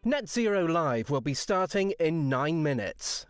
Net Zero Live will be starting in 9 minutes.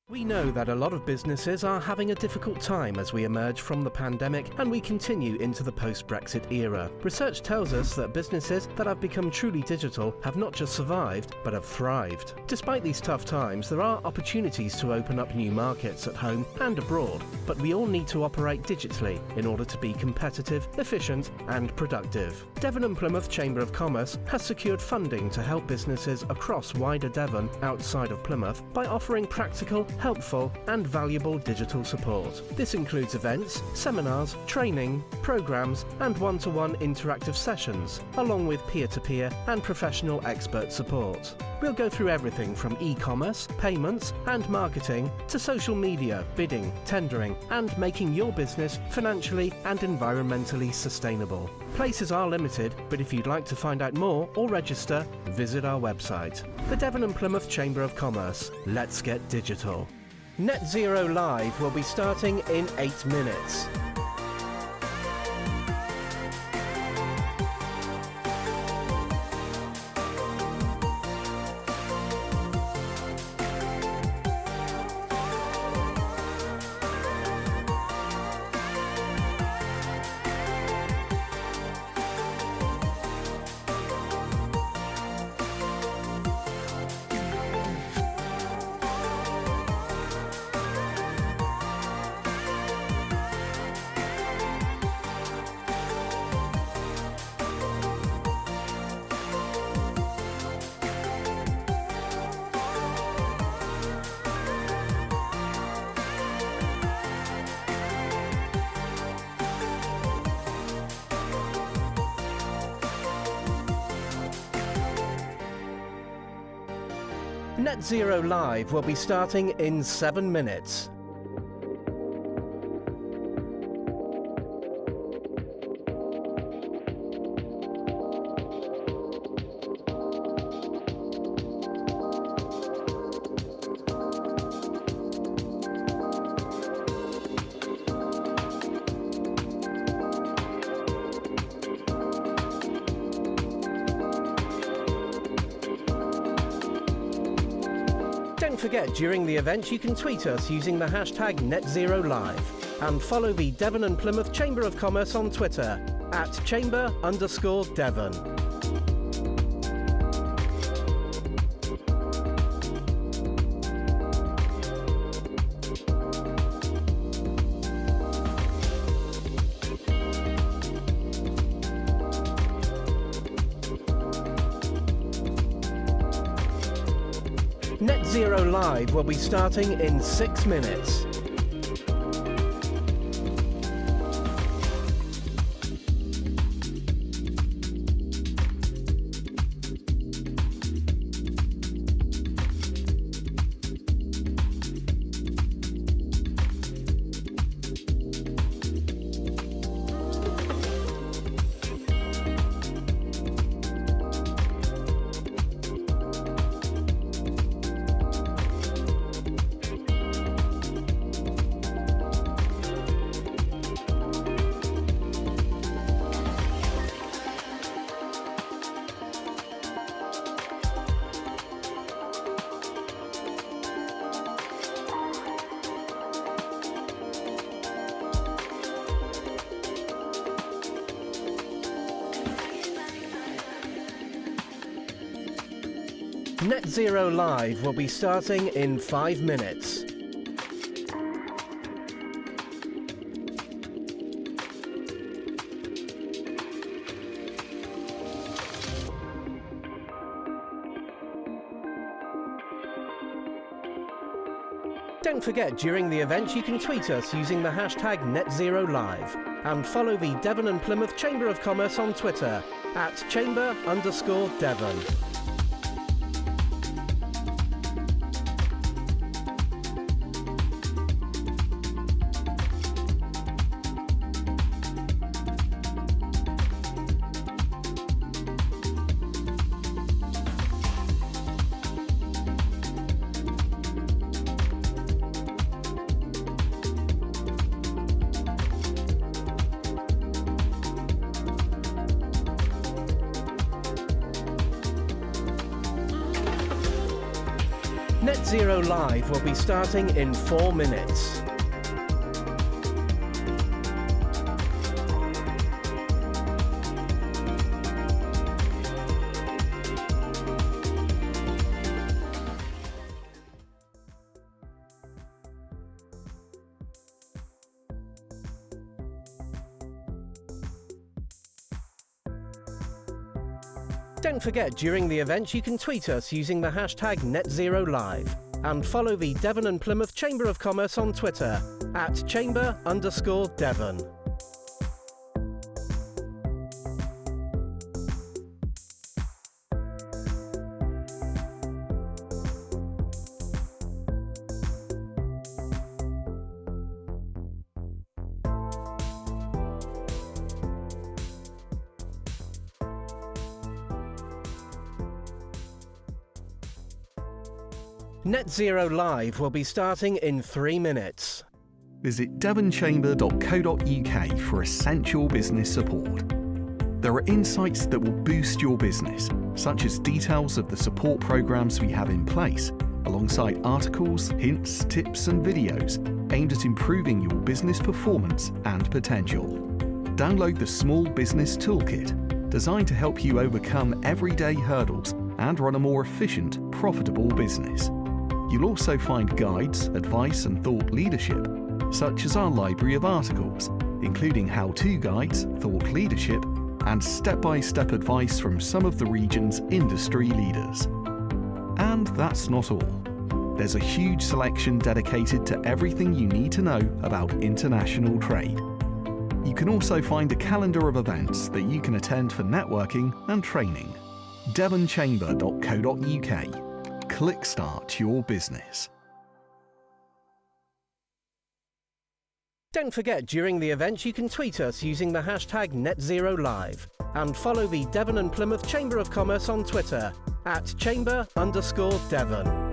We know that a lot of businesses are having a difficult time as we emerge from the pandemic and we continue into the post-Brexit era. Research tells us that businesses that have become truly digital have not just survived, but have thrived. Despite these tough times, there are opportunities to open up new markets at home and abroad, but we all need to operate digitally in order to be competitive, efficient and productive. Devon and Plymouth Chamber of Commerce has secured funding to help businesses across wider Devon outside of Plymouth by offering practical, helpful and valuable digital support. This includes events, seminars, training, programs and one-to-one interactive sessions, along with peer-to-peer and professional expert support. We'll go through everything from e-commerce, payments and marketing to social media, bidding, tendering and making your business financially and environmentally sustainable. Places are limited, but if you'd like to find out more or register, visit our website. The Devon and Plymouth Chamber of Commerce. Let's get digital. Net Zero Live will be starting in 8 minutes. Net Zero Live will be starting in 7 minutes. Don't forget, during the event you can tweet us using the hashtag NetZeroLive and follow the Devon and Plymouth Chamber of Commerce on Twitter at chamber_Devon. Net Zero Live will be starting in 6 minutes. Net Zero Live will be starting in 5 minutes. Don't forget, during the event you can tweet us using the hashtag NetZeroLive and follow the Devon and Plymouth Chamber of Commerce on Twitter at chamber_Devon. Net Zero Live will be starting in 4 minutes. Don't forget, during the event you can tweet us using the hashtag #NetZeroLive and follow the Devon and Plymouth Chamber of Commerce on Twitter at @chamber_Devon. Net Zero Live will be starting in 3 minutes. Visit devonchamber.co.uk for essential business support. There are insights that will boost your business, such as details of the support programs we have in place, alongside articles, hints, tips and videos aimed at improving your business performance and potential. Download the Small Business Toolkit, designed to help you overcome everyday hurdles and run a more efficient, profitable business. You'll also find guides, advice and thought leadership, such as our library of articles, including how-to guides, thought leadership, and step-by-step advice from some of the region's industry leaders. And that's not all. There's a huge selection dedicated to everything you need to know about international trade. You can also find a calendar of events that you can attend for networking and training. devonchamber.co.uk. Click start your business. Don't forget, during the event you can tweet us using the hashtag #NetZeroLive and follow the Devon and Plymouth Chamber of Commerce on Twitter at @chamber_Devon.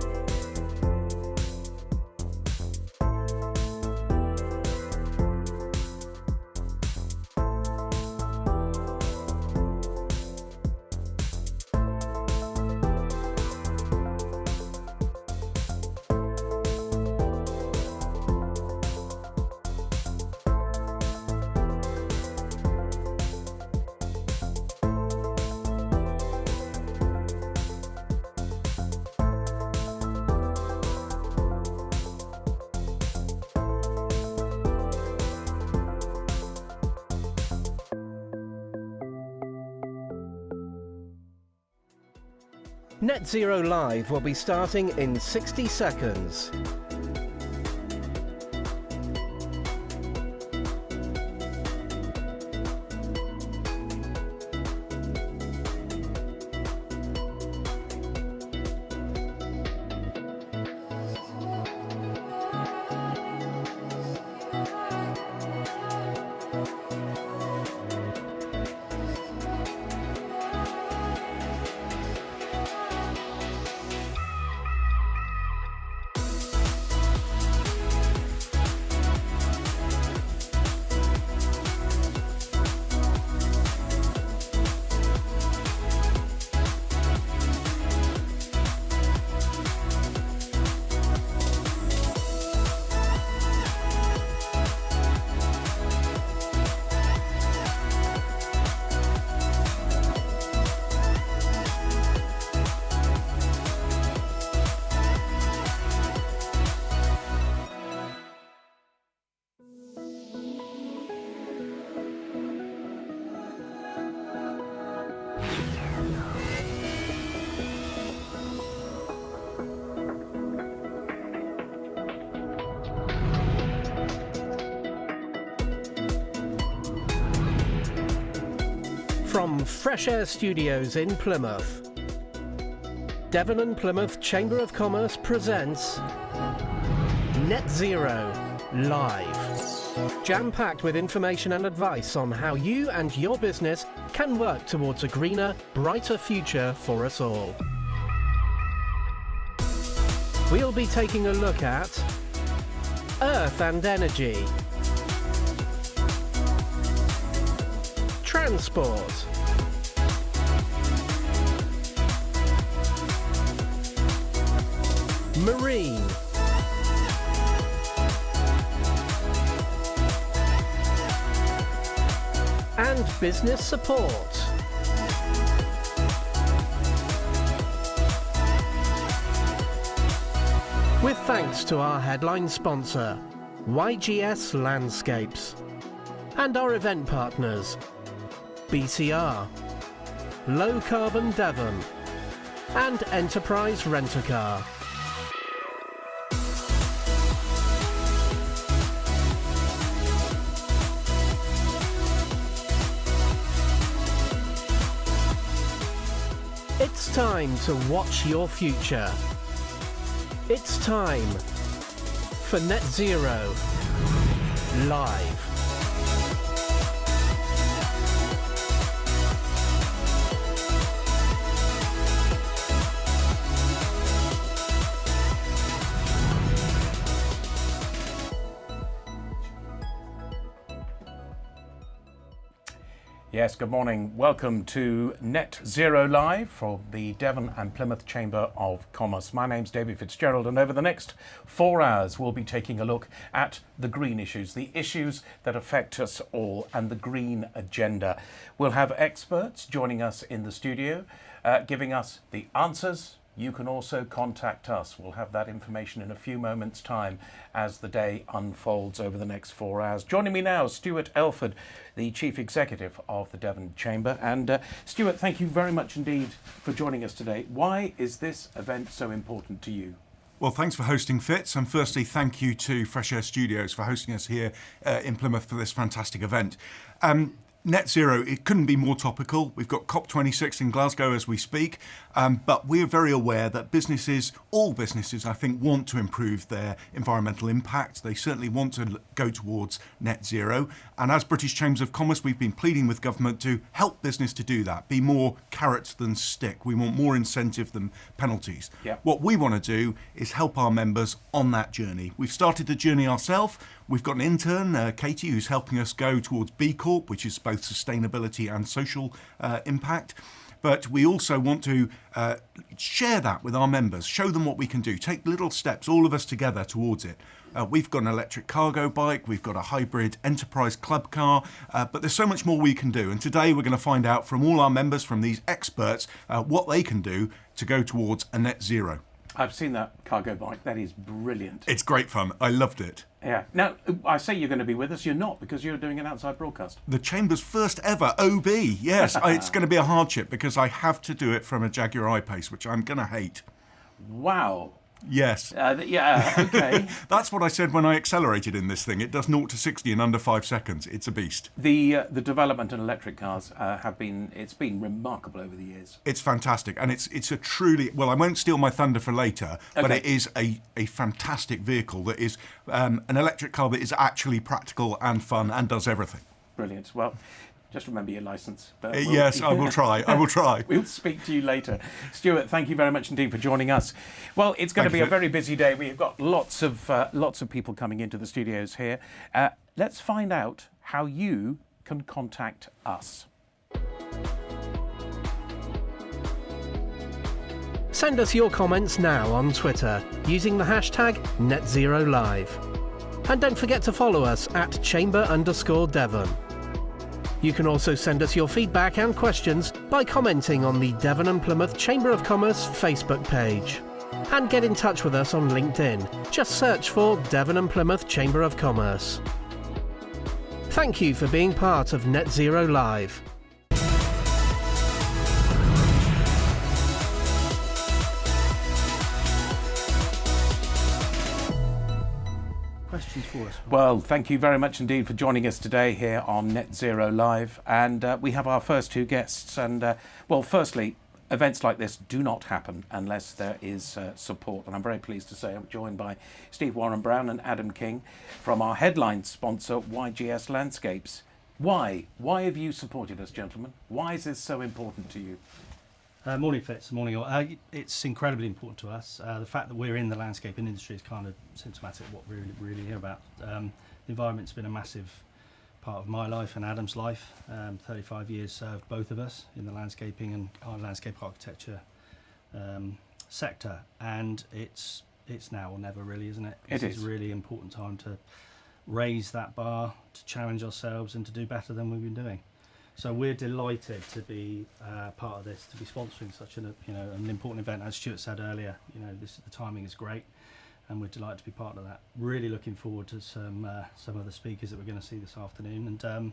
Net Zero Live will be starting in 60 seconds. From Fresh Air Studios in Plymouth, Devon and Plymouth Chamber of Commerce presents Net Zero Live. Jam-packed with information and advice on how you and your business can work towards a greener, brighter future for us all. We'll be taking a look at Earth and energy, transport, marine, and business support. With thanks to our headline sponsor, YGS Landscapes, and our event partners, BCR, Low Carbon Devon, and Enterprise Rent-A-Car. It's time to watch your future. It's time for Net Zero Live. Yes, good morning. Welcome to Net Zero Live for the Devon and Plymouth Chamber of Commerce. My name's David Fitzgerald, and over the next 4 hours we'll be taking a look at the green issues, the issues that affect us all, and the green agenda. We'll have experts joining us in the studio, giving us the answers. You can also contact us. We'll have that information in a few moments' time as the day unfolds over the next 4 hours. Joining me now, Stuart Elford, the Chief Executive of the Devon Chamber. And Stuart, thank you very much indeed for joining us today. Why is this event so important to you? Well, thanks for hosting, Fitz. And firstly, thank you to Fresh Air Studios for hosting us here in Plymouth for this fantastic event. Net zero, it couldn't be more topical. We've got COP26 in Glasgow as we speak, but we're very aware that businesses, all businesses, I think, want to improve their environmental impact. They certainly want to go towards net zero. And as British Chambers of Commerce, we've been pleading with government to help business to do that, be more carrot than stick. We want more incentive than penalties. Yep. What we want to do is help our members on that journey. We've started the journey ourselves. We've got an intern, Katie, who's helping us go towards B Corp, which is both sustainability and social impact. But we also want to share that with our members, show them what we can do, take little steps, all of us together towards it. We've got an electric cargo bike, we've got a hybrid enterprise club car, but there's so much more we can do. And today we're going to find out from all our members, from these experts, what they can do to go towards a net zero. I've seen that cargo bike. That is brilliant. It's great fun. I loved it. Yeah. Now, I say you're going to be with us. You're not, because you're doing an outside broadcast. The Chamber's first ever OB. Yes, it's going to be a hardship because I have to do it from a Jaguar I-Pace, which I'm going to hate. Wow. Yes. Yeah, okay. That's what I said when I accelerated in this thing. It does 0 to 60 in under 5 seconds. It's a beast. The development in electric cars it's been remarkable over the years. It's fantastic, and it's a truly, well, I won't steal my thunder for later, but it is a fantastic vehicle that is an electric car that is actually practical and fun and does everything. Brilliant. Well, just remember your licence. Yes, I will try. I will try. We'll speak to you later. Stuart, thank you very much indeed for joining us. Well, it's going to be a very busy day. We've got lots of people coming into the studios here. Let's find out how you can contact us. Send us your comments now on Twitter using the hashtag NetZeroLive. And don't forget to follow us at Chamber_Devon. You can also send us your feedback and questions by commenting on the Devon and Plymouth Chamber of Commerce Facebook page. And get in touch with us on LinkedIn. Just search for Devon and Plymouth Chamber of Commerce. Thank you for being part of Net Zero Live. Questions for us? Well, thank you very much indeed for joining us today here on Net Zero Live. And we have our first two guests. And, well, firstly, events like this do not happen unless there is support. And I'm very pleased to say I'm joined by Steve Warren Brown and Adam King from our headline sponsor, YGS Landscapes. Why? Why have you supported us, gentlemen? Why is this so important to you? Morning, Fitz. Morning, all. It's incredibly important to us. The fact that we're in the landscaping industry is kind of symptomatic of what we're really here about. The environment's been a massive part of my life and Adam's life. 35 years served both of us in the landscaping and landscape architecture sector, and it's it's now or never, really, isn't it? It This is. is a really important time to raise that bar, to challenge ourselves, and to do better than we've been doing. So we're delighted to be part of this, to be sponsoring such an important event. As Stuart said earlier, the timing is great, and we're delighted to be part of that. Really looking forward to some of the speakers that we're going to see this afternoon, and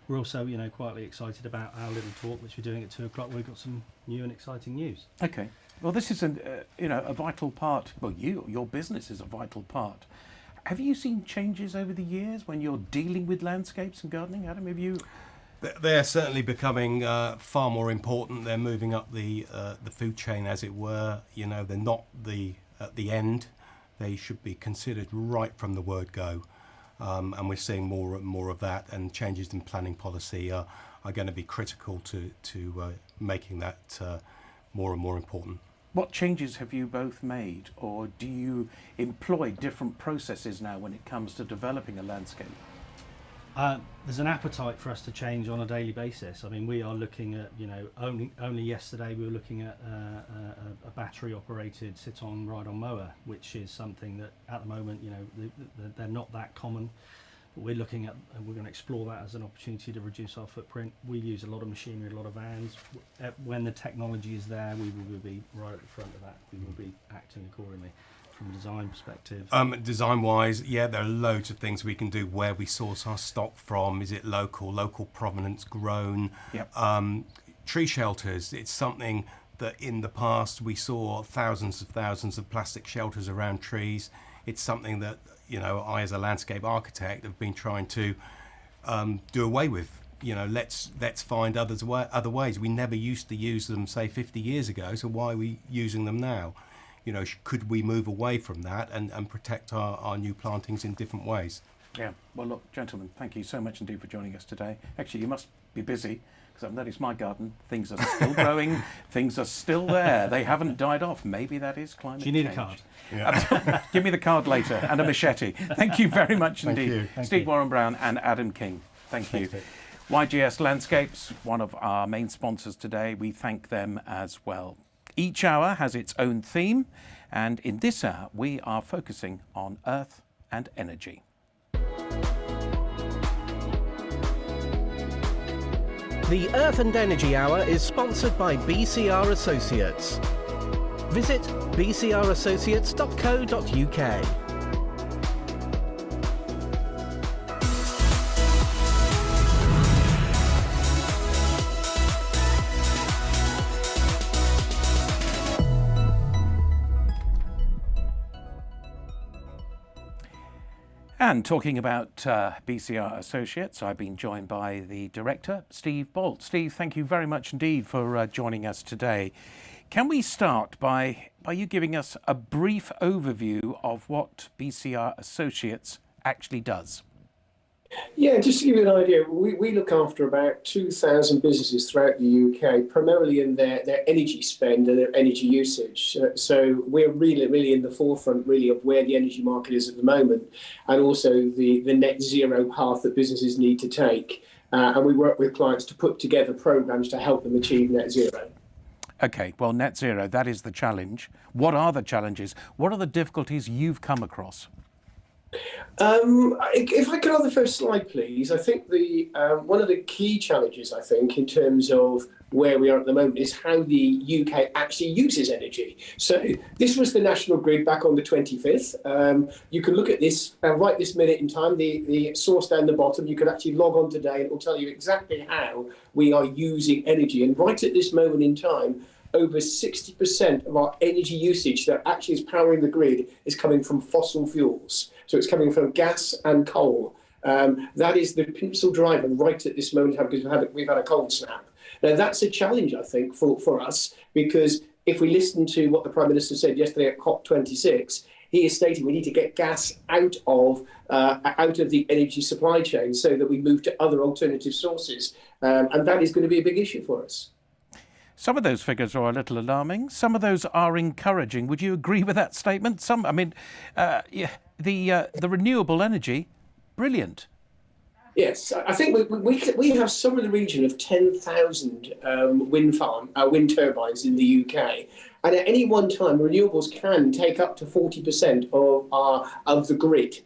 we're also quietly excited about our little talk which we're doing at 2:00. We've got some new and exciting news. Okay. Well, this is a vital part. Well, your business is a vital part. Have you seen changes over the years when you're dealing with landscapes and gardening, Adam? Have you? They're certainly becoming far more important. They're moving up the food chain, as it were. They're not at the end. They should be considered right from the word go. And we're seeing more and more of that. And changes in planning policy are going to be critical to making that more and more important. What changes have you both made, or do you employ different processes now when it comes to developing a landscape? There's an appetite for us to change on a daily basis. I mean, we are looking at, only yesterday we were looking at a battery-operated sit-on, ride-on mower, which is something that at the moment, they're not that common. But we're looking at, and we're going to explore that as an opportunity to reduce our footprint. We use a lot of machinery, a lot of vans. When the technology is there, we will be right at the front of that. We will be acting accordingly. From a design perspective? Design-wise, there are loads of things we can do. Where we source our stock from, is it local provenance, grown? Yep. Tree shelters, it's something that in the past we saw thousands of plastic shelters around trees. It's something that I, as a landscape architect, have been trying to do away with. Let's find other ways. We never used to use them, say, 50 years ago. So why are we using them now? Could we move away from that and protect our new plantings in different ways? Yeah. Well, look, gentlemen, thank you so much indeed for joining us today. Actually, you must be busy, because I've noticed my garden. Things are still growing. Things are still there. They haven't died off. Maybe that is climate change. Do you need a card? Yeah. Give me the card later and a machete. Thank you very much Thank indeed. you. Steve Warren Brown and Adam King. Thank you. YGS Landscapes, one of our main sponsors today. We thank them as well. Each hour has its own theme, and in this hour we are focusing on earth and energy. The Earth and Energy Hour is sponsored by BCR Associates. Visit bcrassociates.co.uk. And talking about BCR Associates, I've been joined by the director, Steve Bolt. Steve, thank you very much indeed for joining us today. Can we start by you giving us a brief overview of what BCR Associates actually does? Yeah, just to give you an idea, we look after about 2,000 businesses throughout the UK, primarily in their energy spend and their energy usage. So we're really in the forefront, really, of where the energy market is at the moment, and also the net zero path that businesses need to take. And we work with clients to put together programs to help them achieve net zero. Okay, well, net zero, that is the challenge. What are the challenges? What are the difficulties you've come across? If I could have the first slide, please. I think one of the key challenges, I think, in terms of where we are at the moment is how the UK actually uses energy. So this was the national grid back on the 25th. You can look at this right this minute in time, the source down the bottom. You could actually log on today and it will tell you exactly how we are using energy. And right at this moment in time, over 60% of our energy usage that actually is powering the grid is coming from fossil fuels. So it's coming from gas and coal. That is the pencil driver right at this moment because we've had a cold snap. Now that's a challenge, I think, for us, because if we listen to what the Prime Minister said yesterday at COP26, he is stating we need to get gas out of the energy supply chain so that we move to other alternative sources. And that is going to be a big issue for us. Some of those figures are a little alarming. Some of those are encouraging. Would you agree with that statement? The renewable energy, brilliant. Yes, I think we have somewhere in the region of 10,000 wind turbines in the UK, And at any one time, renewables can take up to 40% of the grid.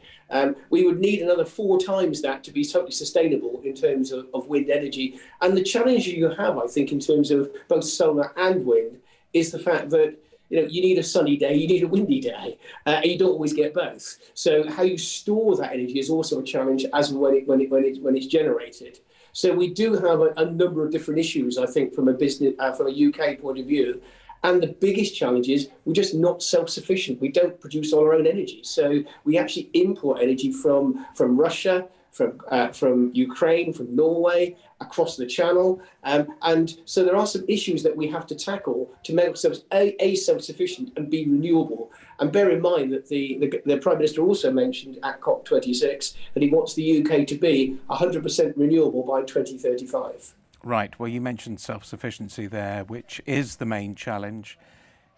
We would need another 4 times that to be totally sustainable in terms of wind energy. And the challenge you have, I think, in terms of both solar and wind, is the fact that you need a sunny day, you need a windy day, and you don't always get both. So how you store that energy is also a challenge as when it's generated. So we do have a number of different issues, I think, from a UK point of view. And the biggest challenge is we're just not self-sufficient. We don't produce all our own energy. So we actually import energy from Russia, from Ukraine, from Norway, across the Channel. And so there are some issues that we have to tackle to make ourselves A, self-sufficient, and B, renewable. And bear in mind that the Prime Minister also mentioned at COP26 that he wants the UK to be 100% renewable by 2035. Right. Well, you mentioned self-sufficiency there, which is the main challenge.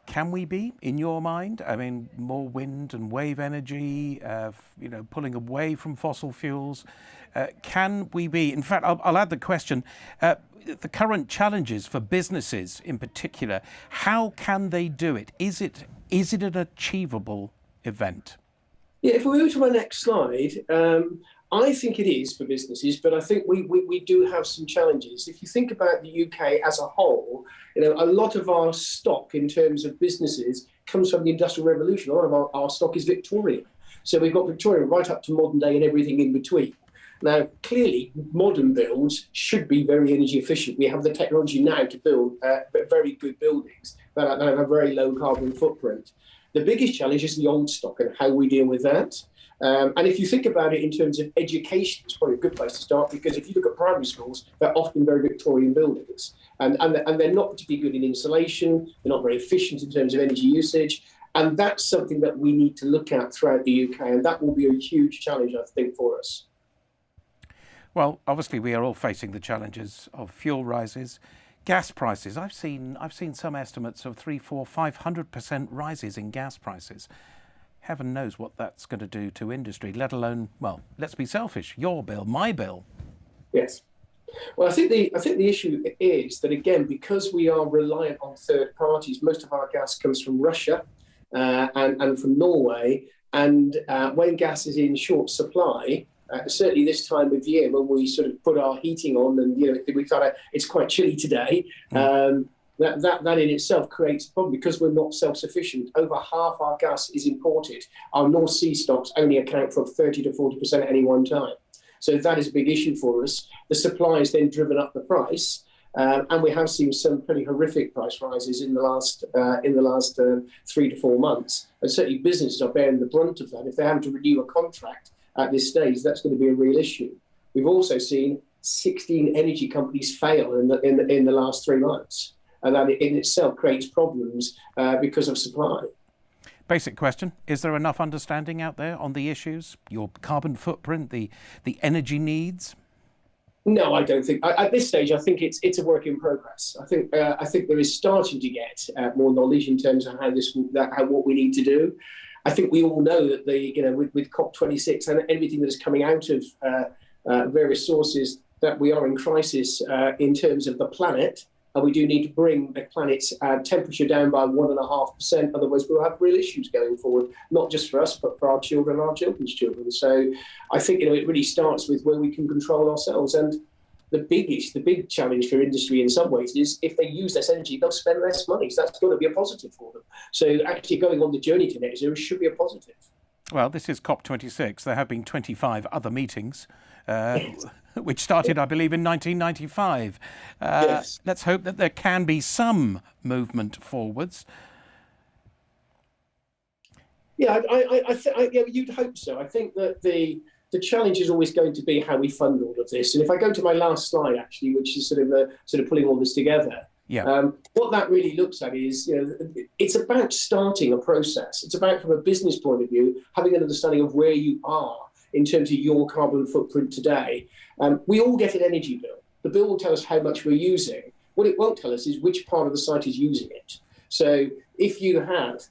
Can we be, in your mind? I mean, more wind and wave energy, pulling away from fossil fuels. Can we be? In fact, I'll add the question, the current challenges for businesses in particular, how can they do it? Is it an achievable event? Yeah, if we move to my next slide, I think it is for businesses, but I think we do have some challenges. If you think about the UK as a whole, a lot of our stock in terms of businesses comes from the Industrial Revolution. A lot of our stock is Victorian. So we've got Victorian right up to modern day and everything in between. Now, clearly, modern builds should be very energy efficient. We have the technology now to build very good buildings that have a very low carbon footprint. The biggest challenge is the old stock and how we deal with that. And if you think about it in terms of education, it's probably a good place to start, because if you look at primary schools, they're often very Victorian buildings. And they're not particularly good in insulation, they're not very efficient in terms of energy usage. And that's something that we need to look at throughout the UK. And that will be a huge challenge, I think, for us. Well, obviously, we are all facing the challenges of fuel rises, gas prices. I've seen some estimates of 500% rises in gas prices. Heaven knows what that's going to do to industry, let alone, well, let's be selfish, your bill, my bill. Yes. Well, I think the issue is that, again, because we are reliant on third parties, most of our gas comes from Russia and from Norway. And when gas is in short supply, certainly this time of year when we sort of put our heating on and it's quite chilly today, that in itself creates a problem because we're not self-sufficient. Over half our gas is imported. Our North Sea stocks only account for 30 to 40% at any one time. So that is a big issue for us. The supply has then driven up the price, and we have seen some pretty horrific price rises in the last 3 to 4 months. And certainly businesses are bearing the brunt of that. If they're having to renew a contract at this stage, that's going to be a real issue. We've also seen 16 energy companies fail in the last 3 months. And that in itself creates problems because of supply. Basic question, is there enough understanding out there on the issues, your carbon footprint, the energy needs? No, I don't think. At this stage, I think it's a work in progress. I think there is starting to get more knowledge in terms of what we need to do. I think we all know that with COP26 and everything that is coming out of various sources, that we are in crisis in terms of the planet. And we do need to bring the planet's temperature down by 1.5%. Otherwise, we'll have real issues going forward, not just for us, but for our children and our children's children. So I think it really starts with where we can control ourselves. And the big challenge for industry in some ways is if they use less energy, they'll spend less money. So that's going to be a positive for them. So actually going on the journey to net zero should be a positive. Well, this is COP26. There have been 25 other meetings, which started, I believe, in 1995. Yes. Let's hope that there can be some movement forwards. Yeah, you'd hope so. I think that the challenge is always going to be how we fund all of this. And if I go to my last slide, actually, which is sort of pulling all this together. Yeah. What that really looks at is, it's about starting a process. It's about, from a business point of view, having an understanding of where you are in terms of your carbon footprint today. We all get an energy bill. The bill will tell us how much we're using. What it won't tell us is which part of the site is using it. So if you have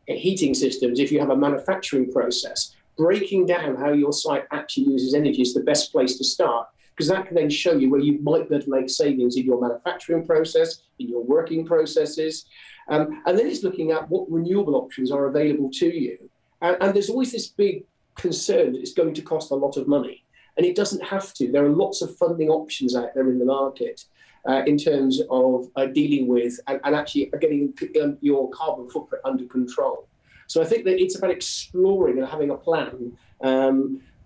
heating systems, if you have a manufacturing process, breaking down how your site actually uses energy is the best place to start. because that can then show you where you might be able to make savings in your manufacturing process, in your working processes. And then it's looking at what renewable options are available to you. And there's always this big concern that it's going to cost a lot of money. And it doesn't have to. There are lots of funding options out there in the market in terms of dealing with and actually getting your carbon footprint under control. So I think that it's about exploring and having a plan.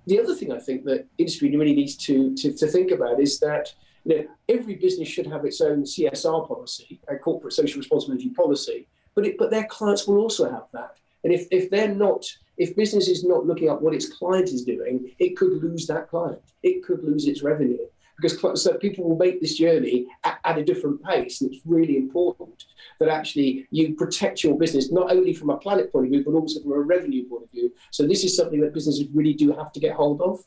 The other thing I think that industry really needs to think about is that every business should have its own CSR policy, a corporate social responsibility policy, but their clients will also have that. And if business is not looking at what its client is doing, it could lose that client. It could lose its revenue because so people will make this journey at a different pace. And it's really important that actually you protect your business, not only from a planet point of view, but also from a revenue point of view. So this is something that businesses really do have to get hold of.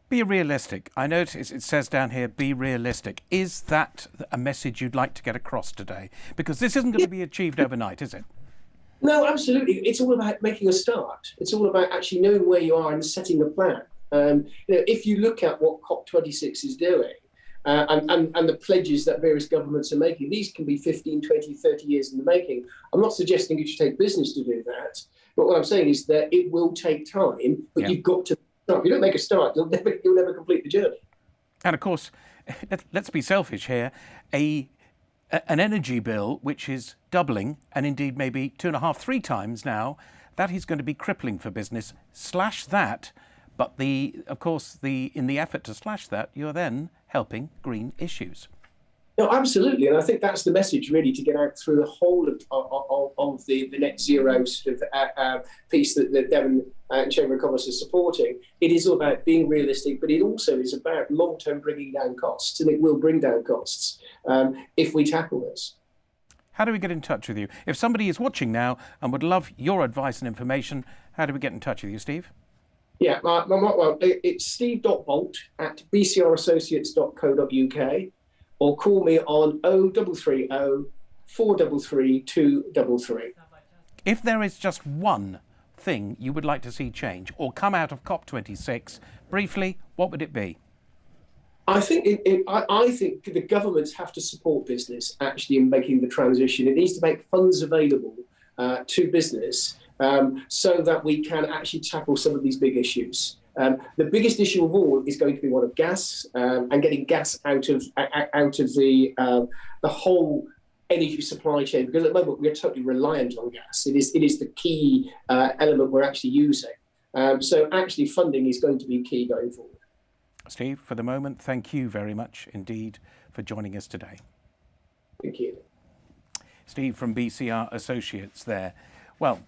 Be realistic. I notice it says down here, be realistic. Is that a message you'd like to get across today? Because this isn't going to be achieved overnight, is it? No, absolutely. It's all about making a start. It's all about actually knowing where you are and setting a plan. If you look at what COP26 is doing and the pledges that various governments are making, these can be 15, 20, 30 years in the making. I'm not suggesting you should take business to do that. But what I'm saying is that it will take time, but you've got to start. If you don't make a start, you'll never complete the journey. And of course, let's be selfish here, an energy bill which is doubling, and indeed maybe 2.5, 3 times now, that is going to be crippling for business. Slash that, but in the effort to slash that, you're then helping green issues. No, absolutely, and I think that's the message really to get out through the whole of the net zero sort of piece that the Devon Chamber of Commerce is supporting. It is all about being realistic, but it also is about long-term bringing down costs, and it will bring down costs if we tackle this. How do we get in touch with you? If somebody is watching now and would love your advice and information, how do we get in touch with you, Steve? Yeah, well, it's steve.bolt@bcrassociates.co.uk. or call me on 0330 433 233. If there is just one thing you would like to see change or come out of COP26, briefly, what would it be? I think I think the governments have to support business actually in making the transition. It needs to make funds available to business so that we can actually tackle some of these big issues. The biggest issue of all is going to be one of gas and getting gas out of the whole energy supply chain, because at the moment we are totally reliant on gas. It is the key element we're actually using. So actually funding is going to be key going forward. Steve, for the moment, thank you very much indeed for joining us today. Thank you. Steve from BCR Associates there. Well,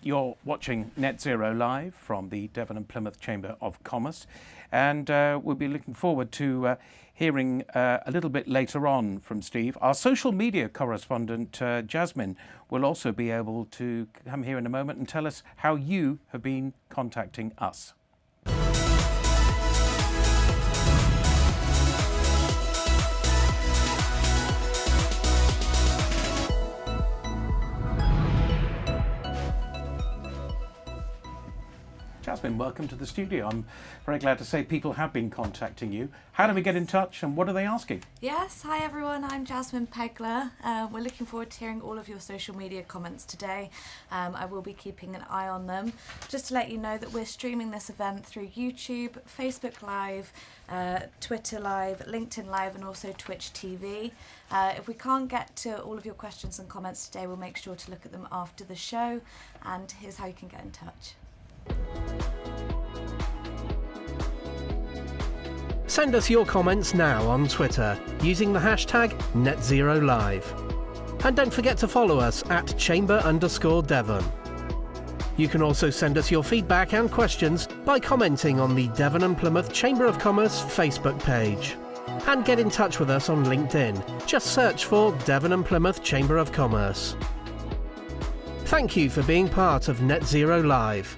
you're watching Net Zero Live from the Devon and Plymouth Chamber of Commerce, and we'll be looking forward to hearing a little bit later on from Steve. Our social media correspondent, Jasmine, will also be able to come here in a moment and tell us how you have been contacting us. Jasmine, welcome to the studio. I'm very glad to say people have been contacting you. How do we get in touch and what are they asking? Yes, hi everyone, I'm Jasmine Pegler. We're looking forward to hearing all of your social media comments today. I will be keeping an eye on them. Just to let you know that we're streaming this event through YouTube, Facebook Live, Twitter Live, LinkedIn Live and also Twitch TV. If we can't get to all of your questions and comments today, we'll make sure to look at them after the show, and here's how you can get in touch. Send us your comments now on Twitter using the hashtag NetZeroLive. And don't forget to follow us at Chamber_Devon. You can also send us your feedback and questions by commenting on the Devon and Plymouth Chamber of Commerce Facebook page. And get in touch with us on LinkedIn. Just search for Devon and Plymouth Chamber of Commerce. Thank you for being part of Net Zero Live.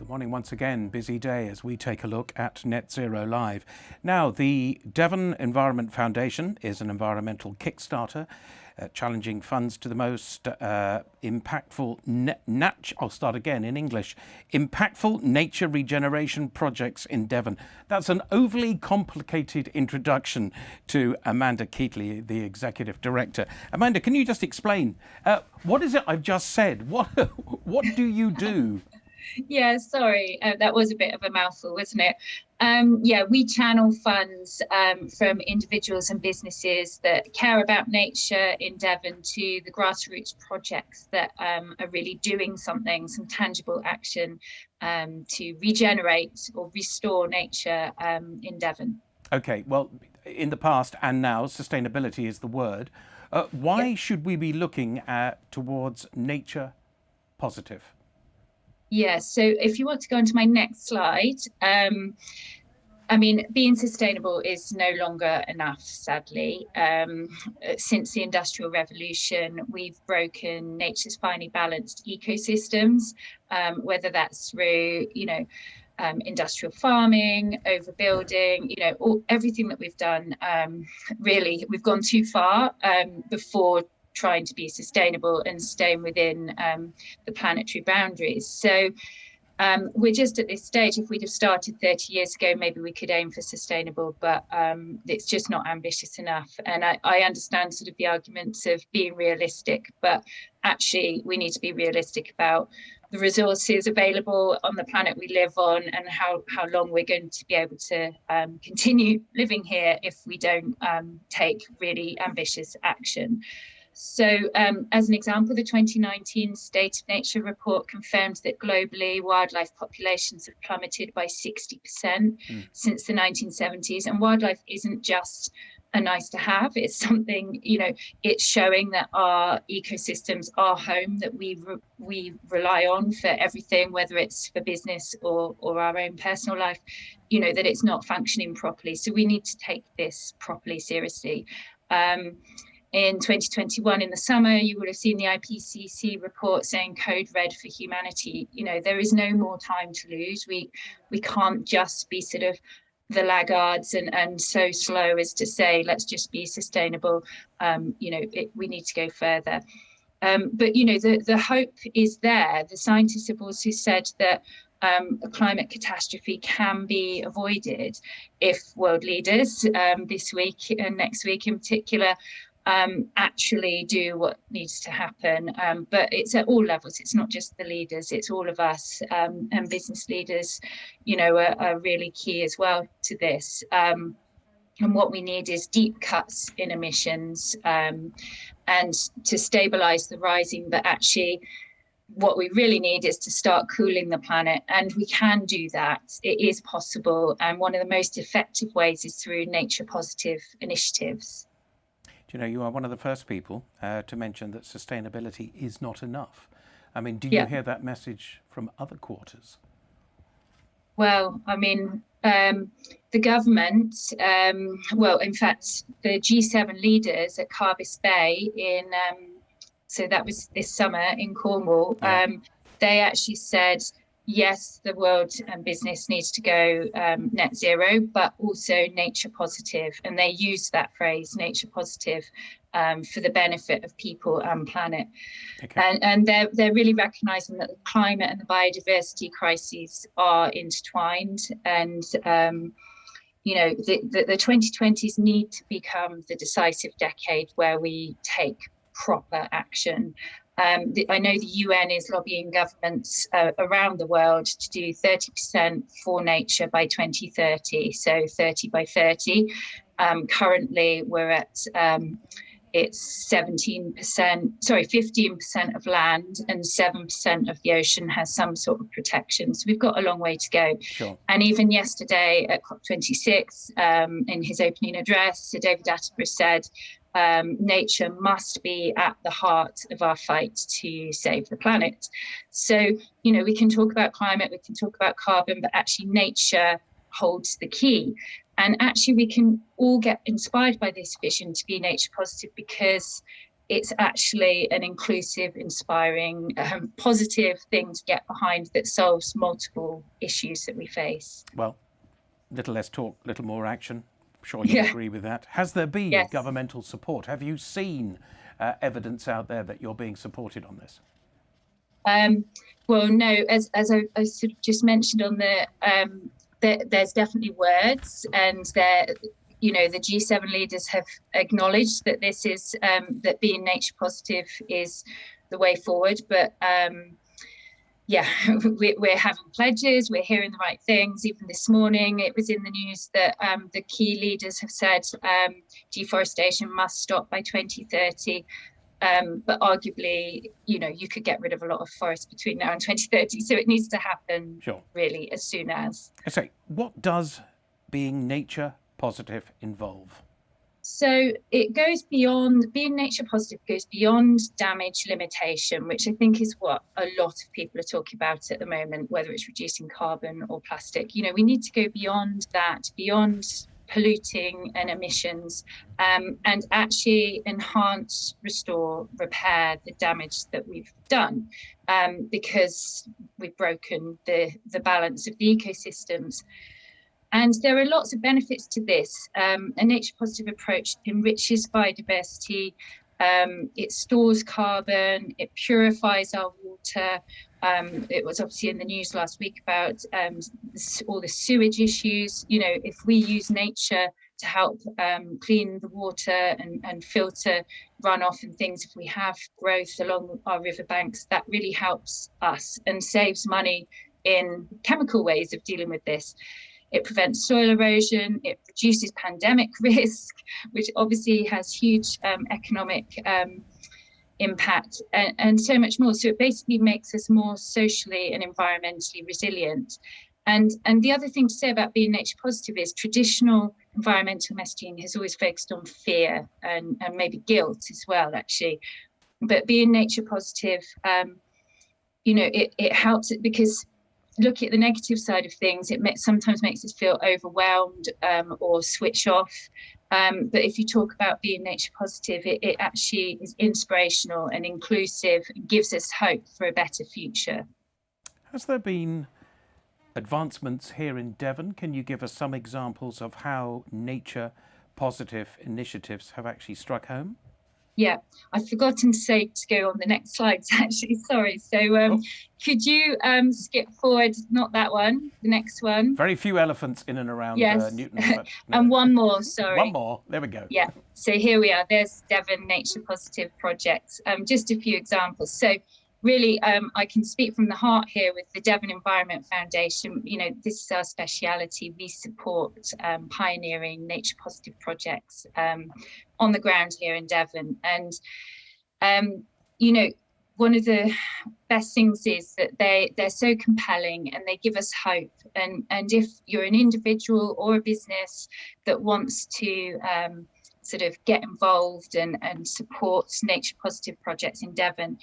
Good morning once again. Busy day as we take a look at Net Zero Live. Now, the Devon Environment Foundation is an environmental Kickstarter, challenging funds to the most impactful impactful nature regeneration projects in Devon. That's an overly complicated introduction to Amanda Keatley, the Executive Director. Amanda, can you just explain, what is it I've just said? What do you do? Yeah, sorry, that was a bit of a mouthful, wasn't it? We channel funds from individuals and businesses that care about nature in Devon to the grassroots projects that are really doing something, some tangible action to regenerate or restore nature in Devon. Okay, well, in the past and now, sustainability is the word. Why should we be looking towards nature positive? Yeah, so if you want to go on to my next slide, being sustainable is no longer enough, sadly. Since the Industrial Revolution, we've broken nature's finely balanced ecosystems, whether that's through, industrial farming, overbuilding, everything that we've done, really, we've gone too far before trying to be sustainable and staying within the planetary boundaries. So we're just at this stage. If we'd have started 30 years ago, maybe we could aim for sustainable, but it's just not ambitious enough. And I understand sort of the arguments of being realistic, but actually we need to be realistic about the resources available on the planet we live on and how long we're going to be able to continue living here if we don't take really ambitious action. So as an example, the 2019 State of Nature report confirmed that globally wildlife populations have plummeted by 60% since the 1970s. And wildlife isn't just a nice to have, it's something, it's showing that our ecosystems are home, that we rely on for everything, whether it's for business or our own personal life, that it's not functioning properly. So we need to take this properly seriously. In 2021, in the summer, you would have seen the IPCC report saying code red for humanity. There is no more time to lose. We can't just be sort of the laggards and so slow as to say, let's just be sustainable. We need to go further. But the hope is there. The scientists have also said that a climate catastrophe can be avoided if world leaders this week and next week in particular actually do what needs to happen. But it's at all levels. It's not just the leaders, it's all of us, and business leaders, are really key as well to this. And what we need is deep cuts in emissions and to stabilise the rising, but actually what we really need is to start cooling the planet, and we can do that. It is possible, and one of the most effective ways is through nature positive initiatives. You are one of the first people to mention that sustainability is not enough. I mean, do you hear that message from other quarters? Well, the government, in fact, the G7 leaders at Carbis Bay so that was this summer in Cornwall, they actually said, yes, the world and business needs to go net zero, but also nature positive. And they use that phrase, nature positive, for the benefit of people and planet. Okay. And they're really recognising that the climate and the biodiversity crises are intertwined. And, the 2020s need to become the decisive decade where we take proper action. I know the UN is lobbying governments around the world to do 30% for nature by 2030, so 30 by 30. Currently, we're at it's 15% of land and 7% of the ocean has some sort of protection. So we've got a long way to go. Sure. And even yesterday at COP26, in his opening address, Sir David Attenborough said, nature must be at the heart of our fight to save the planet. So, we can talk about climate, we can talk about carbon, but actually nature holds the key. And actually we can all get inspired by this vision to be nature positive because it's actually an inclusive, inspiring, positive thing to get behind that solves multiple issues that we face. Well, little less talk, little more action. I'm sure you agree with that. Has there been governmental support? Have you seen evidence out there that you're being supported on this? Well, no, as I sort of just mentioned on there's definitely words, and the G7 leaders have acknowledged that this is that being nature positive is the way forward. But we're having pledges, we're hearing the right things. Even this morning, it was in the news that the key leaders have said deforestation must stop by 2030. But arguably, you could get rid of a lot of forests between now and 2030. So it needs to happen really as soon as. So what does being nature positive involve? So it goes beyond, being nature positive goes beyond damage limitation, which I think is what a lot of people are talking about at the moment, whether it's reducing carbon or plastic. We need to go beyond that, beyond polluting and emissions, and actually enhance, restore, repair the damage that we've done, because we've broken the balance of the ecosystems. And there are lots of benefits to this. A nature positive approach enriches biodiversity, it stores carbon, it purifies our water. It was obviously in the news last week about all the sewage issues. If we use nature to help clean the water and filter runoff and things, if we have growth along our riverbanks, that really helps us and saves money in chemical ways of dealing with this. It prevents soil erosion, it reduces pandemic risk, which obviously has huge economic impact, and so much more. So it basically makes us more socially and environmentally resilient. And the other thing to say about being nature positive is traditional environmental messaging has always focused on fear and maybe guilt as well, actually. But being nature positive, it helps it, because look at the negative side of things, it sometimes makes us feel overwhelmed or switch off. But if you talk about being nature positive, it actually is inspirational and inclusive and gives us hope for a better future. Has there been advancements here in Devon? Can you give us some examples of how nature positive initiatives have actually struck home? Yeah, I've forgotten to say to go on the next slides, actually, sorry. So could you skip forward, not that one, the next one? Very few elephants in and around Newton. But, no. And one more, sorry. One more, there we go. Yeah, so here we are, there's Devon Nature Positive Projects. Just a few examples. So really, I can speak from the heart here with the Devon Environment Foundation. This is our speciality. We support pioneering nature positive projects on the ground here in Devon. And, one of the best things is that they're so compelling and they give us hope. And if you're an individual or a business that wants to sort of get involved and support nature positive projects in Devon,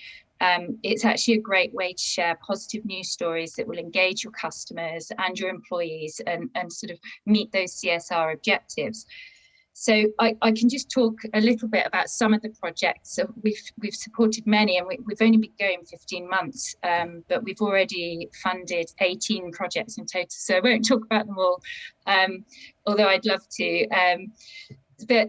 it's actually a great way to share positive news stories that will engage your customers and your employees and sort of meet those CSR objectives. So I can just talk a little bit about some of the projects. So we've supported many, and we've only been going 15 months, but we've already funded 18 projects in total. So I won't talk about them all, although I'd love to.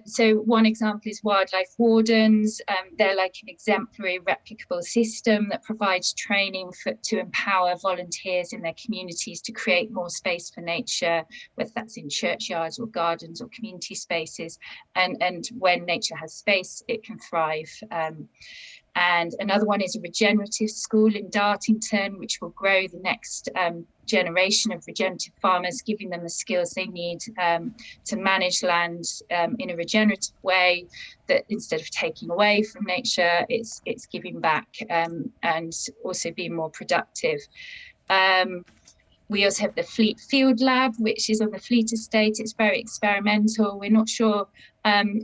So one example is wildlife wardens. They're like an exemplary replicable system that provides training to empower volunteers in their communities to create more space for nature, whether that's in churchyards or gardens or community spaces. And when nature has space, it can thrive. And another one is a regenerative school in Dartington, which will grow the next generation of regenerative farmers, giving them the skills they need to manage land in a regenerative way, that instead of taking away from nature, it's giving back and also being more productive. We also have the Fleet Field Lab, which is on the Fleet estate. It's very experimental. We're not sure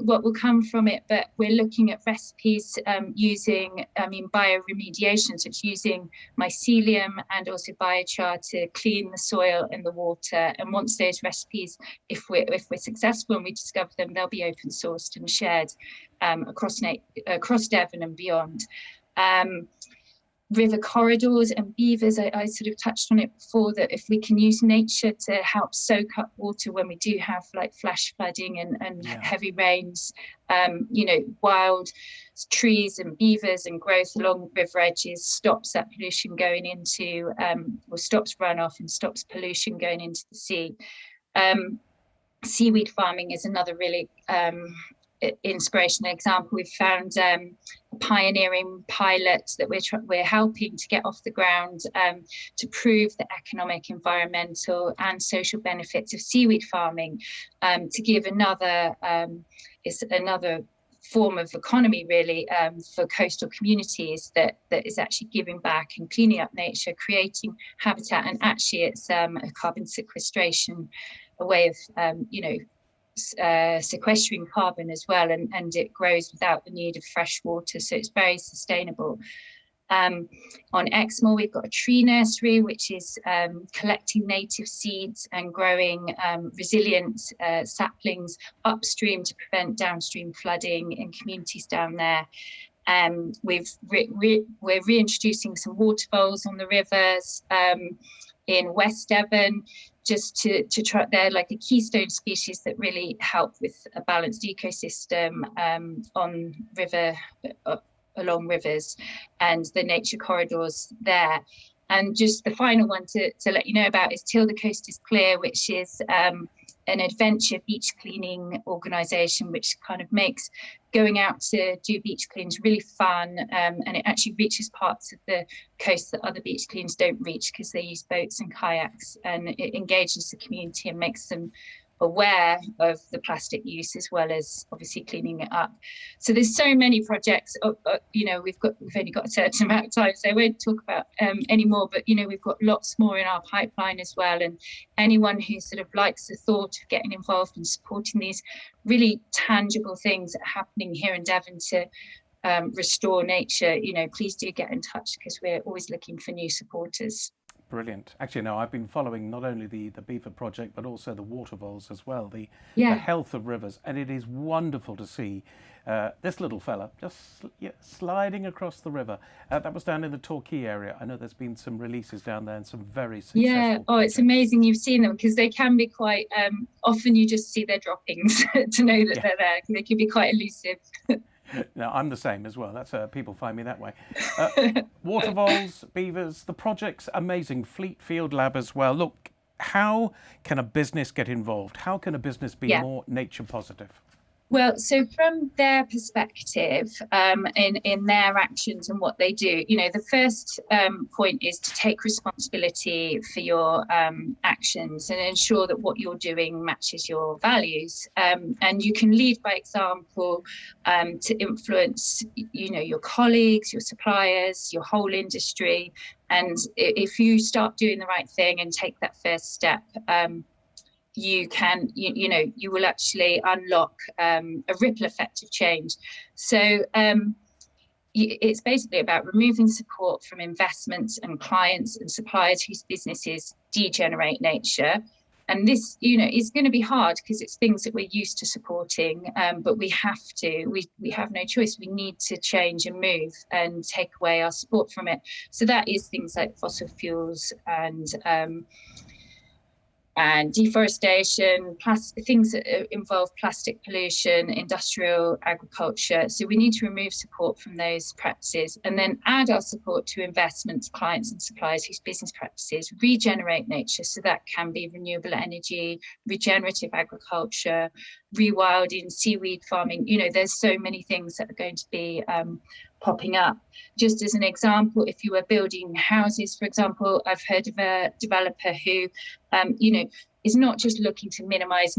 what will come from it, but we're looking at recipes using, bioremediation, so it's using mycelium and also biochar to clean the soil and the water. And once those recipes, if we're successful and we discover them, they'll be open sourced and shared across Devon and beyond. River corridors and beavers, I sort of touched on it before, that if we can use nature to help soak up water when we do have like flash flooding and heavy rains, wild trees and beavers and growth along river edges stops that pollution going into, or stops runoff and stops pollution going into the sea. Seaweed farming is another really inspirational example. We've found a pioneering pilot that we're helping to get off the ground to prove the economic, environmental and social benefits of seaweed farming, to give another form of economy really for coastal communities that is actually giving back and cleaning up nature, creating habitat, and actually it's a carbon sequestration, a way of sequestering carbon as well, and it grows without the need of fresh water, so it's very sustainable. On Exmoor, we've got a tree nursery, which is collecting native seeds and growing resilient saplings upstream to prevent downstream flooding in communities down there. We're reintroducing some water voles on the rivers in West Devon, just to try. They're like a keystone species that really help with a balanced ecosystem along rivers and the nature corridors there. And just the final one to let you know about is Till the Coast is Clear, which is an adventure beach cleaning organisation, which kind of makes going out to do beach cleans really fun, and it actually reaches parts of the coast that other beach cleans don't reach because they use boats and kayaks, and it engages the community and makes them aware of the plastic use as well as obviously cleaning it up. So there's so many projects. We've only got a certain amount of time, so I won't talk about any more, but we've got lots more in our pipeline as well, and anyone who sort of likes the thought of getting involved and supporting these really tangible things that are happening here in Devon to restore nature, please do get in touch, because we're always looking for new supporters. Brilliant. Actually, no, I've been following not only the beaver project, but also the water voles as well, the health of rivers. And it is wonderful to see this little fella just sliding across the river. That was down in the Torquay area. I know there's been some releases down there and some very successful projects. It's amazing you've seen them, because they can be quite, often you just see their droppings to know that they're there. They can be quite elusive. No, I'm the same as well. That's people find me that way. Water voles, beavers, the project's amazing. Fleet Field Lab as well. Look, how can a business get involved? How can a business be more nature positive? Well, so from their perspective, in their actions and what they do, the first point is to take responsibility for your actions and ensure that what you're doing matches your values. And you can lead by example to influence, your colleagues, your suppliers, your whole industry. And if you start doing the right thing and take that first step, you will actually unlock a ripple effect of change. So it's basically about removing support from investments and clients and suppliers whose businesses degenerate nature. And this, is going to be hard because it's things that we're used to supporting, but we have no choice. We need to change and move and take away our support from it. So that is things like fossil fuels and deforestation, things that involve plastic pollution, industrial agriculture. So we need to remove support from those practices and then add our support to investments, clients and suppliers whose business practices regenerate nature. So that can be renewable energy, regenerative agriculture, rewilding, seaweed farming. There's so many things that are going to be popping up. Just as an example, if you were building houses, for example, I've heard of a developer who, is not just looking to minimize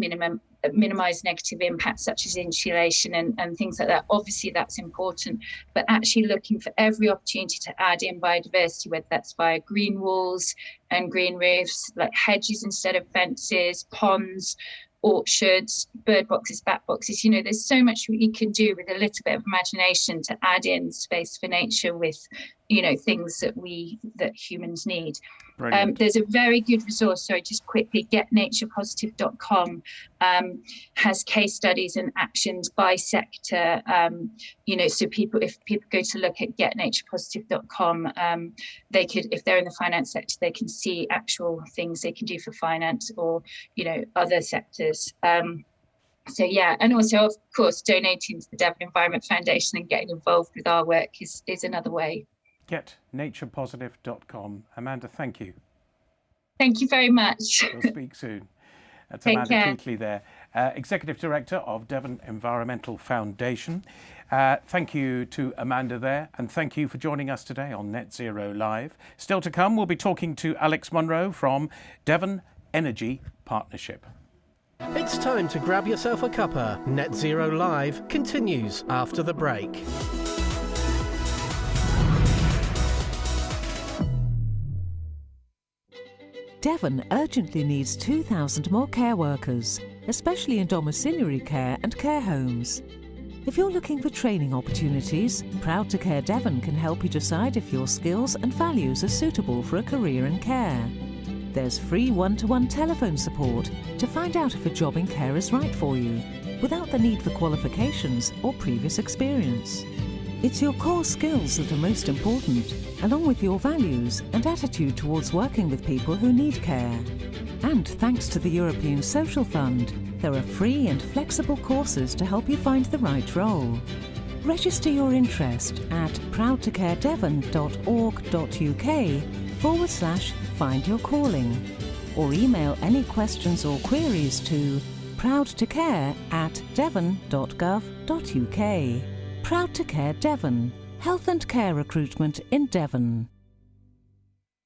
negative impacts such as insulation and things like that. Obviously that's important, but actually looking for every opportunity to add in biodiversity, whether that's via green walls and green roofs, like hedges instead of fences, ponds, orchards, bird boxes, bat boxes. There's so much you can do with a little bit of imagination to add in space for nature with things that humans need. There's a very good resource, just quickly, getnaturepositive.com has case studies and actions by sector. So if people go to look at getnaturepositive.com, they could, if they're in the finance sector, they can see actual things they can do for finance or other sectors. And also, of course, donating to the Devon Environment Foundation and getting involved with our work is another way. Getnaturepositive.com. Amanda, thank you. Thank you very much. We'll speak soon. That's Take Amanda care. Keatley there, Executive Director of Devon Environmental Foundation. Thank you to Amanda there, and thank you for joining us today on Net Zero Live. Still to come, we'll be talking to Alex Munro from Devon Energy Partnership. It's time to grab yourself a cuppa. Net Zero Live continues after the break. Devon urgently needs 2,000 more care workers, especially in domiciliary care and care homes. If you're looking for training opportunities, Proud to Care Devon can help you decide if your skills and values are suitable for a career in care. There's free one-to-one telephone support to find out if a job in care is right for you, without the need for qualifications or previous experience. It's your core skills that are most important, along with your values and attitude towards working with people who need care. And thanks to the European Social Fund, there are free and flexible courses to help you find the right role. Register your interest at proudtocaredevon.org.uk/find your calling, or email any questions or queries to proudtocare@devon.gov.uk. Proud to Care Devon. Health and care recruitment in Devon.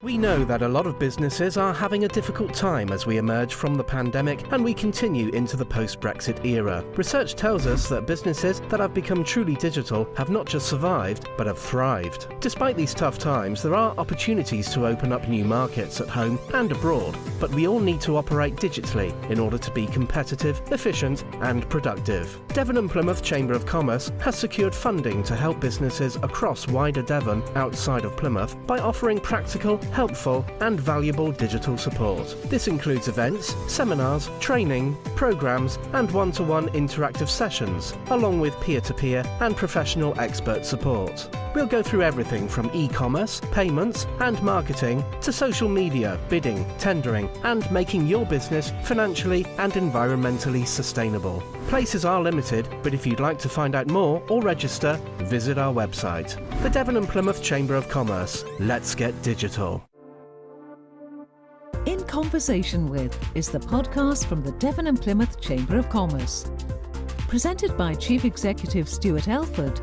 We know that a lot of businesses are having a difficult time as we emerge from the pandemic and we continue into the post-Brexit era. Research tells us that businesses that have become truly digital have not just survived, but have thrived. Despite these tough times, there are opportunities to open up new markets at home and abroad, but we all need to operate digitally in order to be competitive, efficient and productive. Devon and Plymouth Chamber of Commerce has secured funding to help businesses across wider Devon outside of Plymouth by offering practical, helpful and valuable digital support. This includes events, seminars, training, programs and one-to-one interactive sessions, along with peer-to-peer and professional expert support. We'll go through everything from e-commerce, payments and marketing to social media, bidding, tendering and making your business financially and environmentally sustainable. Places are limited, but if you'd like to find out more or register, visit our website. The Devon and Plymouth Chamber of Commerce. Let's get digital. In Conversation With is the podcast from the Devon and Plymouth Chamber of Commerce. Presented by Chief Executive Stuart Elford,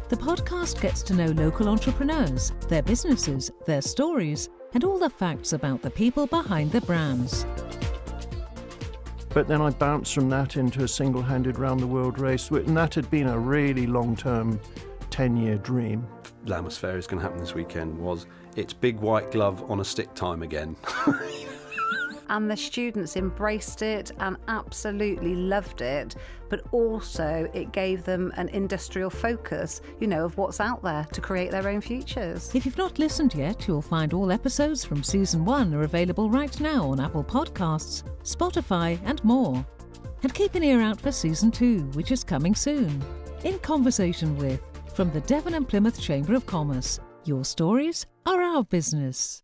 the podcast gets to know local entrepreneurs, their businesses, their stories, and all the facts about the people behind the brands. But then I bounced from that into a single-handed round-the-world race, and that had been a really long-term, 10-year dream. Lammas Fair is going to happen this weekend. It's big white glove on a stick time again. And the students embraced it and absolutely loved it, but also it gave them an industrial focus, of what's out there to create their own futures. If you've not listened yet, you'll find all episodes from Season 1 are available right now on Apple Podcasts, Spotify and more. And keep an ear out for Season 2, which is coming soon. In Conversation With, from the Devon and Plymouth Chamber of Commerce. Your stories are our business.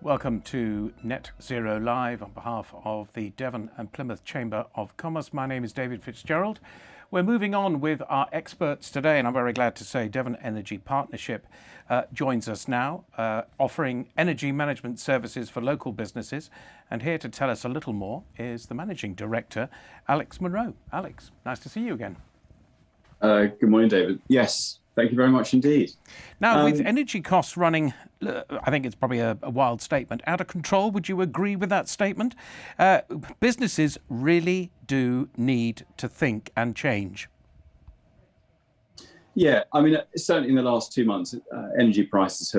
Welcome to Net Zero Live on behalf of the Devon and Plymouth Chamber of Commerce. My name is David Fitzgerald. We're moving on with our experts today, and I'm very glad to say Devon Energy Partnership joins us now, offering energy management services for local businesses. And here to tell us a little more is the Managing Director, Alex Monroe. Alex, nice to see you again. Good morning, David. Yes, thank you very much indeed. Now, with energy costs running, I think it's probably a wild statement, out of control, would you agree with that statement? Businesses really do need to think and change. Yeah, I mean, certainly in the last 2 months, energy prices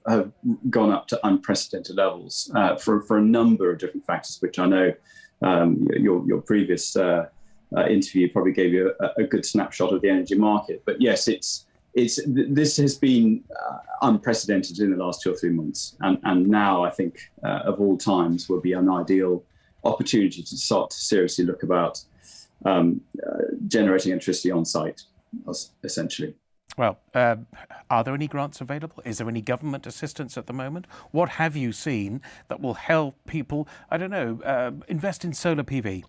have gone up to unprecedented levels for a number of different factors, which I know your previous interview probably gave you a good snapshot of the energy market. But yes, this has been unprecedented in the last 2 or 3 months, and now I think of all times will be an ideal opportunity to start to seriously look about generating electricity on site, essentially. Well, are there any grants available? Is there any government assistance at the moment? What have you seen that will help people, I don't know, invest in solar PV?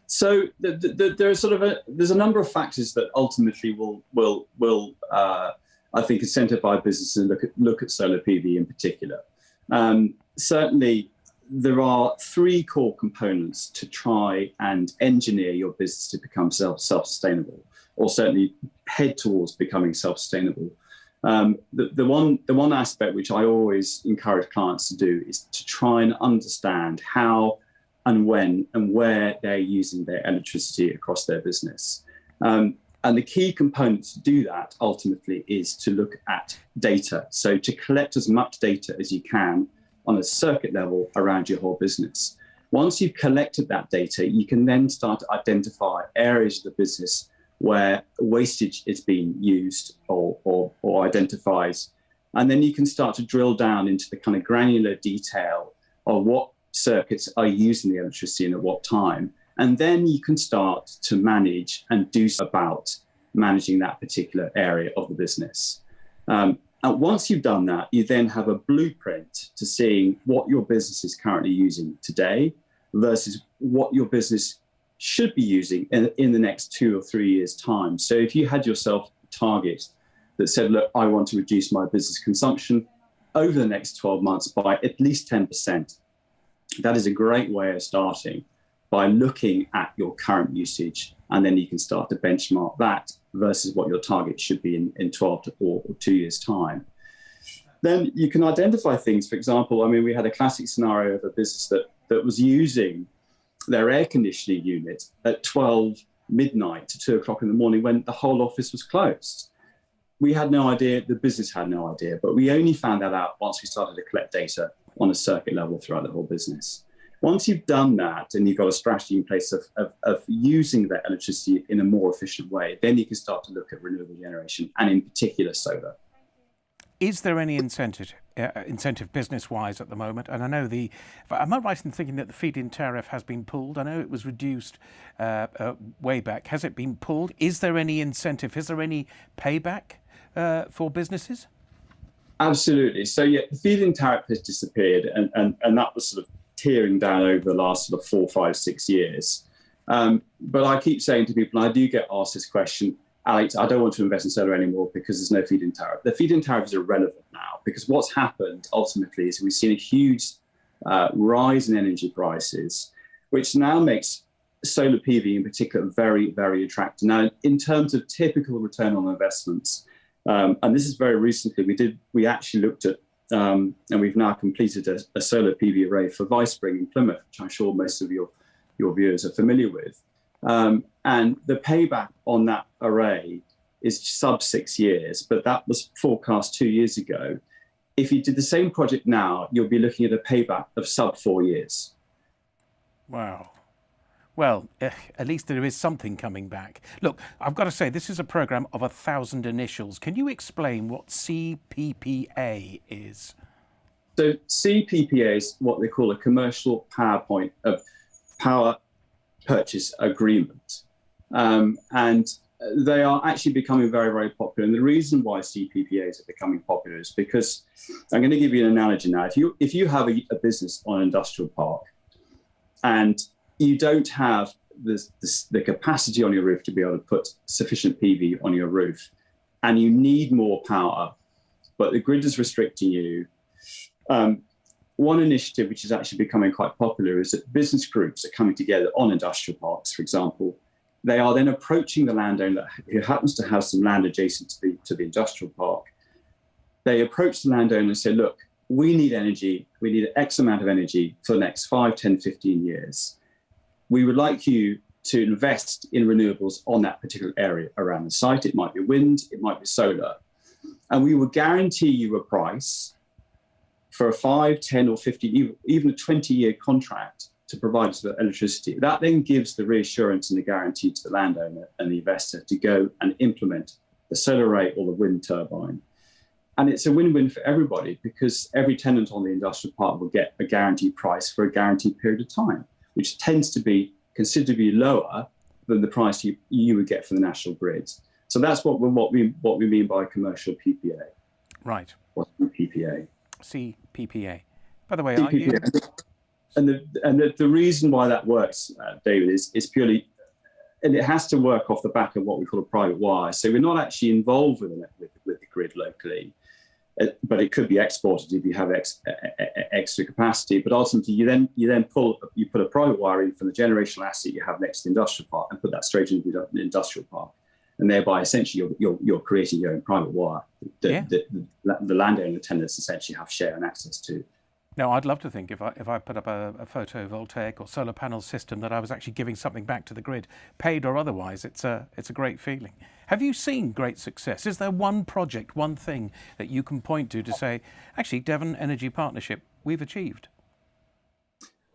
So there's a number of factors that ultimately will I think incentivize businesses to look at solar PV in particular. Certainly, there are 3 core components to try and engineer your business to become self-sustainable, or certainly head towards becoming self-sustainable. The one aspect which I always encourage clients to do is to try and understand how and when and where they're using their electricity across their business. And the key component to do that ultimately is to look at data. So to collect as much data as you can on a circuit level around your whole business. Once you've collected that data, you can then start to identify areas of the business where wastage is being used or identifies. And then you can start to drill down into the kind of granular detail of what circuits are using the electricity and at what time. And then you can start to manage and do about managing that particular area of the business. And once you've done that, you then have a blueprint to seeing what your business is currently using today versus what your business should be using in the next 2 or 3 years' time. So if you had yourself a target that said, look, I want to reduce my business consumption over the next 12 months by at least 10%, that is a great way of starting by looking at your current usage, and then you can start to benchmark that versus what your target should be in 12 or 2 years' time. Then you can identify things. For example, I mean, we had a classic scenario of a business that was using their air conditioning unit at 12 midnight to 2 o'clock in the morning when the whole office was closed. We had no idea, the business had no idea, but we only found that out once we started to collect data on a circuit level throughout the whole business. Once you've done that and you've got a strategy in place of using that electricity in a more efficient way, then you can start to look at renewable generation and in particular solar. Is there any incentive business-wise at the moment? And I know am I right in thinking that the feed-in tariff has been pulled? I know it was reduced way back. Has it been pulled? Is there any incentive? Is there any payback for businesses? Absolutely. So yeah, the feed-in tariff has disappeared, and that was sort of tearing down over the last sort of 4, 5, 6 years. But I keep saying to people, and I do get asked this question, Alex, I don't want to invest in solar anymore because there's no feed-in tariff. The feed-in tariff is irrelevant now because what's happened ultimately is we've seen a huge rise in energy prices, which now makes solar PV in particular very, very attractive. Now, in terms of typical return on investments, and this is very recently, we actually looked at, and we've now completed a solar PV array for Vicespring in Plymouth, which I'm sure most of your viewers are familiar with. And the payback on that array is sub 6 years, but that was forecast 2 years ago. If you did the same project now, you'll be looking at a payback of sub 4 years. Wow. Well, at least there is something coming back. Look, I've got to say, this is a programme of 1,000 initials. Can you explain what CPPA is? So CPPA is what they call a commercial power purchase agreement. And they are actually becoming very, very popular. And the reason why CPPAs are becoming popular is because, I'm going to give you an analogy now. If you have a business on an industrial park and you don't have the capacity on your roof to be able to put sufficient PV on your roof, and you need more power, but the grid is restricting you, one initiative which is actually becoming quite popular is that business groups are coming together on industrial parks, for example. They are then approaching the landowner who happens to have some land adjacent to the industrial park. They approach the landowner and say, look, we need energy. We need X amount of energy for the next 5, 10, 15 years. We would like you to invest in renewables on that particular area around the site. It might be wind, it might be solar. And we will guarantee you a price for a 5, 10 or 15, even a 20-year contract to provide us with electricity. That then gives the reassurance and the guarantee to the landowner and the investor to go and implement the solar array or the wind turbine. And it's a win-win for everybody because every tenant on the industrial park will get a guaranteed price for a guaranteed period of time, which tends to be considerably lower than the price you would get from the national grids. So that's what we mean by commercial PPA. Right. What's PPA? CPPA. By the way, CPPA. And the reason why that works, David, is purely, and it has to work off the back of what we call a private wire. So we're not actually involved with the grid locally, but it could be exported if you have extra capacity. But ultimately, you put a private wire in from the generational asset you have next to the industrial park and put that straight into the industrial park, and thereby essentially you're creating your own private wire. The landowner tenants essentially have share and access to. No, I'd love to think if I put up a photovoltaic or solar panel system that I was actually giving something back to the grid, paid or otherwise. It's a great feeling. Have you seen great success? Is there one project, one thing that you can point to say, actually, Devon Energy Partnership, we've achieved?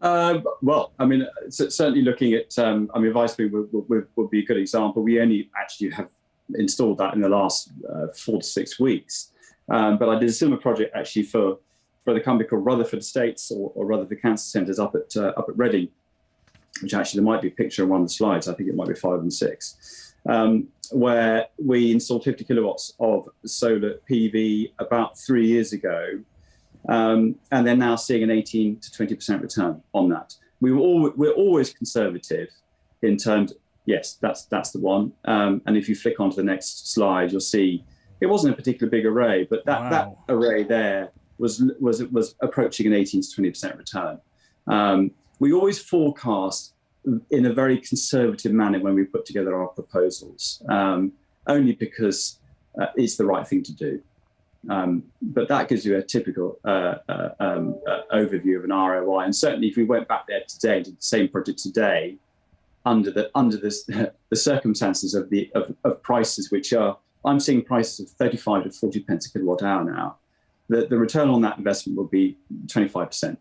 Well, I mean, certainly looking at, Viceby would be a good example. We only actually have installed that in the last 4 to 6 weeks. But I did a similar project actually for the company called Rutherford Estates or Rutherford Cancer Centres up at Reading, which actually there might be a picture on one of the slides. I think it might be 5 and 6, where we installed 50 kilowatts of solar PV about 3 years ago. And they're now seeing an 18 to 20% return on that. We're always conservative in terms, yes, that's the one. And if you flick onto the next slide, you'll see it wasn't a particularly big array, but that array there was approaching an 18 to 20% return. We always forecast in a very conservative manner when we put together our proposals, only because it's the right thing to do. But that gives you a typical overview of an ROI. And certainly if we went back there today and did the same project today, under the circumstances of prices, which are, I'm seeing prices of 35 to 40 pence a kilowatt hour now, the return on that investment will be 25%.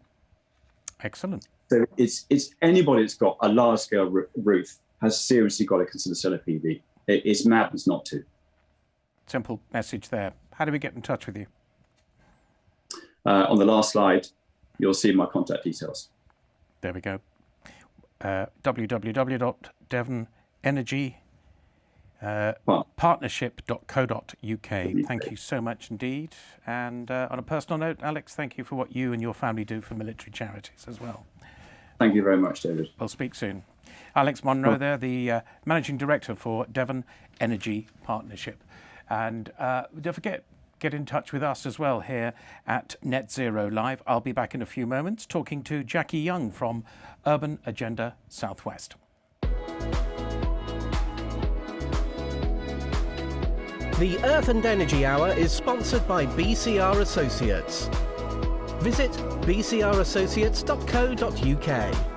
Excellent. So it's anybody that's got a large scale roof has seriously got to consider solar PV. It's madness not to. Simple message there. How do we get in touch with you? On the last slide, you'll see my contact details. There we go. www.devonenergypartnership.co.uk. Thank you so much indeed. And on a personal note, Alex, thank you for what you and your family do for military charities as well. Thank you very much, David. We'll speak soon. Alex Monroe there, the Managing Director for Devon Energy Partnership. And don't forget, get in touch with us as well here at Net Zero Live. I'll be back in a few moments talking to Jackie Young from Urban Agenda Southwest. The Earth and Energy Hour is sponsored by BCR Associates. Visit bcrassociates.co.uk.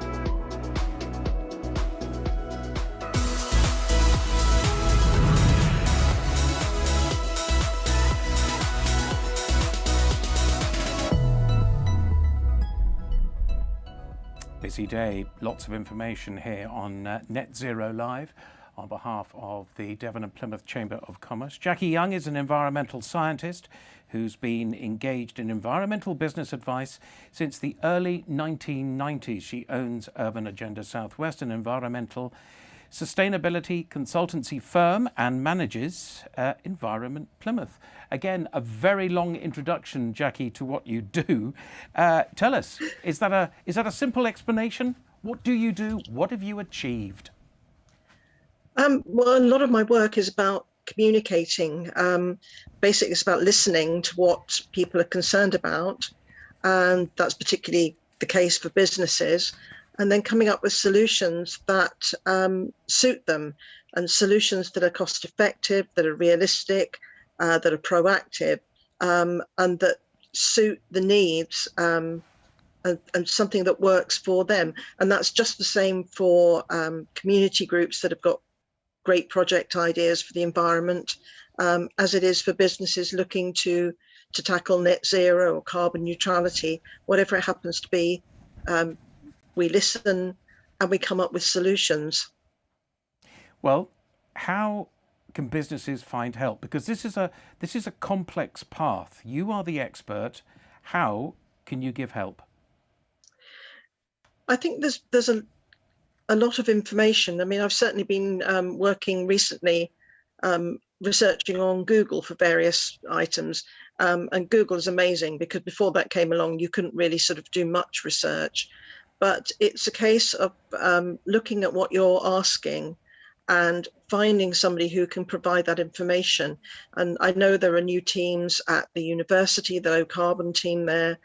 Busy day, lots of information here on Net Zero Live on behalf of the Devon and Plymouth Chamber of Commerce. Jackie Young is an environmental scientist who's been engaged in environmental business advice since the early 1990s. She owns Urban Agenda Southwest, an environmental sustainability consultancy firm and manages Environment Plymouth. Again, a very long introduction, Jackie, to what you do. Tell us, is that a simple explanation? What do you do? What have you achieved? Well, a lot of my work is about communicating. Basically, it's about listening to what people are concerned about, and that's particularly the case for businesses, and then coming up with solutions that suit them, and solutions that are cost effective, that are realistic, that are proactive, and that suit the needs, and something that works for them. And that's just the same for community groups that have got great project ideas for the environment, as it is for businesses looking to tackle net zero or carbon neutrality, whatever it happens to be. We listen and we come up with solutions. Well, how can businesses find help? Because this is a complex path. You are the expert. How can you give help? I think there's a lot of information. I mean, I've certainly been working recently, researching on Google for various items. And Google is amazing because before that came along, you couldn't really sort of do much research. But it's a case of looking at what you're asking and finding somebody who can provide that information. And I know there are new teams at the university, the low carbon team there.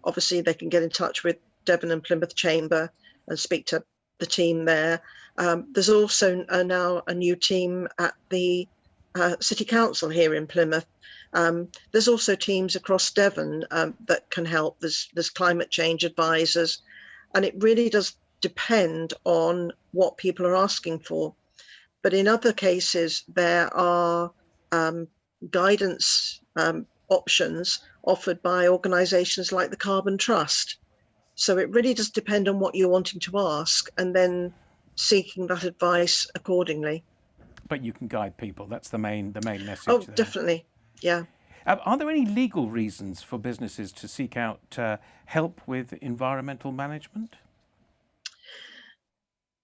Obviously, they can get in touch with Devon and Plymouth Chamber and speak to the team there. There's also now a new team at the City Council here in Plymouth. There's also teams across Devon that can help. There's climate change advisors, and it really does depend on what people are asking for. But in other cases, there are guidance options offered by organisations like the Carbon Trust. So it really does depend on what you're wanting to ask, and then seeking that advice accordingly. But you can guide people. That's the main message. Oh, there. Definitely, yeah. Are there any legal reasons for businesses to seek out help with environmental management?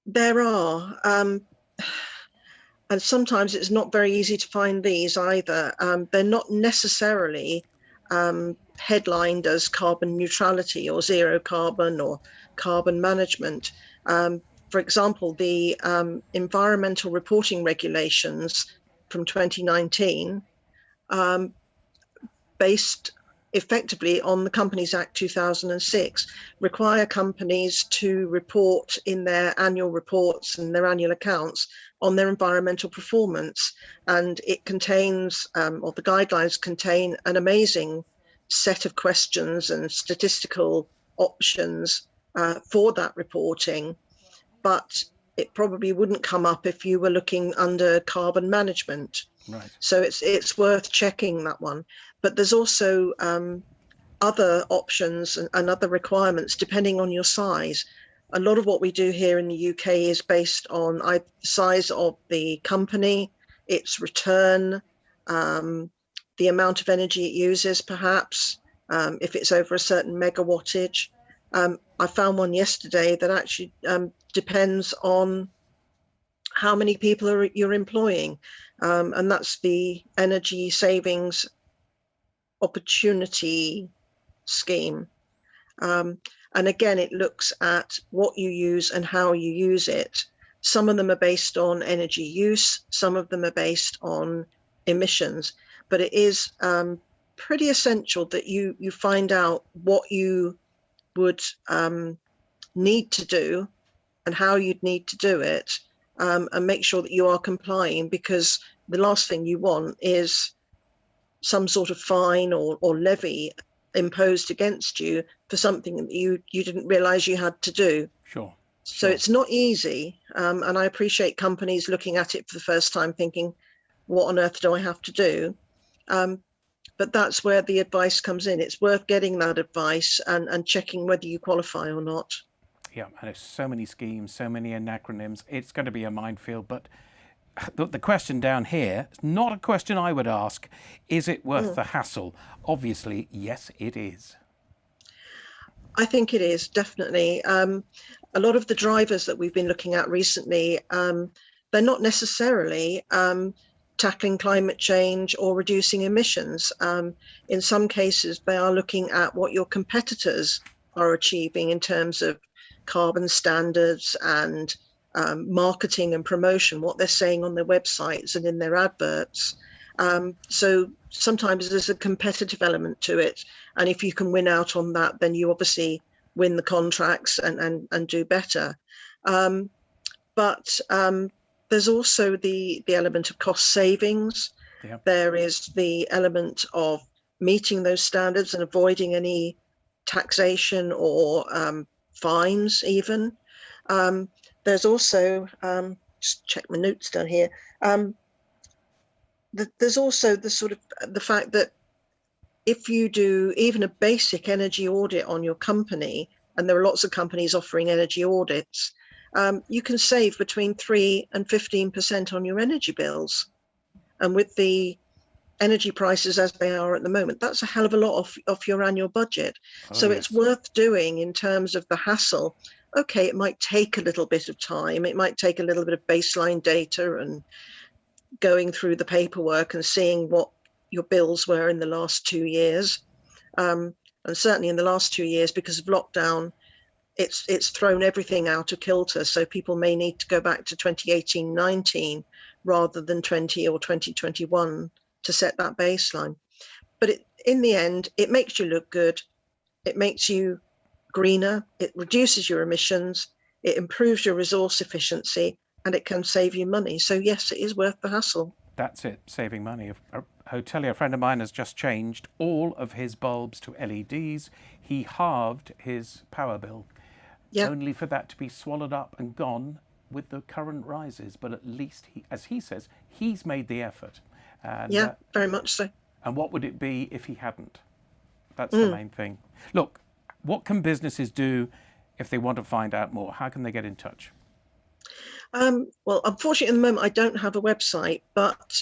There are, and sometimes it's not very easy to find these either. They're not necessarily headlined as carbon neutrality or zero carbon or carbon management. For example, the environmental reporting regulations from 2019, based effectively on the Companies Act 2006, require companies to report in their annual reports and their annual accounts on their environmental performance. And it contains, or the guidelines contain, an amazing set of questions and statistical options for that reporting. But it probably wouldn't come up if you were looking under carbon management. Right. So it's worth checking that one. But there's also other options and other requirements depending on your size. A lot of what we do here in the UK is based on the size of the company, its return, the amount of energy it uses, perhaps, if it's over a certain megawattage. I found one yesterday that actually depends on how many people you're employing, and that's the Energy Savings Opportunity Scheme. And again, it looks at what you use and how you use it. Some of them are based on energy use, some of them are based on emissions, but it is pretty essential that you find out what you would need to do and how you'd need to do it, and make sure that you are complying, because the last thing you want is some sort of fine or levy imposed against you for something that you didn't realize you had to do. Sure. So it's not easy, and I appreciate companies looking at it for the first time thinking, what on earth do I have to do? But that's where the advice comes in. It's worth getting that advice and checking whether you qualify or not. Yeah, and there's so many schemes, so many acronyms. It's going to be a minefield. But the question down here, it's not a question I would ask. Is it worth the hassle? Obviously, yes, it is. I think it is, definitely. A lot of the drivers that we've been looking at recently, they're not necessarily tackling climate change or reducing emissions. In some cases, they are looking at what your competitors are achieving in terms of carbon standards and marketing and promotion, what they're saying on their websites and in their adverts. So sometimes there's a competitive element to it. And if you can win out on that, then you obviously win the contracts and do better. But there's also the element of cost savings. Yep. There is the element of meeting those standards and avoiding any taxation or fines even. There's also, just check my notes down here. There's also the fact that if you do even a basic energy audit on your company, and there are lots of companies offering energy audits, you can save between 3 and 15% on your energy bills. And with the energy prices as they are at the moment, that's a hell of a lot off your annual budget. So yes. It's worth doing in terms of the hassle. Okay, it might take a little bit of time. It might take a little bit of baseline data and going through the paperwork and seeing what your bills were in the last 2 years. And certainly in the last 2 years, because of lockdown, it's thrown everything out of kilter. So people may need to go back to 2018-19 rather than 20 or 2021 to set that baseline. But in the end, it makes you look good. It makes you greener. It reduces your emissions. It improves your resource efficiency, and it can save you money. So yes, it is worth the hassle. That's it, saving money. A hotelier, a friend of mine, has just changed all of his bulbs to LEDs. He halved his power bill, only for that to be swallowed up and gone with the current rises. But at least, as he says, he's made the effort. And, very much so. And what would it be if he hadn't? That's the main thing. Look, what can businesses do if they want to find out more? How can they get in touch? Well, unfortunately, at the moment, I don't have a website, but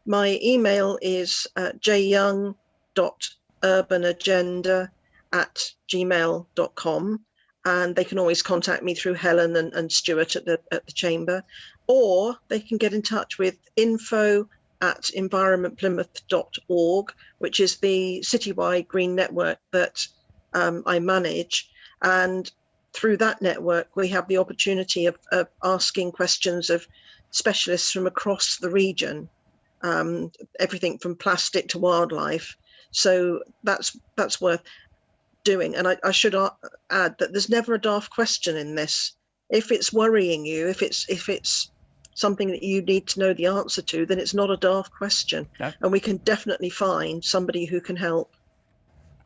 my email is jyoung.urbanagenda@gmail.com. And they can always contact me through Helen and Stuart at the Chamber, or they can get in touch with info@environmentplymouth.org, which is the citywide green network that I manage. And through that network, we have the opportunity of asking questions of specialists from across the region, everything from plastic to wildlife. So that's worth doing. And I should add that there's never a daft question in this. If it's worrying you, if it's something that you need to know the answer to, then it's not a daft question. No. And we can definitely find somebody who can help.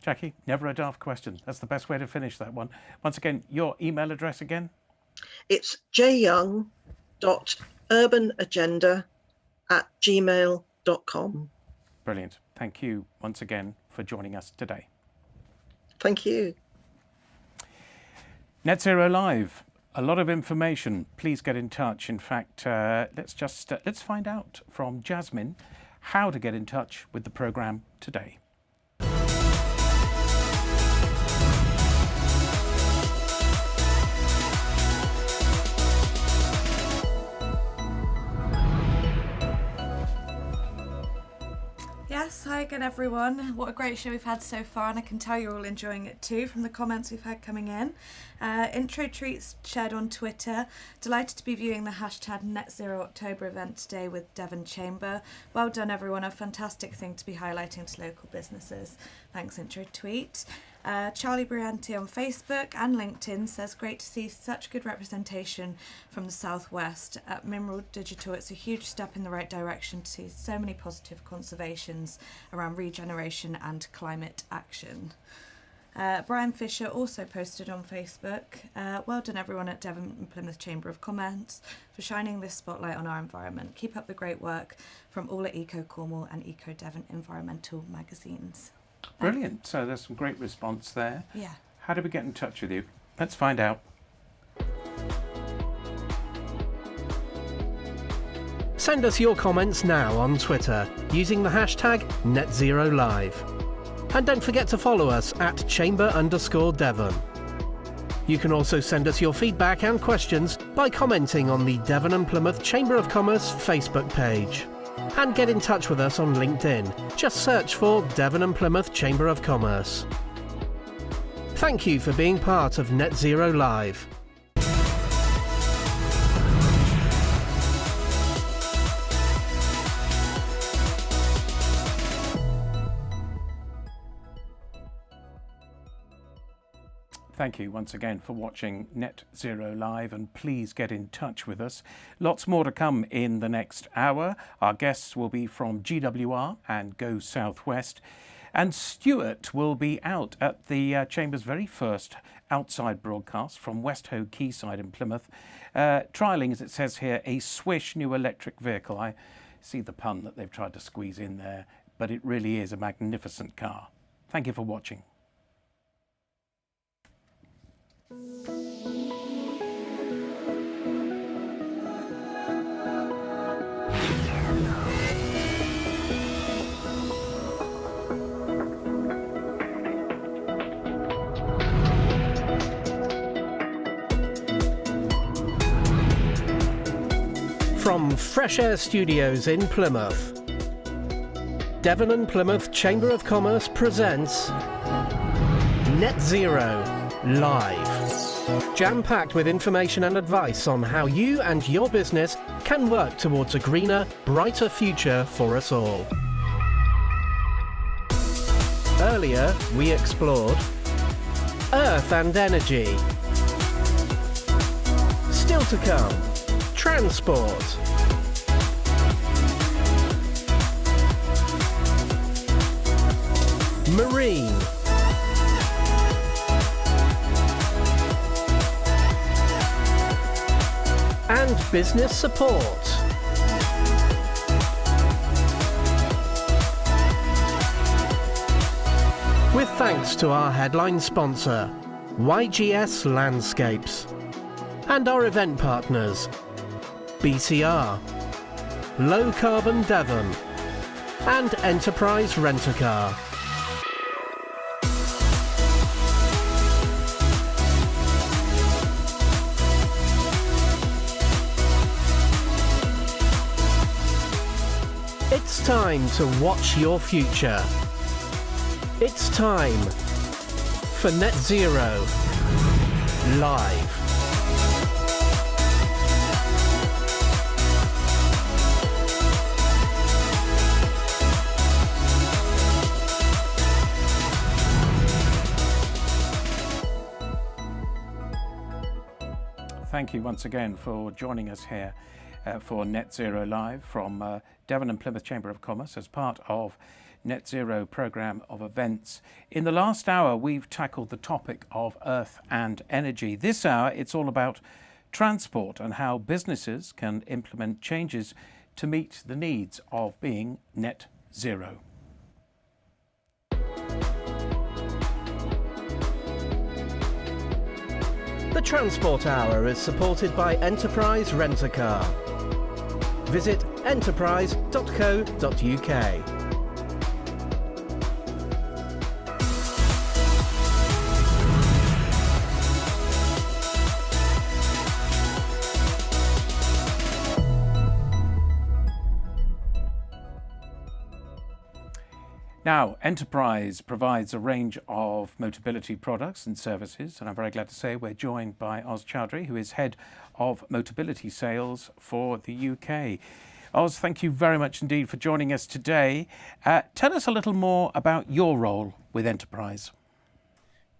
Jackie, never a daft question. That's the best way to finish that one. Once again, your email address again? It's jyoung.urbanagenda@gmail.com. Brilliant. Thank you once again for joining us today. Thank you. Net Zero Live. A lot of information. Please get in touch. In fact, let's find out from Jasmine how to get in touch with the programme today. Yes, hi again everyone. What a great show we've had so far, and I can tell you're all enjoying it too from the comments we've had coming in. Intro tweets shared on Twitter. Delighted to be viewing the hashtag Net Zero October event today with Devon Chamber. Well done everyone, a fantastic thing to be highlighting to local businesses. Thanks intro tweet. Charlie Brianti on Facebook and LinkedIn says, great to see such good representation from the Southwest. At Mineral Digital, it's a huge step in the right direction to see so many positive conservations around regeneration and climate action. Brian Fisher also posted on Facebook, well done everyone at Devon and Plymouth Chamber of Commerce for shining this spotlight on our environment. Keep up the great work from all at Eco Cornwall and Eco Devon environmental magazines. Brilliant. So there's some great response there. Yeah. How do we get in touch with you? Let's find out. Send us your comments now on Twitter using the hashtag NetZeroLive. And don't forget to follow us at chamber_Devon. You can also send us your feedback and questions by commenting on the Devon and Plymouth Chamber of Commerce Facebook page. And get in touch with us on LinkedIn. Just search for Devon and Plymouth Chamber of Commerce. Thank you for being part of Net Zero Live. Thank you once again for watching Net Zero Live, and please get in touch with us. Lots more to come in the next hour. Our guests will be from GWR and Go Southwest, and Stuart will be out at the Chamber's very first outside broadcast from West Hoe Quayside in Plymouth, trialling, as it says here, a swish new electric vehicle. I see the pun that they've tried to squeeze in there, but it really is a magnificent car. Thank you for watching. From Fresh Air Studios in Plymouth, Devon and Plymouth Chamber of Commerce presents Net Zero Live. Jam-packed with information and advice on how you and your business can work towards a greener, brighter future for us all. Earlier, we explored Earth and energy. Still to come, transport. Marine. And business support. With thanks to our headline sponsor, YGS Landscapes, and our event partners, BCR, Low Carbon Devon, and Enterprise Rent-A-Car. It's time to watch your future. It's time for Net Zero Live. Thank you once again for joining us here for Net Zero Live from Devon and Plymouth Chamber of Commerce as part of Net Zero programme of events. In the last hour, we've tackled the topic of earth and energy. This hour, it's all about transport and how businesses can implement changes to meet the needs of being net zero. The Transport Hour is supported by Enterprise Rent-A-Car. Visit enterprise.co.uk. Now, Enterprise provides a range of Motability products and services, and I'm very glad to say we're joined by Oz Chowdhury, who is Head of Motability Sales for the UK. Oz, thank you very much indeed for joining us today. Tell us a little more about your role with Enterprise.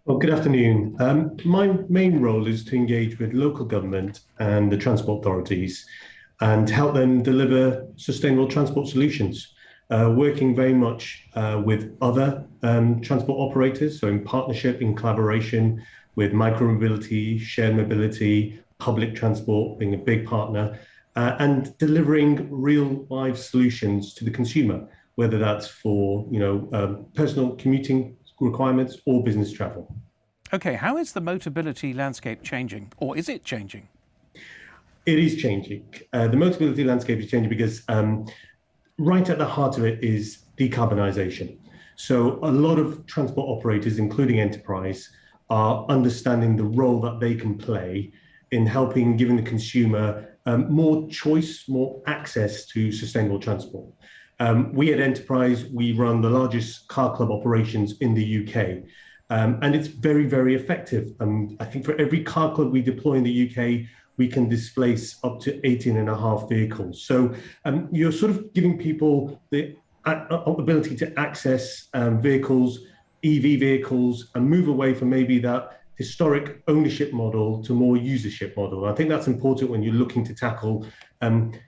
Well, good afternoon. My main role is to engage with local government and the transport authorities and help them deliver sustainable transport solutions. Working very much with other transport operators, so in partnership, in collaboration with micromobility, shared mobility, public transport being a big partner, and delivering real live solutions to the consumer, whether that's for personal commuting requirements or business travel. Okay, how is the Motability landscape changing, or is it changing? It is changing. The Motability landscape is changing because right at the heart of it is decarbonisation. So a lot of transport operators, including enterprise, are understanding the role that they can play in helping giving the consumer more choice, more access to sustainable transport. We at Enterprise, we run the largest car club operations in the UK. And it's very, very effective. I think for every car club we deploy in the UK, we can displace up to 18 and a half vehicles. So you're sort of giving people the ability to access vehicles, EV vehicles, and move away from maybe that historic ownership model to more usership model. I think that's important when you're looking to tackle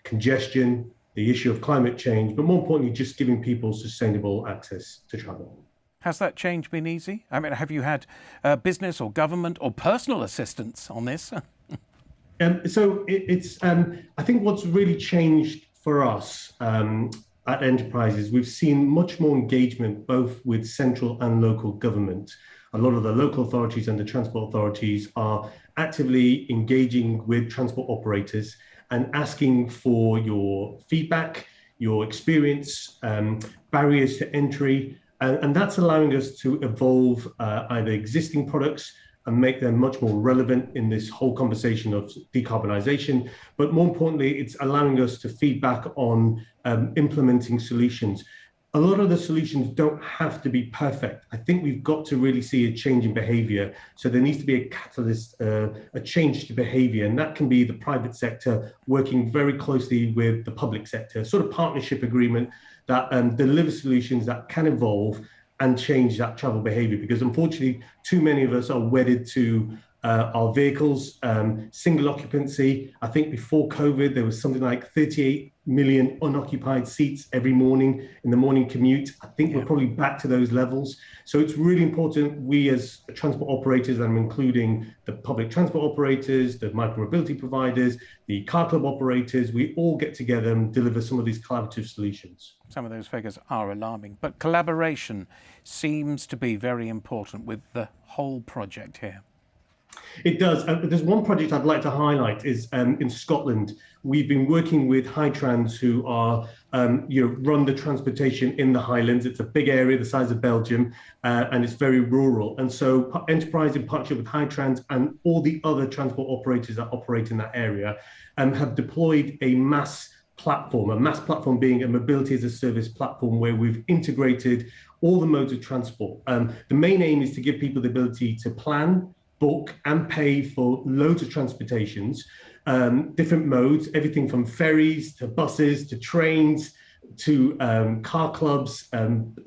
congestion, the issue of climate change, but more importantly, just giving people sustainable access to travel. Has that change been easy? I mean, have you had business or government or personal assistance on this? I think what's really changed for us at Enterprises, we've seen much more engagement both with central and local government. A lot of the local authorities and the transport authorities are actively engaging with transport operators and asking for your feedback, your experience, barriers to entry, and that's allowing us to evolve either existing products and make them much more relevant in this whole conversation of decarbonisation. But more importantly, it's allowing us to feedback on implementing solutions. A lot of the solutions don't have to be perfect. I think we've got to really see a change in behaviour. So there needs to be a catalyst, a change to behaviour, and that can be the private sector working very closely with the public sector, sort of partnership agreement that delivers solutions that can evolve and change that travel behaviour, because unfortunately too many of us are wedded to our vehicles, single occupancy. I think before COVID there was something like 38 million unoccupied seats every morning in the morning commute. I think we're probably back to those levels. So it's really important we as transport operators, and I'm including the public transport operators, the micro-mobility providers, the car club operators, we all get together and deliver some of these collaborative solutions. Some of those figures are alarming, but collaboration seems to be very important with the whole project here. It does. There's one project I'd like to highlight is in Scotland. We've been working with Hightrans, who are run the transportation in the Highlands. It's a big area the size of Belgium, and it's very rural. And so Enterprise, in partnership with Hightrans and all the other transport operators that operate in that area, have deployed a mass platform being a mobility as a service platform where we've integrated all the modes of transport. The main aim is to give people the ability to plan, book and pay for loads of transportations, different modes, everything from ferries to buses to trains to car clubs,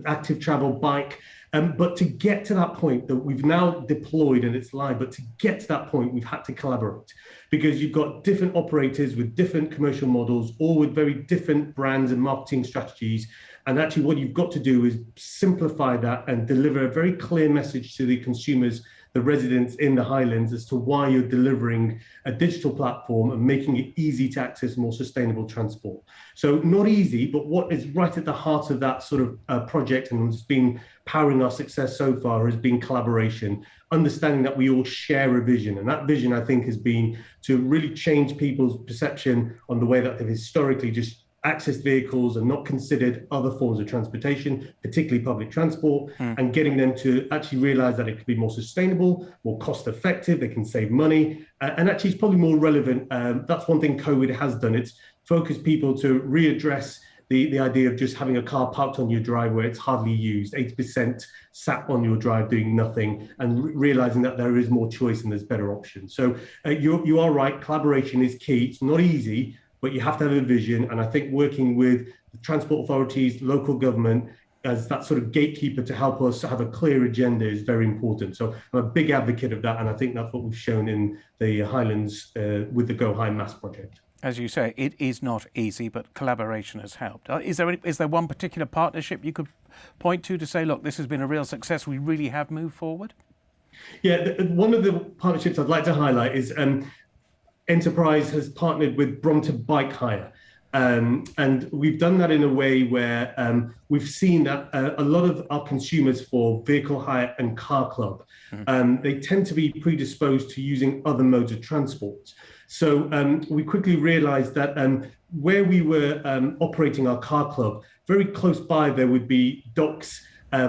active travel, bike. But to get to that point that we've now deployed and it's live, but to get to that point, we've had to collaborate because you've got different operators with different commercial models, all with very different brands and marketing strategies. And actually what you've got to do is simplify that and deliver a very clear message to the consumers, the residents in the Highlands, as to why you're delivering a digital platform and making it easy to access more sustainable transport. So not easy, but what is right at the heart of that sort of project and has been powering our success so far has been collaboration, understanding that we all share a vision. And that vision, I think, has been to really change people's perception on the way that they've historically just accessed vehicles and not considered other forms of transportation, particularly public transport, and getting them to actually realize that it could be more sustainable, more cost effective, they can save money, and actually it's probably more relevant. That's one thing COVID has done. It's focused people to readdress the idea of just having a car parked on your drive where it's hardly used, 80% sat on your drive doing nothing, and realizing that there is more choice and there's better options. So you are right, collaboration is key. It's not easy, but you have to have a vision. And I think working with the transport authorities, local government, as that sort of gatekeeper to help us have a clear agenda is very important. So I'm a big advocate of that. And I think that's what we've shown in the Highlands with the Go High Mass project. As you say, it is not easy, but collaboration has helped. Is there one particular partnership you could point to say, look, this has been a real success, we really have moved forward? Yeah, one of the partnerships I'd like to highlight is Enterprise has partnered with Brompton Bike Hire. And we've done that in a way where we've seen that a lot of our consumers for vehicle hire and car club, they tend to be predisposed to using other modes of transport. So we quickly realized that where we were operating our car club, very close by there would be docks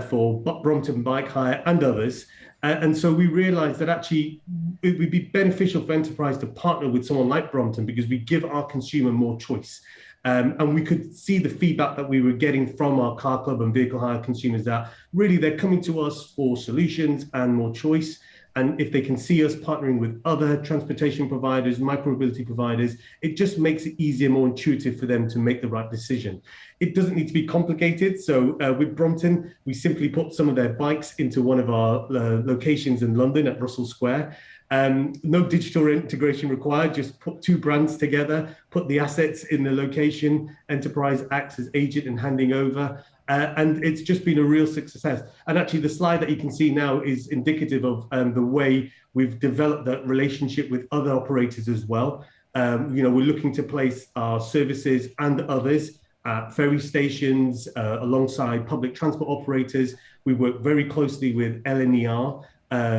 for Brompton Bike Hire and others. And so we realized that actually it would be beneficial for enterprise to partner with someone like Brompton because we give our consumer more choice. And we could see the feedback that we were getting from our car club and vehicle hire consumers that really they're coming to us for solutions and more choice. And if they can see us partnering with other transportation providers, micromobility providers, it just makes it easier, more intuitive for them to make the right decision. It doesn't need to be complicated. So with Brompton, we simply put some of their bikes into one of our locations in London at Russell Square. No digital integration required, just put two brands together, put the assets in the location, enterprise acts as agent and handing over. And it's just been a real success. And actually the slide that you can see now is indicative of the way we've developed that relationship with other operators as well. We're looking to place our services and others at ferry stations alongside public transport operators. We work very closely with LNER,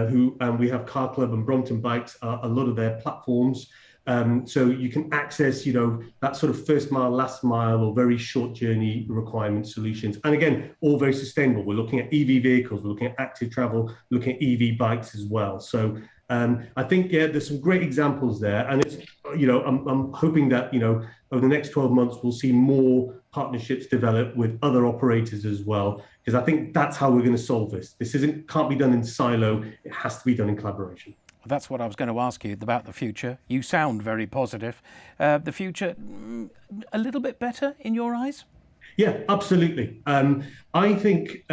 who we have Car Club and Brompton Bikes, a lot of their platforms. So you can access, that sort of first mile, last mile, or very short journey requirement solutions. And again, all very sustainable. We're looking at EV vehicles, we're looking at active travel, looking at EV bikes as well. So I think, there's some great examples there. And it's, I'm hoping that, over the next 12 months, we'll see more partnerships develop with other operators as well, because I think that's how we're going to solve this. This can't be done in silo. It has to be done in collaboration. That's what I was going to ask you about the future. You sound very positive. The future, a little bit better in your eyes? Yeah, absolutely. I think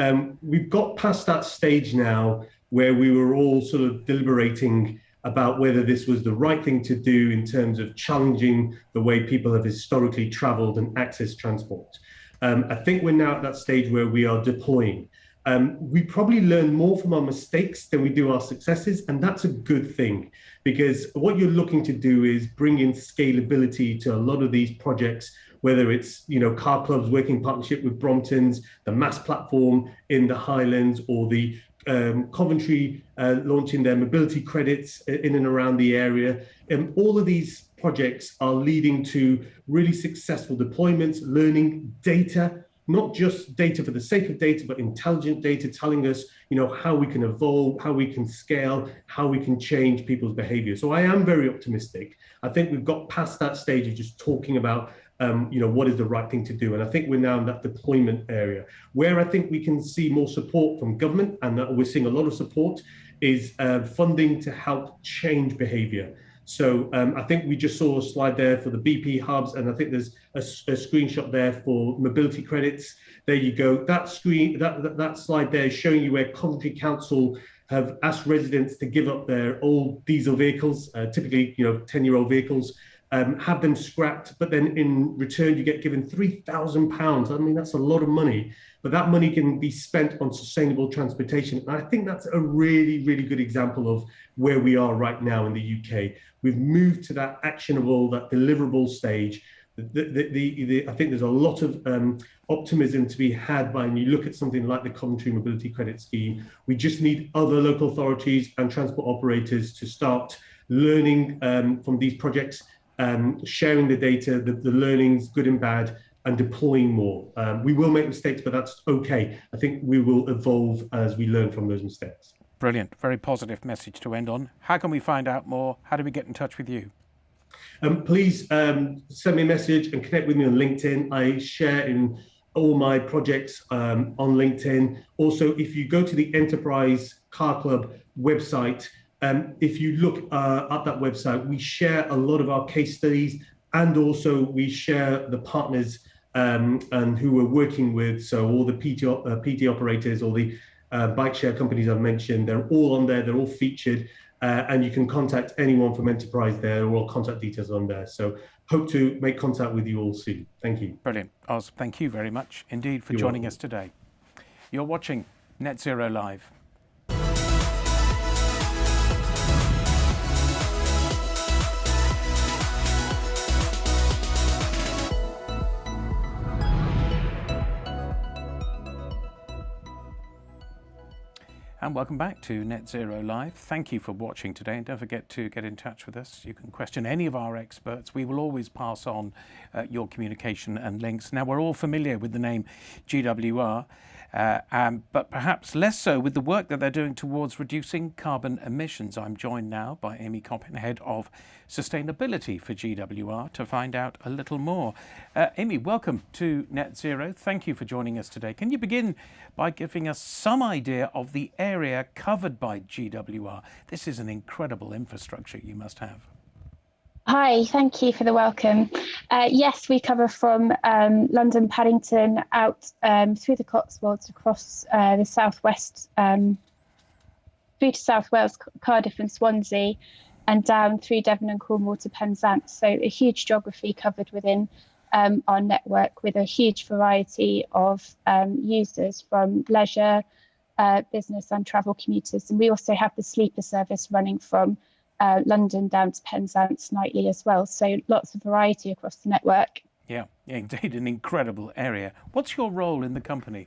we've got past that stage now where we were all sort of deliberating about whether this was the right thing to do in terms of challenging the way people have historically travelled and accessed transport. I think we're now at that stage where we are deploying. We probably learn more from our mistakes than we do our successes, and that's a good thing, because what you're looking to do is bring in scalability to a lot of these projects, whether it's car clubs working in partnership with Bromptons, the mass platform in the Highlands, or the Coventry launching their mobility credits in and around the area. All of these projects are leading to really successful deployments, learning data. Not just data for the sake of data, but intelligent data telling us, how we can evolve, how we can scale, how we can change people's behavior. So I am very optimistic. I think we've got past that stage of just talking about, what is the right thing to do. And I think we're now in that deployment area where I think we can see more support from government, and we're seeing a lot of support, is funding to help change behavior. So I think we just saw a slide there for the BP hubs, and I think there's a screenshot there for mobility credits. There you go. That slide there is showing you where Coventry Council have asked residents to give up their old diesel vehicles, typically 10-year-old vehicles, have them scrapped, but then in return you get given £3,000. I mean, that's a lot of money, but that money can be spent on sustainable transportation. And I think that's a really, really good example of where we are right now in the UK. We've moved to that actionable, that deliverable stage. I think there's a lot of optimism to be had when you look at something like the Coventry Mobility Credit Scheme. We just need other local authorities and transport operators to start learning from these projects, sharing the data, the learnings, good and bad, and deploying more. We will make mistakes, but that's okay. I think we will evolve as we learn from those mistakes. Brilliant. Very positive message to end on. How can we find out more? How do we get in touch with you? Please send me a message and connect with me on LinkedIn. I share in all my projects on LinkedIn. Also, if you go to the Enterprise Car Club website, if you look at that website, we share a lot of our case studies, and also we share the partners and who we're working with. So all the PT operators, all the bike share companies I've mentioned, they're all on there, they're all featured, and you can contact anyone from Enterprise there, or all contact details on there. So hope to make contact with you all soon. Thank you. Brilliant. Oz, thank you very much indeed for joining us today. You're watching Net Zero Live. And welcome back to Net Zero Live. Thank you for watching today, and don't forget to get in touch with us. You can question any of our experts. We will always pass on your communication and links. Now, we're all familiar with the name GWR. but perhaps less so with the work that they're doing towards reducing carbon emissions. I'm joined now by Amy Coppin, Head of Sustainability for GWR, to find out a little more. Amy, welcome to Net Zero. Thank you for joining us today. Can you begin by giving us some idea of the area covered by GWR? This is an incredible infrastructure you must have. Hi, thank you for the welcome. Yes, we cover from London, Paddington, out through the Cotswolds, across the southwest, through to South Wales, Cardiff and Swansea, and down through Devon and Cornwall to Penzance. So a huge geography covered within our network, with a huge variety of users, from leisure, business and travel commuters. And we also have the sleeper service running from London down to Penzance nightly as well. So lots of variety across the network. Yeah, indeed, an incredible area. What's your role in the company?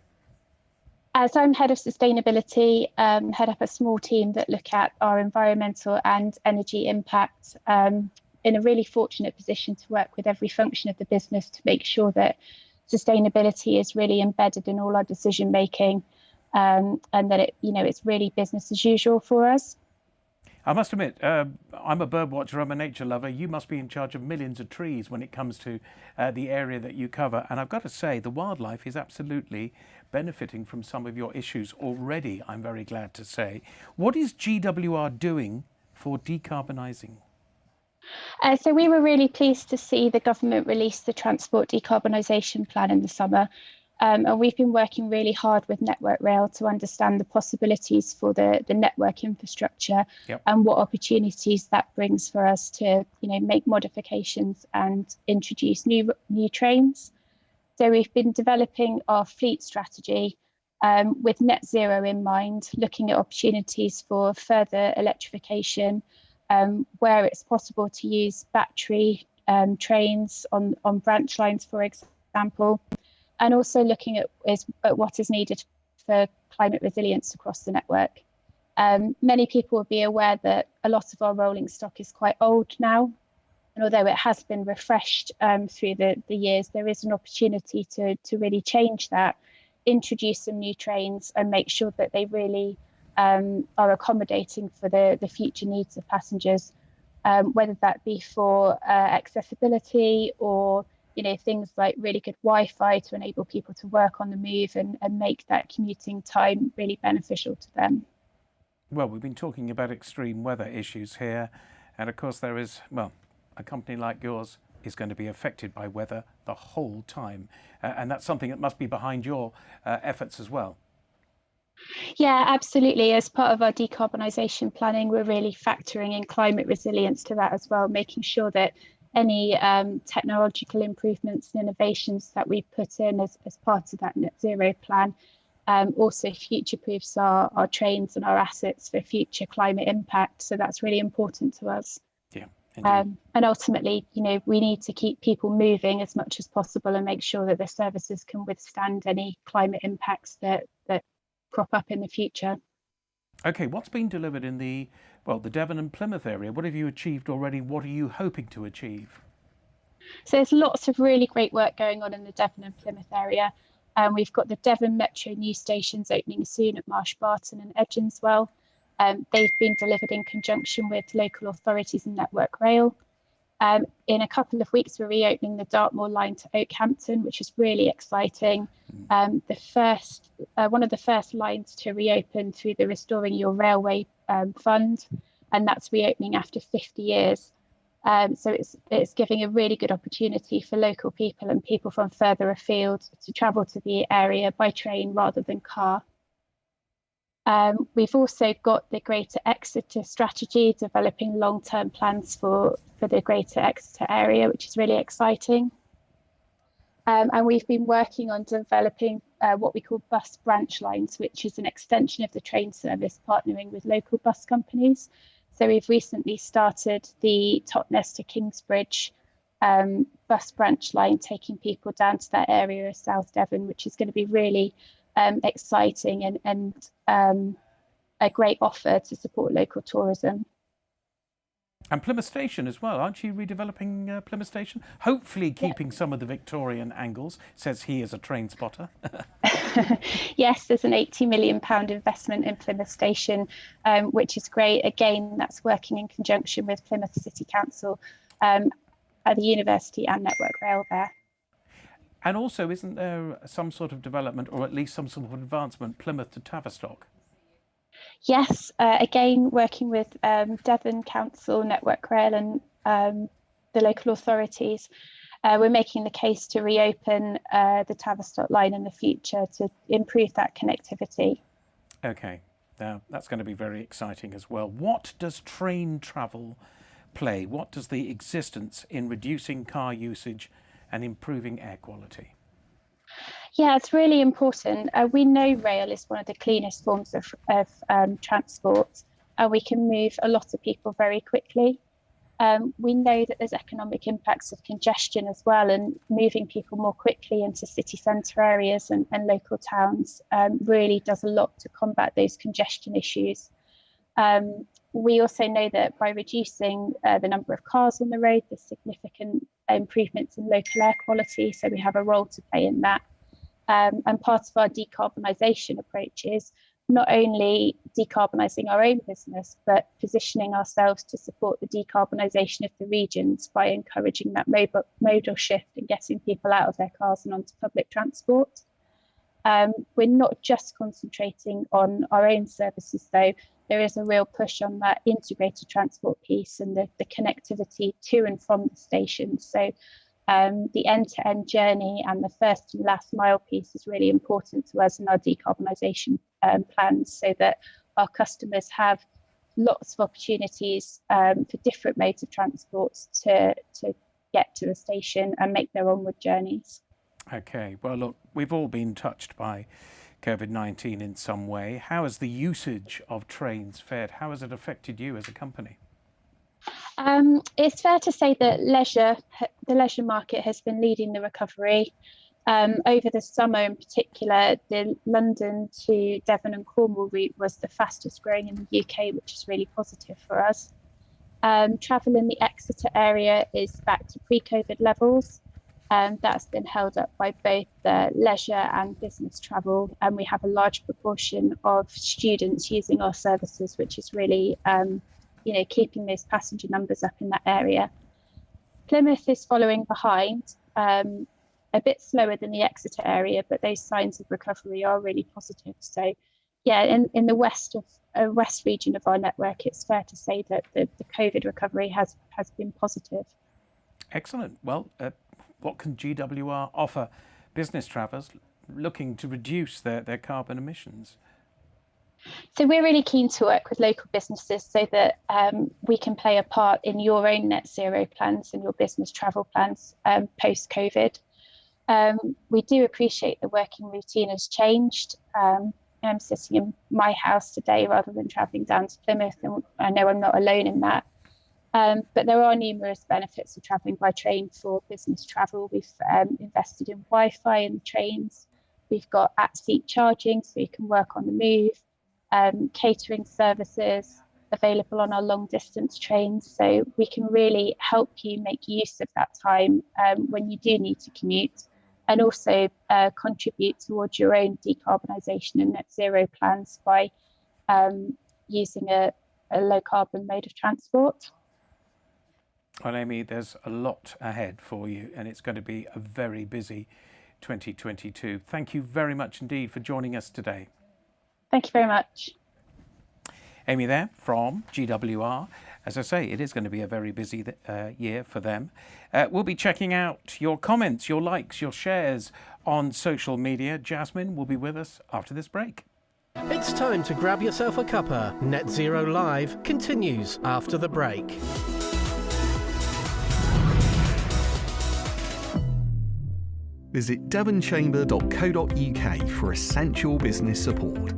So I'm head of sustainability, head up a small team that look at our environmental and energy impact, in a really fortunate position to work with every function of the business to make sure that sustainability is really embedded in all our decision making, and that it's really business as usual for us. I must admit, I'm a bird watcher, I'm a nature lover. You must be in charge of millions of trees when it comes to the area that you cover. And I've got to say, the wildlife is absolutely benefiting from some of your issues already, I'm very glad to say. What is GWR doing for decarbonising? So we were really pleased to see the government release the Transport Decarbonisation Plan in the summer. And we've been working really hard with Network Rail to understand the possibilities for the network infrastructure. Yep. And what opportunities that brings for us to make modifications and introduce new trains. So we've been developing our fleet strategy with net zero in mind, looking at opportunities for further electrification, where it's possible to use battery trains on branch lines, for example. And also looking at what is needed for climate resilience across the network. Many people will be aware that a lot of our rolling stock is quite old now. And although it has been refreshed through the years, there is an opportunity to really change that, introduce some new trains and make sure that they really are accommodating for the future needs of passengers, whether that be for accessibility or things like really good Wi-Fi to enable people to work on the move and make that commuting time really beneficial to them. Well, we've been talking about extreme weather issues here. And of course there is, a company like yours is going to be affected by weather the whole time. And that's something that must be behind your efforts as well. Yeah, absolutely. As part of our decarbonisation planning, we're really factoring in climate resilience to that as well, making sure that any technological improvements and innovations that we put in as part of that net zero plan also future-proofs our trains and our assets for future climate impact. So that's really important to us. Yeah. And ultimately, we need to keep people moving as much as possible and make sure that the services can withstand any climate impacts that crop up in the future. Okay, what's been delivered in the Devon and Plymouth area? What have you achieved already? What are you hoping to achieve? So there's lots of really great work going on in the Devon and Plymouth area. We've got the Devon Metro new stations opening soon at Marsh Barton and Edgenswell. They've been delivered in conjunction with local authorities and Network Rail. In a couple of weeks, we're reopening the Dartmoor line to Oakhampton, which is really exciting. One of the first lines to reopen through the Restoring Your Railway fund, and that's reopening after 50 years. So it's giving a really good opportunity for local people and people from further afield to travel to the area by train rather than car. We've also got the Greater Exeter strategy, developing long-term plans for the Greater Exeter area, which is really exciting. And we've been working on developing what we call bus branch lines, which is an extension of the train service, partnering with local bus companies. So we've recently started the Totnes to Kingsbridge bus branch line, taking people down to that area of South Devon, which is going to be really exciting and a great offer to support local tourism. And Plymouth Station as well. Aren't you redeveloping Plymouth Station? Hopefully keeping some of the Victorian angles, says he as a train spotter. Yes, there's an £80 million investment in Plymouth Station, which is great. Again, that's working in conjunction with Plymouth City Council, at the university and Network Rail there. And also, isn't there some sort of development, or at least some sort of advancement, Plymouth to Tavistock? Yes, again, working with Devon Council, Network Rail and the local authorities, we're making the case to reopen the Tavistock line in the future to improve that connectivity. Okay, now that's going to be very exciting as well. What does train travel play? What does the existence in reducing car usage and improving air quality? Yeah, it's really important. We know rail is one of the cleanest forms of transport, and we can move a lot of people very quickly. We know that there's economic impacts of congestion as well, and moving people more quickly into city centre areas and local towns really does a lot to combat those congestion issues. We also know that by reducing the number of cars on the road, there's significant improvements in local air quality, so we have a role to play in that. And part of our decarbonisation approach is not only decarbonising our own business, but positioning ourselves to support the decarbonisation of the regions by encouraging that modal shift and getting people out of their cars and onto public transport. We're not just concentrating on our own services, though. There is a real push on that integrated transport piece and the connectivity to and from the stations. So the end-to-end journey and the first and last mile piece is really important to us in our decarbonisation plans, so that our customers have lots of opportunities for different modes of transport to get to the station and make their onward journeys. Okay, well, look, we've all been touched by COVID-19 in some way. How has the usage of trains fared? How has it affected you as a company? It's fair to say that the leisure market has been leading the recovery. Over the summer in particular, the London to Devon and Cornwall route was the fastest growing in the UK, which is really positive for us. Travel in the Exeter area is back to pre-COVID levels. That's been held up by both the leisure and business travel, and we have a large proportion of students using our services, which is really keeping those passenger numbers up in that area. Plymouth is following behind, a bit slower than the Exeter area, but those signs of recovery are really positive. So yeah, in the west region of our network, it's fair to say that the COVID recovery has been positive. Excellent. Well, what can GWR offer business travellers looking to reduce their carbon emissions? So we're really keen to work with local businesses so that we can play a part in your own net zero plans and your business travel plans post-COVID. We do appreciate the working routine has changed. I'm sitting in my house today rather than travelling down to Plymouth, and I know I'm not alone in that. But there are numerous benefits of travelling by train for business travel. We've invested in Wi-Fi in the trains. We've got at-seat charging, so you can work on the move. Catering services available on our long-distance trains, so we can really help you make use of that time when you do need to commute, and also contribute towards your own decarbonisation and net zero plans by using a low-carbon mode of transport. Well, Amy, there's a lot ahead for you, and it's going to be a very busy 2022. Thank you very much indeed for joining us today. Thank you very much. Amy there from GWR. As I say, it is going to be a very busy year for them. We'll be checking out your comments, your likes, your shares on social media. Jasmine will be with us after this break. It's time to grab yourself a cuppa. Net Zero Live continues after the break. Visit devonchamber.co.uk for essential business support.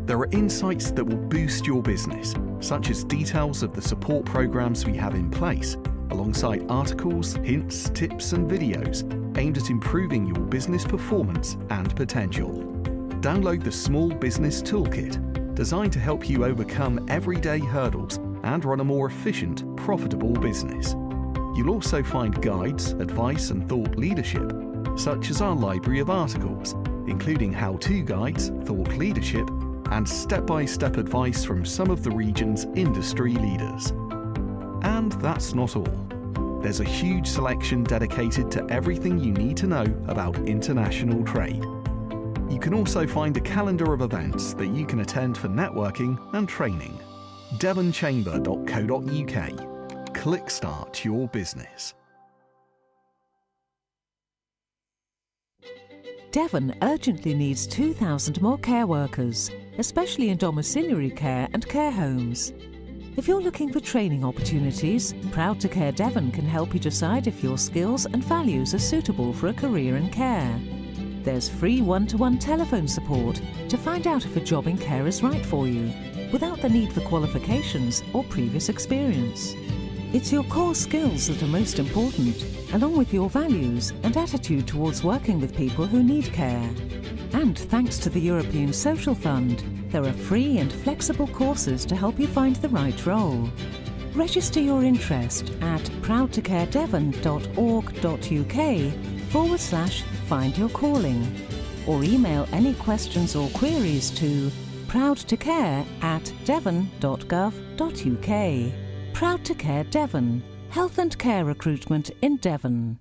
There are insights that will boost your business, such as details of the support programs we have in place, alongside articles, hints, tips and videos aimed at improving your business performance and potential. Download the Small Business Toolkit, designed to help you overcome everyday hurdles and run a more efficient, profitable business. You'll also find guides, advice and thought leadership, such as our library of articles, including how-to guides, thought leadership, and step-by-step advice from some of the region's industry leaders. And that's not all. There's a huge selection dedicated to everything you need to know about international trade. You can also find a calendar of events that you can attend for networking and training. devonchamber.co.uk. Click start your business. Devon urgently needs 2,000 more care workers, especially in domiciliary care and care homes. If you're looking for training opportunities, Proud to Care Devon can help you decide if your skills and values are suitable for a career in care. There's free one-to-one telephone support to find out if a job in care is right for you, without the need for qualifications or previous experience. It's your core skills that are most important, along with your values and attitude towards working with people who need care. And thanks to the European Social Fund, there are free and flexible courses to help you find the right role. Register your interest at proudtocaredevon.org.uk/find your calling, or email any questions or queries to proudtocare@devon.gov.uk. Proud to Care Devon, health and care recruitment in Devon.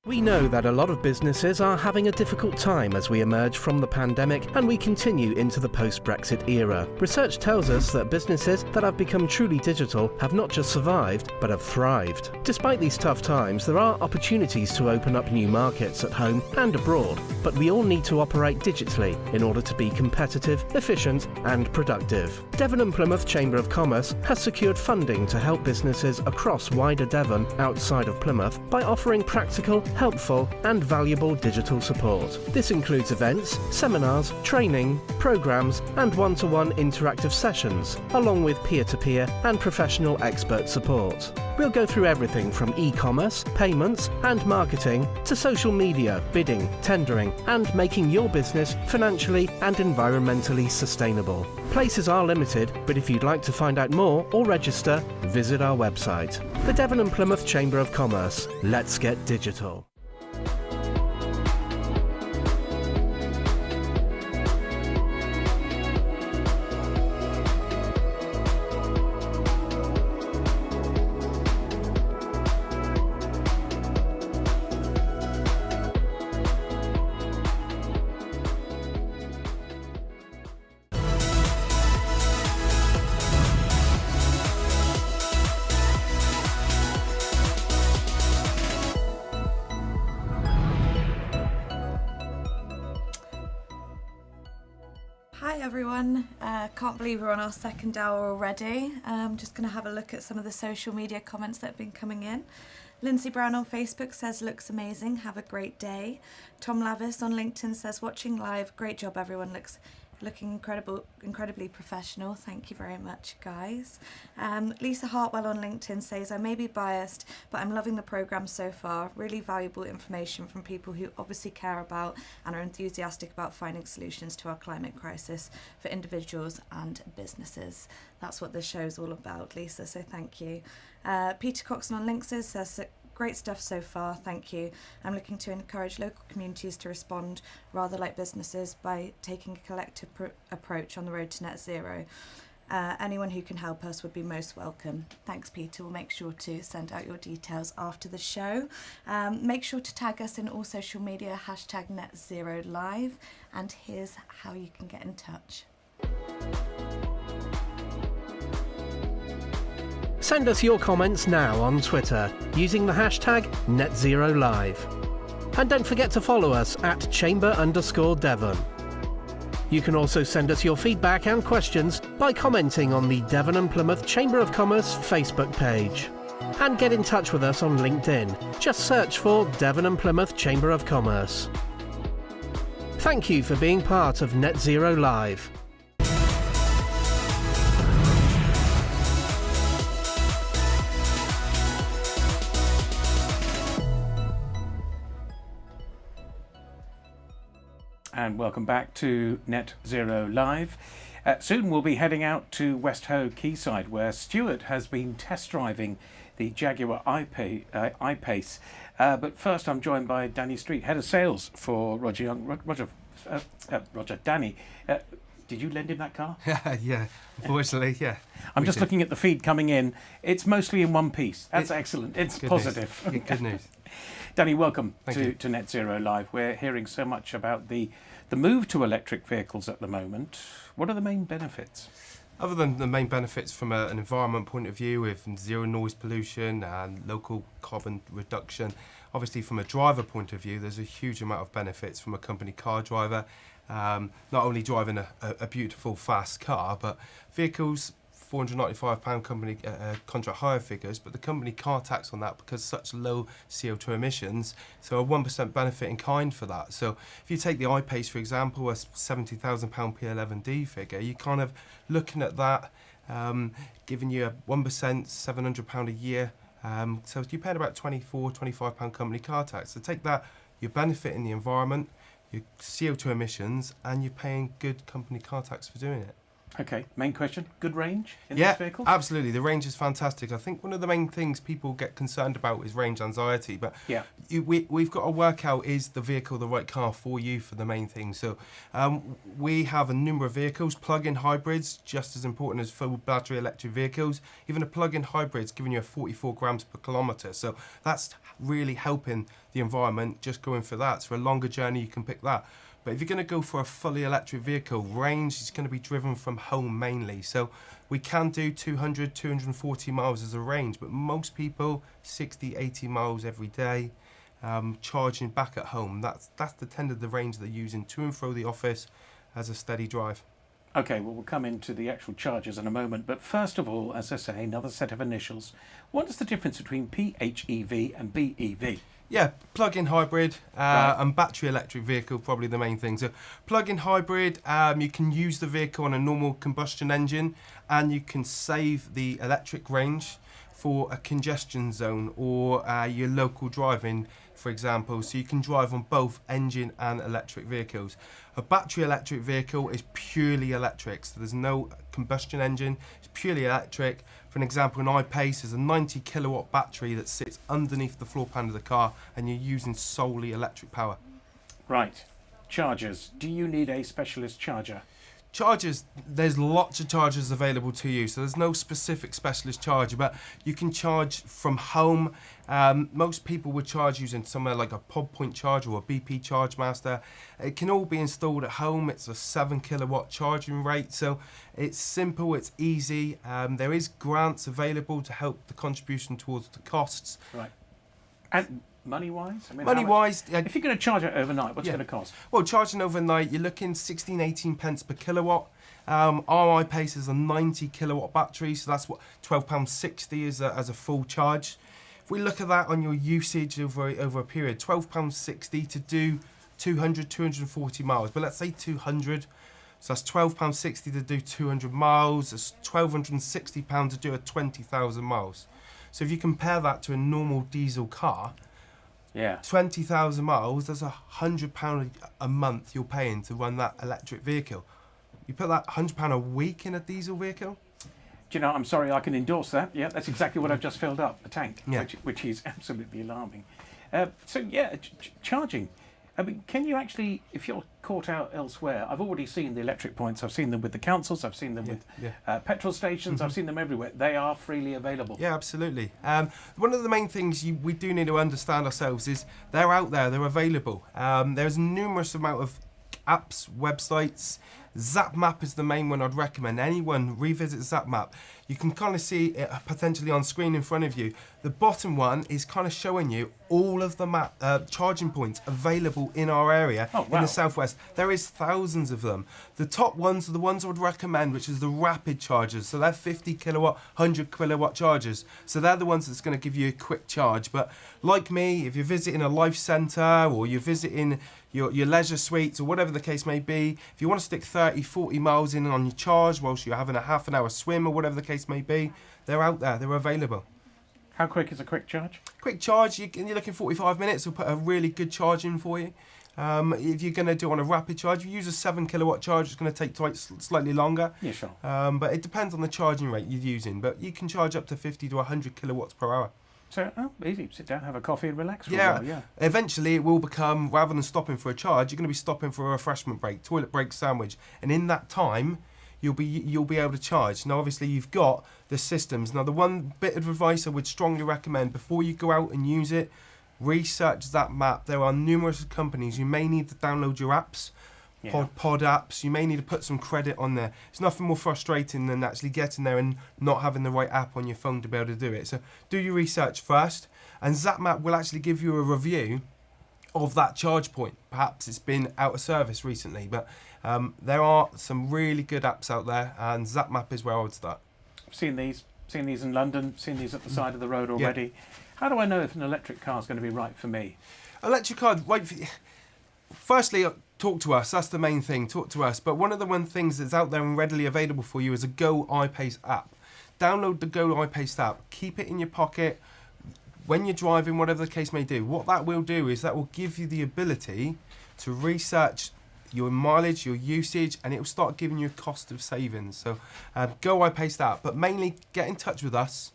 We know that a lot of businesses are having a difficult time as we emerge from the pandemic and we continue into the post-Brexit era. Research tells us that businesses that have become truly digital have not just survived, but have thrived. Despite these tough times, there are opportunities to open up new markets at home and abroad, but we all need to operate digitally in order to be competitive, efficient and productive. Devon and Plymouth Chamber of Commerce has secured funding to help businesses across wider Devon outside of Plymouth by offering practical, helpful and valuable digital support. This includes events, seminars, training, programs and one-to-one interactive sessions, along with peer-to-peer and professional expert support. We'll go through everything from e-commerce, payments and marketing to social media, bidding, tendering and making your business financially and environmentally sustainable. Places are limited, but if you'd like to find out more or register, visit our website. The Devon and Plymouth Chamber of Commerce. Let's get digital. Hi everyone, can't believe we're on our second hour already. Just going to have a look at some of the social media comments that have been coming in. Lindsay Brown on Facebook says, looks amazing, have a great day. Tom Lavis on LinkedIn says, watching live, great job everyone, looking incredibly professional. Thank you very much, guys. Lisa Hartwell on LinkedIn says, I may be biased, but I'm loving the programme so far. Really valuable information from people who obviously care about and are enthusiastic about finding solutions to our climate crisis for individuals and businesses. That's what this show is all about, Lisa, so thank you. Peter Coxon on LinkedIn says, great stuff so far, thank you. I'm looking to encourage local communities to respond rather like businesses by taking a collective approach on the road to net zero. Anyone who can help us would be most welcome. Thanks, Peter. We'll make sure to send out your details after the show. Make sure to tag us in all social media, #NetZeroLive, and here's how you can get in touch. Send us your comments now on Twitter using the hashtag #NetZeroLive. And don't forget to follow us at Chamber_Devon. You can also send us your feedback and questions by commenting on the Devon and Plymouth Chamber of Commerce Facebook page. And get in touch with us on LinkedIn. Just search for Devon and Plymouth Chamber of Commerce. Thank you for being part of Net Zero Live. And welcome back to Net Zero Live. Soon we'll be heading out to West Hoe Quayside, where Stuart has been test driving the Jaguar I-Pace. But first I'm joined by Danny Street, Head of Sales for Roger Young. Roger, Danny, did you lend him that car? Yeah, unfortunately, yeah. I'm just looking at the feed coming in. It's mostly in one piece. That's excellent. It's positive. Good news. Danny, welcome Thank to Net Zero Live. We're hearing so much about the move to electric vehicles at the moment. What are the main benefits? Other than the main benefits from an environment point of view, with zero noise pollution and local carbon reduction, obviously from a driver point of view, there's a huge amount of benefits from a company car driver. Not only driving a beautiful, fast car, but vehicles, £495 company contract hire figures, but the company car tax on that because such low CO2 emissions, so a 1% benefit in kind for that. So if you take the I-Pace, for example, a £70,000 P11D figure, you're kind of looking at that, giving you a 1%, £700 a year. So you're paying about £24-25 company car tax. So take that, you're benefiting the environment, your CO2 emissions, and you're paying good company car tax for doing it. Okay, main question, good range in these vehicles? Yeah, absolutely. The range is fantastic. I think one of the main things people get concerned about is range anxiety, but we've got to work out, is the vehicle the right car for you, for the main thing. So we have a number of vehicles, plug-in hybrids, just as important as full battery electric vehicles. Even a plug-in hybrid's giving you a 44 grams per kilometre, so that's really helping the environment, just going for that. So a longer journey, you can pick that. But if you're going to go for a fully electric vehicle, range is going to be driven from home mainly. So we can do 200, 240 miles as a range, but most people 60, 80 miles every day, charging back at home. That's the tend of the range they're using to and fro the office as a steady drive. Okay, well, we'll come into the actual chargers in a moment. But first of all, as I say, another set of initials. What is the difference between PHEV and BEV? Yeah, plug-in hybrid and battery electric vehicle, probably the main thing. So plug-in hybrid, you can use the vehicle on a normal combustion engine, and you can save the electric range for a congestion zone or your local driving, for example. So you can drive on both engine and electric vehicles. A battery electric vehicle is purely electric, so there's no combustion engine, it's purely electric. For an example, an I-Pace is a 90 kilowatt battery that sits underneath the floor pan of the car, and you're using solely electric power. Right. Chargers. Do you need a specialist charger? Chargers, there's lots of chargers available to you, so there's no specific specialist charger, but you can charge from home. Most people would charge using somewhere like a Pod Point charger or a BP Charge Master. It can all be installed at home. It's a 7 kilowatt charging rate, so it's simple, it's easy. There is grants available to help the contribution towards the costs. Right. And money-wise? I mean, money-wise, if you're going to charge it overnight, what's it going to cost? Well, charging overnight, you're looking 16, 18 pence per kilowatt. Our I-Pace is a 90 kilowatt battery, so that's what £12.60 is as a full charge. If we look at that on your usage over a period, £12.60 to do 200, 240 miles. But let's say 200, so that's £12.60 to do 200 miles. That's £1,260 to do a 20,000 miles. So if you compare that to a normal diesel car, 20,000 miles, that's £100 a month you're paying to run that electric vehicle. You put that £100 a week in a diesel vehicle? Do you know, I'm sorry, I can endorse that. Yeah, that's exactly what I've just filled up, a tank, yeah. which is absolutely alarming. Charging. I mean, can you actually, if you're caught out elsewhere, I've already seen the electric points, I've seen them with the councils, I've seen them with petrol stations, I've seen them everywhere. They are freely available. Yeah, absolutely. One of the main things we do need to understand ourselves is they're out there, they're available. There's numerous amount of apps, websites. ZapMap is the main one I'd recommend. Anyone revisit ZapMap. You can kind of see it potentially on screen in front of you. The bottom one is kind of showing you all of the charging points available in our area in the southwest. There is thousands of them. The top ones are the ones I would recommend, which is the rapid chargers. So they're 50 kilowatt, 100 kilowatt chargers. So they're the ones that's going to give you a quick charge. But like me, if you're visiting a life centre or you're visiting your leisure suites or whatever the case may be, if you want to stick 30, 40 miles in on your charge whilst you're having a half an hour swim or whatever the case may be, they're out there, they're available. How quick is a quick charge? Quick charge, you're looking 45 minutes, we'll put a really good charge in for you. If you're going to do on a rapid charge, if you use a 7 kilowatt charge, it's going to take slightly longer. Yeah, sure. But it depends on the charging rate you're using. But you can charge up to 50 to 100 kilowatts per hour. So, easy. Sit down, have a coffee and relax for a while, yeah. Eventually it will become, rather than stopping for a charge, you're going to be stopping for a refreshment break, toilet break, sandwich. And in that time, you'll be able to charge. Now, obviously, you've got the systems. Now, the one bit of advice I would strongly recommend, before you go out and use it, research that map. There are numerous companies. You may need to download your apps, pod apps. You may need to put some credit on there. It's nothing more frustrating than actually getting there and not having the right app on your phone to be able to do it. So do your research first, and ZapMap will actually give you a review of that charge point. Perhaps it's been out of service recently, but there are some really good apps out there, and ZapMap is where I would start. I've seen these in London, seen these at the side of the road already. Yeah. How do I know if an electric car is going to be right for me? Electric car, right for you. Firstly, talk to us. That's the main thing. Talk to us. But one of the things that's out there and readily available for you is a Go iPace app. Download the Go iPace app. Keep it in your pocket when you're driving, whatever the case may do. What that will do is that will give you the ability to research your mileage, your usage, and it will start giving you a cost of savings. So Go iPace app. But mainly get in touch with us,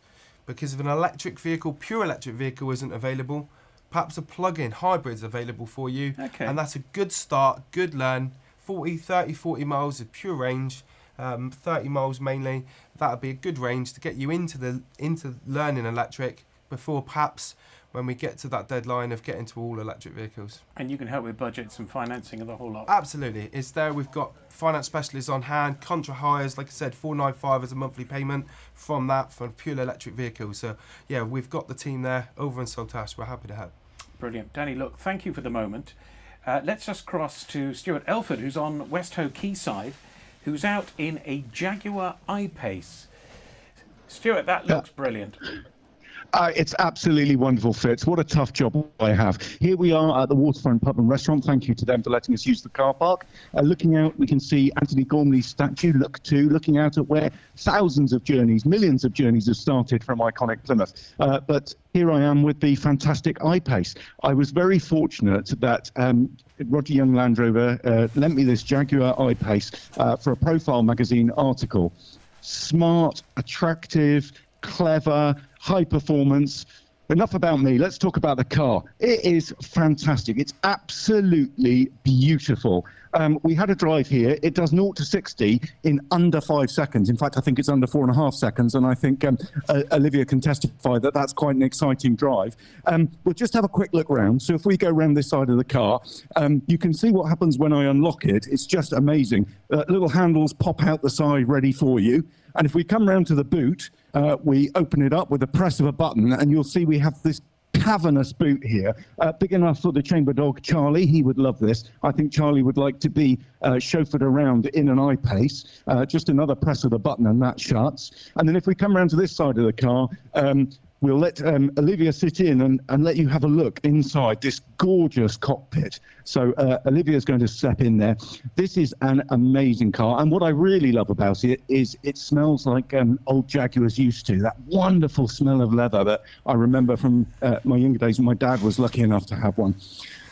because if an electric vehicle, pure electric vehicle isn't available, perhaps a plug-in hybrid's available for you. Okay. And that's a good start, good learn. 40 miles of pure range, 30 miles mainly. That would be a good range to get you into learning electric before perhaps when we get to that deadline of getting to all electric vehicles. And you can help with budgets and financing of the whole lot. Absolutely. It's there. We've got finance specialists on hand, contra hires, like I said, $495 as a monthly payment from that for pure electric vehicles. So, yeah, we've got the team there over in Saltash. We're happy to help. Brilliant. Danny, look, thank you for the moment. Let's just cross to Stuart Elford, who's on West Hoe Quayside, who's out in a Jaguar I-Pace. Stuart, that looks brilliant. It's absolutely wonderful, Fitz. What a tough job I have. Here we are at the Waterfront Pub and Restaurant. Thank you to them for letting us use the car park. Looking out, we can see Anthony Gormley's statue, looking out at where thousands of journeys, millions of journeys have started from iconic Plymouth. But here I am with the fantastic I-Pace. I was very fortunate that Roger Young Land Rover lent me this Jaguar I-Pace for a Profile magazine article. Smart, attractive, clever, high performance. Enough about me. Let's talk about the car. It is fantastic. It's absolutely beautiful. We had a drive here. It does 0 to 60 in under 5 seconds. In fact, I think it's under 4.5 seconds. And I think Olivia can testify that that's quite an exciting drive. We'll just have a quick look round. So if we go around this side of the car, you can see what happens when I unlock it. It's just amazing. Little handles pop out the side ready for you. And if we come round to the boot, we open it up with the press of a button, and you'll see we have this cavernous boot here, big enough for the chamber dog Charlie. He would love this. I think Charlie would like to be chauffeured around in an I-Pace. Just another press of the button and that shuts. And then if we come around to this side of the car, we'll let Olivia sit in and let you have a look inside this gorgeous cockpit. So Olivia's going to step in there. This is an amazing car. And what I really love about it is it smells like old Jaguars used to. That wonderful smell of leather that I remember from my younger days when my dad was lucky enough to have one.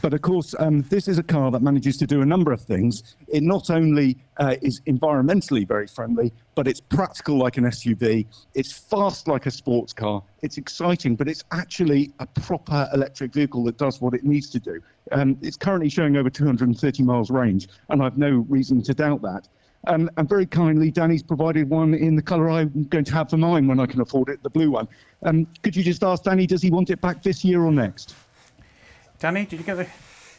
But of course, this is a car that manages to do a number of things. It not only is environmentally very friendly, but it's practical like an SUV. It's fast like a sports car. It's exciting, but it's actually a proper electric vehicle that does what it needs to do. It's currently showing over 230 miles range, and I've no reason to doubt that. And very kindly, Danny's provided one in the colour I'm going to have for mine when I can afford it, the blue one. Could you just ask Danny, does he want it back this year or next? Danny, did you get the...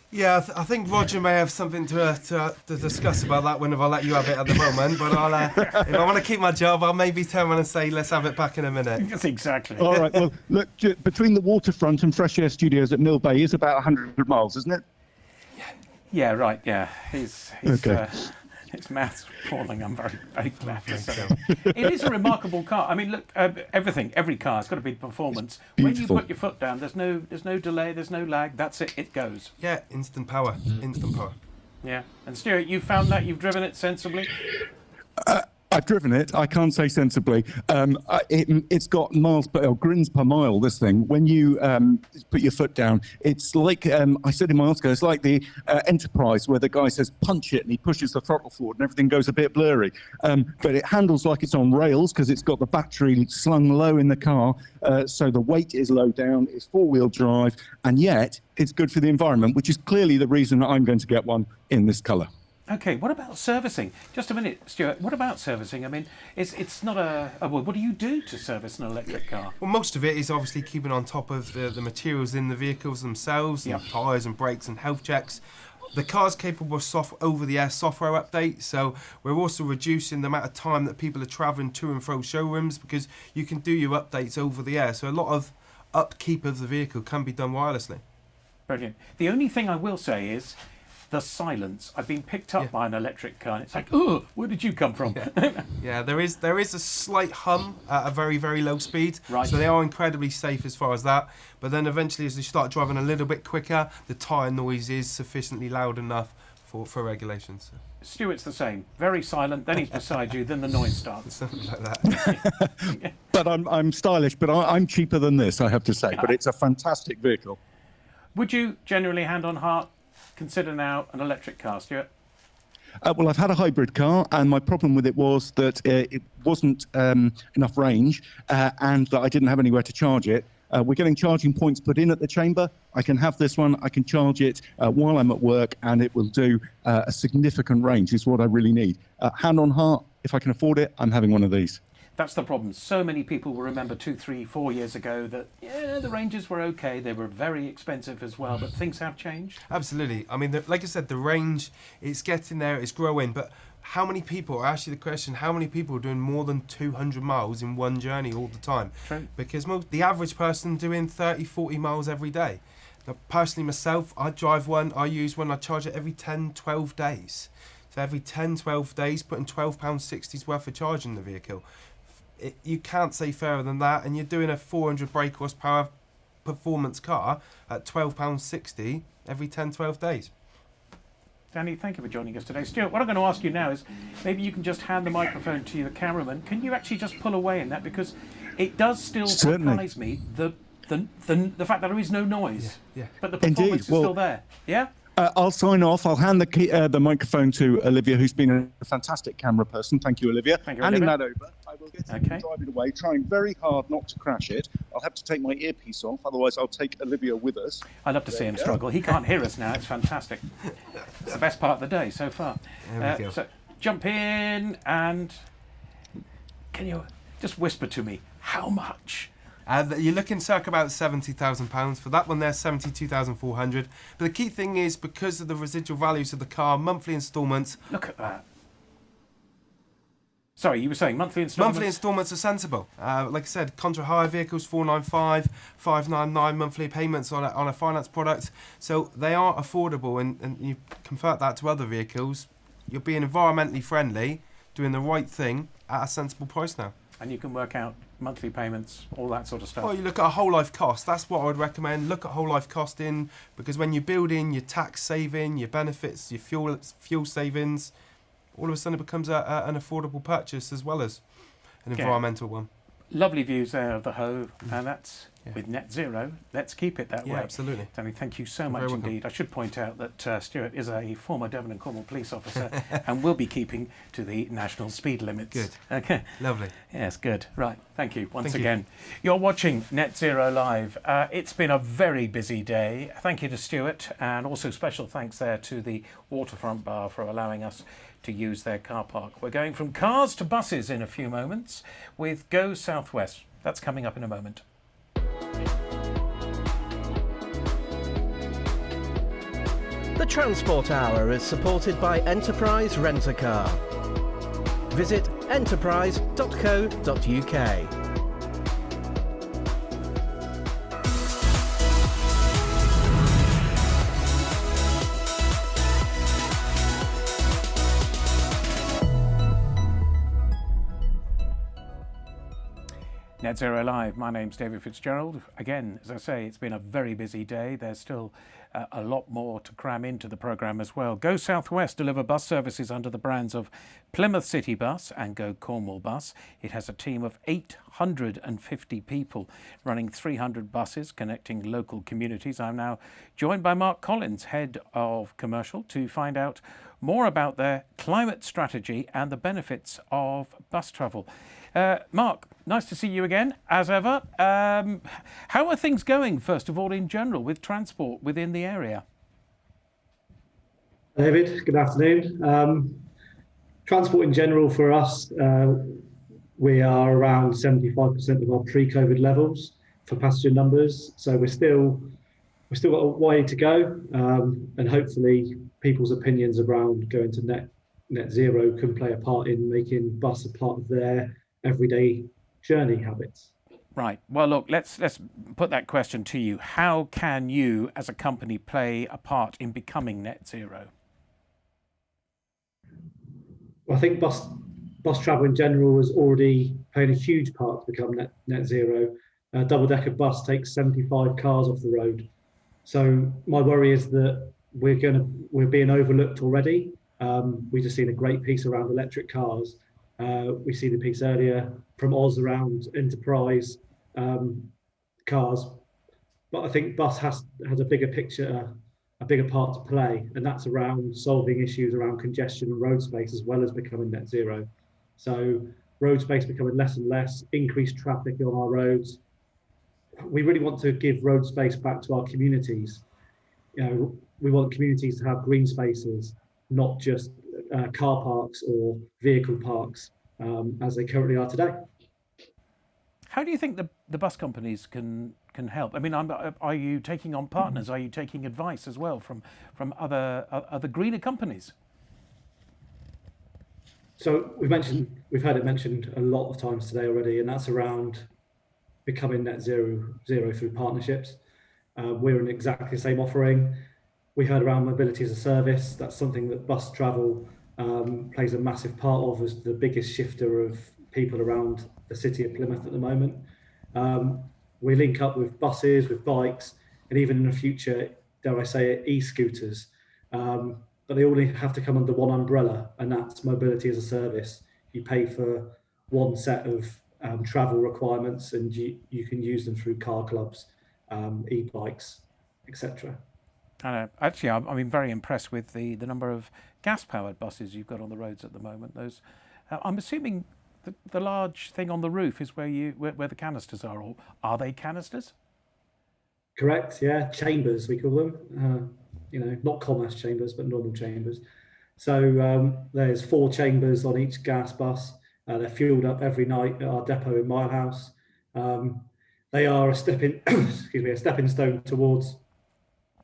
Yeah, I think Roger may have something to discuss about that one if I let you have it at the moment. But I'll, if I want to keep my job, I'll maybe turn around and say, let's have it back in a minute. That's exactly. All right, well, look, between the Waterfront and Fresh Air Studios at Mill Bay is about 100 miles, isn't it? Yeah, right, yeah. He's okay. His maths falling. I'm very, very glad to say. It is a remarkable car. I mean, look, every car's got to be performance. When you put your foot down, there's no delay, there's no lag. That's it. It goes. Yeah, instant power. Instant power. Yeah. And Stuart, you found that you've driven it sensibly. I've driven it. I can't say sensibly. It's got grins per mile, this thing. When you put your foot down, it's like, I said in my article, it's like the Enterprise where the guy says punch it and he pushes the throttle forward and everything goes a bit blurry. But it handles like it's on rails because it's got the battery slung low in the car. So the weight is low down, it's four-wheel drive, and yet it's good for the environment, which is clearly the reason that I'm going to get one in this colour. Okay, what about servicing? Just a minute, Stuart. What about servicing? I mean, it's not well, what do you do to service an electric car? Well, most of it is obviously keeping on top of the materials in the vehicles themselves, tyres and brakes and health checks. The car's capable of over-the-air software updates, so we're also reducing the amount of time that people are travelling to and fro showrooms because you can do your updates over the air. So a lot of upkeep of the vehicle can be done wirelessly. Brilliant. The only thing I will say is the silence. I've been picked up by an electric car and it's like, oh, where did you come from? Yeah, there is a slight hum at a very, very low speed. Right. So they are incredibly safe as far as that. But then eventually as you start driving a little bit quicker, the tyre noise is sufficiently loud enough for regulations. Stuart's the same. Very silent, then he's beside you, then the noise starts. Something like that. But I'm stylish, but I'm cheaper than this, I have to say. But it's a fantastic vehicle. Would you generally, hand on heart, consider now an electric car, Stuart? Well, I've had a hybrid car, and my problem with it was that it wasn't enough range and that I didn't have anywhere to charge it. We're getting charging points put in at the chamber. I can have this one. I can charge it while I'm at work, and it will do a significant range, is what I really need. Hand on heart, if I can afford it, I'm having one of these. That's the problem. So many people will remember 2, 3, 4 years ago that, the ranges were okay. They were very expensive as well, but things have changed. Absolutely. I mean, like I said, the range, it's getting there, it's growing, but how many people, I ask you the question, how many people are doing more than 200 miles in one journey all the time? True. Because the average person doing 30, 40 miles every day. Now, personally, myself, I drive one, I use one, I charge it every 10, 12 days. So every 10, 12 days, putting £12.60's worth of charge in the vehicle. You can't say fairer than that, and you're doing a 400 brake horsepower performance car at £12.60 every 10, 12 days. Danny, thank you for joining us today. Stuart, what I'm going to ask you now is maybe you can just hand the microphone to the cameraman. Can you actually just pull away in that? Because it does still surprise me, the fact that there is no noise, but the performance is still there. Yeah? I'll sign off. I'll hand the microphone to Olivia, who's been a fantastic camera person. Thank you, Olivia. Thank you, Handing Olivia. that over. I will get it and drive it away, trying very hard not to crash it. I'll have to take my earpiece off, otherwise I'll take Olivia with us. I love to see him struggle. He can't hear us now. It's fantastic. It's the best part of the day so far. There we go. So jump in and can you just whisper to me how much? You're looking circa about £70,000 for that one there, £72,400. But the key thing is, because of the residual values of the car, monthly instalments. Look at that. Sorry, you were saying monthly instalments? Monthly instalments are sensible. Like I said, contra hire vehicles, 495, 599 monthly payments on a finance product. So they are affordable, and you convert that to other vehicles, you're being environmentally friendly, doing the right thing at a sensible price now. And you can work out monthly payments, all that sort of stuff. Well, you look at a whole life cost. That's what I would recommend. Look at whole life costing, because when you build in your tax saving, your benefits, your fuel savings, all of a sudden it becomes an affordable purchase as well as an environmental one. Lovely views there of the Hove, and that's with net zero. Let's keep it that way. Yeah, absolutely. Danny, thank you so much indeed. I should point out that Stuart is a former Devon and Cornwall police officer and will be keeping to the national speed limits. Good. Okay. Lovely. Yes, good. Right. Thank you once again. You're watching Net Zero Live. It's been a very busy day. Thank you to Stuart, and also special thanks there to the Waterfront Bar for allowing us to use their car park. We're going from cars to buses in a few moments with Go Southwest. That's coming up in a moment. The Transport Hour is supported by Enterprise Rent-A-Car. Visit enterprise.co.uk. Net Zero Live, my name's David Fitzgerald. Again, as I say, it's been a very busy day. There's still a lot more to cram into the programme as well. Go South West deliver bus services under the brands of Plymouth City Bus and Go Cornwall Bus. It has a team of 850 people running 300 buses connecting local communities. I'm now joined by Mark Collins, Head of Commercial, to find out more about their climate strategy and the benefits of bus travel. Mark, nice to see you again, as ever. How are things going, first of all, in general, with transport within the area? David, good afternoon. Transport in general for us, we are around 75% of our pre-COVID levels for passenger numbers. So we've still got a way to go, and hopefully people's opinions around going to net zero can play a part in making bus a part of their everyday journey habits. Right. Well, look, let's put that question to you. How can you, as a company, play a part in becoming net zero? Well, I think bus travel in general has already played a huge part to become net zero. A double-decker bus takes 75 cars off the road. So my worry is that we're being overlooked already. We just seen a great piece around electric cars. We see the piece earlier from Oz around enterprise cars, but I think bus has a bigger picture, a bigger part to play, and that's around solving issues around congestion and road space as well as becoming net zero. So road space becoming less and less, increased traffic on our roads. We really want to give road space back to our communities. We want communities to have green spaces, not just car parks or vehicle parks as they currently are today. How do you think the bus companies can help? I mean, are you taking on partners? Are you taking advice as well from other greener companies? So we've heard it mentioned a lot of times today already, and that's around becoming net zero through partnerships. We're in exactly the same offering. We heard around mobility as a service. That's something that bus travel plays a massive part of as the biggest shifter of people around the city of Plymouth at the moment. We link up with buses, with bikes, and even in the future, dare I say it, e-scooters. But they all have to come under one umbrella, and that's mobility as a service. You pay for one set of travel requirements, and you can use them through car clubs, e-bikes, etc. Actually, I'm very impressed with the number of gas-powered buses you've got on the roads at the moment. Those, I'm assuming the large thing on the roof is where the canisters are, or are they canisters? Correct. Yeah, chambers we call them. Not commerce chambers, but normal chambers. So there's 4 chambers on each gas bus. They're fueled up every night at our depot in Milehouse. They are a stepping stone towards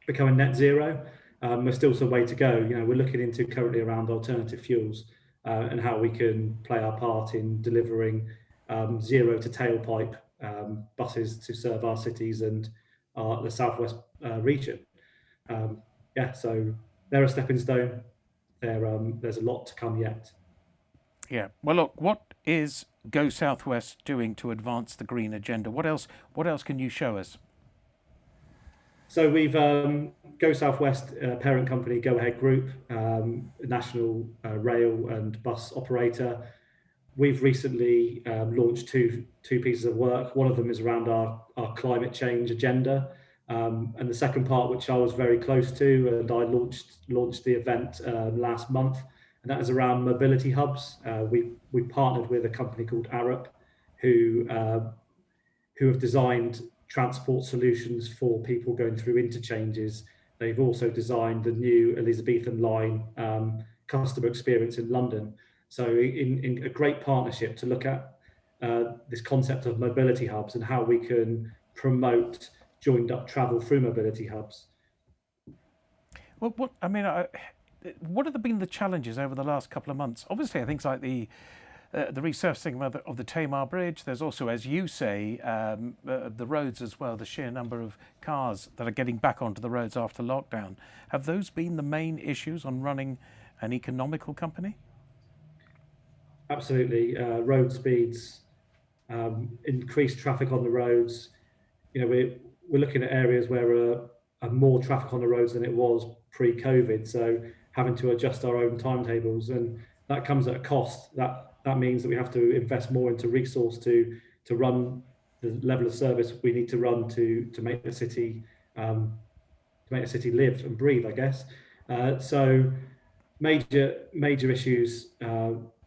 becoming net zero. There's still some way to go. We're looking into currently around alternative fuels and how we can play our part in delivering zero to tailpipe buses to serve our cities and the southwest region. So they're a stepping stone. There's a lot to come yet. Yeah. Well, look, what is Go Southwest doing to advance the green agenda? What else can you show us? So we've Go Southwest parent company, Go Ahead Group, national rail and bus operator. We've recently launched two pieces of work. One of them is around our climate change agenda, and the second part, which I was very close to, and I launched the event last month, and that is around mobility hubs. We partnered with a company called Arup, who have designed transport solutions for people going through interchanges. They've also designed the new Elizabethan line customer experience in London. So in a great partnership to look at this concept of mobility hubs and how we can promote joined up travel through mobility hubs. Well, what have been the challenges over the last couple of months? Obviously, I think like the resurfacing of the Tamar Bridge. There's also, as you say, the roads as well, the sheer number of cars that are getting back onto the roads after lockdown. Have those been the main issues on running an economical company? Absolutely. Road speeds increased traffic on the roads. We're looking at areas where are more traffic on the roads than it was pre-COVID, so having to adjust our own timetables, and that comes at a cost. That means that we have to invest more into resource to run the level of service we need to run to make the city live and breathe, I guess. So major issues,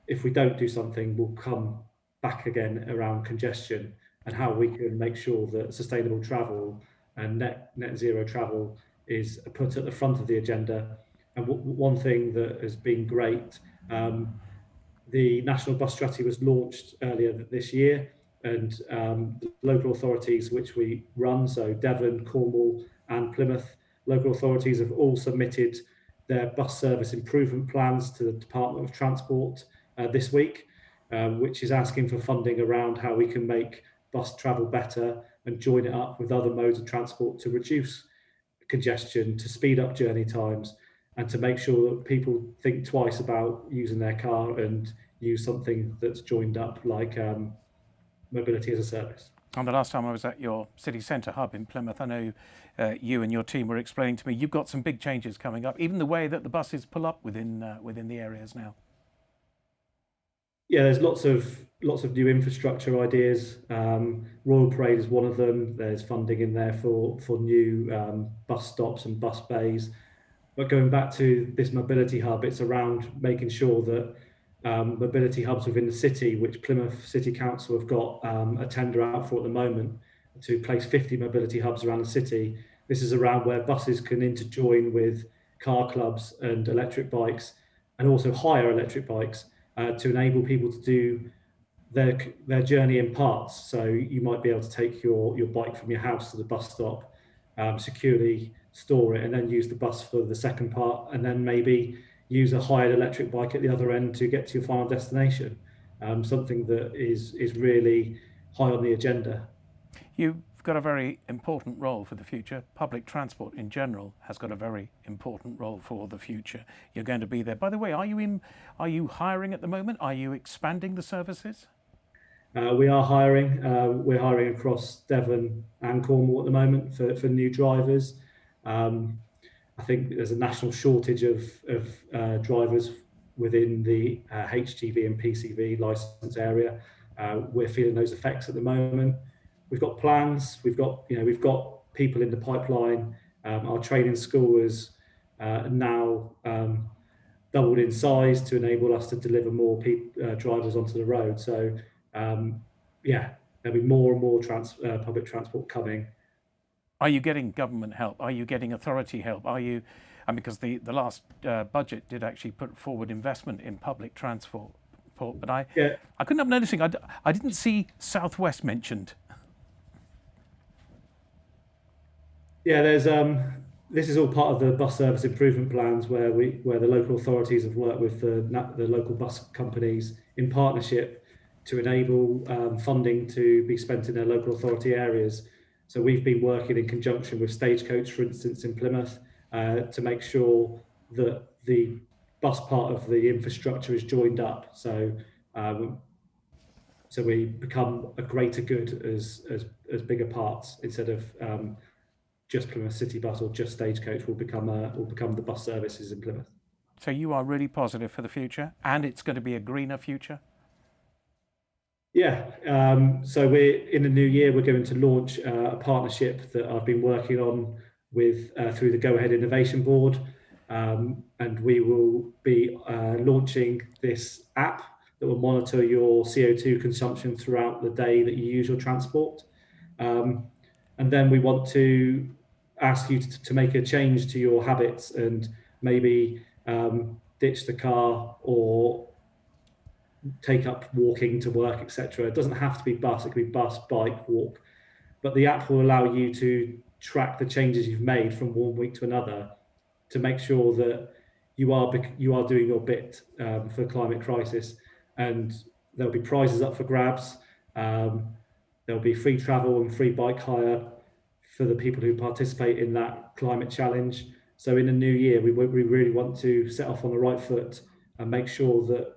if we don't do something, will come back again around congestion and how we can make sure that sustainable travel and net zero travel is put at the front of the agenda. And one thing that has been great, the National Bus Strategy was launched earlier this year, and the local authorities which we run, so Devon, Cornwall and Plymouth, local authorities have all submitted their bus service improvement plans to the Department of Transport this week, which is asking for funding around how we can make bus travel better and join it up with other modes of transport to reduce congestion, to speed up journey times, and to make sure that people think twice about using their car and use something that's joined up, like mobility as a service. And the last time I was at your city centre hub in Plymouth, I know you and your team were explaining to me you've got some big changes coming up, even the way that the buses pull up within the areas now. Yeah, there's lots of new infrastructure ideas. Royal Parade is one of them. There's funding in there for new bus stops and bus bays. But going back to this mobility hub, it's around making sure that mobility hubs within the city, which Plymouth City Council have got a tender out for at the moment, to place 50 mobility hubs around the city. This is around where buses can interjoin with car clubs and electric bikes, and also hire electric bikes to enable people to do their journey in parts. So you might be able to take your bike from your house to the bus stop, securely store it, and then use the bus for the second part, and then maybe use a hired electric bike at the other end to get to your final destination. Something that is really high on the agenda. You've got a very important role for the future. Public transport in general has got a very important role for the future. You're going to be there. By the way, are you hiring at the moment? Are you expanding the services? We are hiring. We're hiring across Devon and Cornwall at the moment for new drivers. I think there's a national shortage of drivers within the HGV and PCV licence area. We're feeling those effects at the moment. We've got plans. We've got people in the pipeline. Our training school is now doubled in size to enable us to deliver more drivers onto the road. So yeah, there'll be more and more public transport coming. Are you getting government help? Are you getting authority help? Are you, because the last budget did actually put forward investment in public transport, but I couldn't help noticing I didn't see South West mentioned. Yeah, there's this is all part of the bus service improvement plans where the local authorities have worked with the local bus companies in partnership to enable funding to be spent in their local authority areas. So we've been working in conjunction with Stagecoach, for instance, in Plymouth, to make sure that the bus part of the infrastructure is joined up. So we become a greater good as bigger parts, instead of just Plymouth City Bus or just Stagecoach will become the bus services in Plymouth. So you are really positive for the future, and it's going to be a greener future? Yeah, so we're in the new year. We're going to launch a partnership that I've been working on with through the Go Ahead Innovation Board, and we will be launching this app that will monitor your CO2 consumption throughout the day that you use your transport. And then we want to ask you to make a change to your habits and maybe ditch the car or take up walking to work, etc. It doesn't have to be bus, it could be bus, bike, walk. But the app will allow you to track the changes you've made from one week to another to make sure that you are doing your bit for the climate crisis. And there'll be prizes up for grabs. There'll be free travel and free bike hire for the people who participate in that climate challenge. So in the new year, we really want to set off on the right foot and make sure that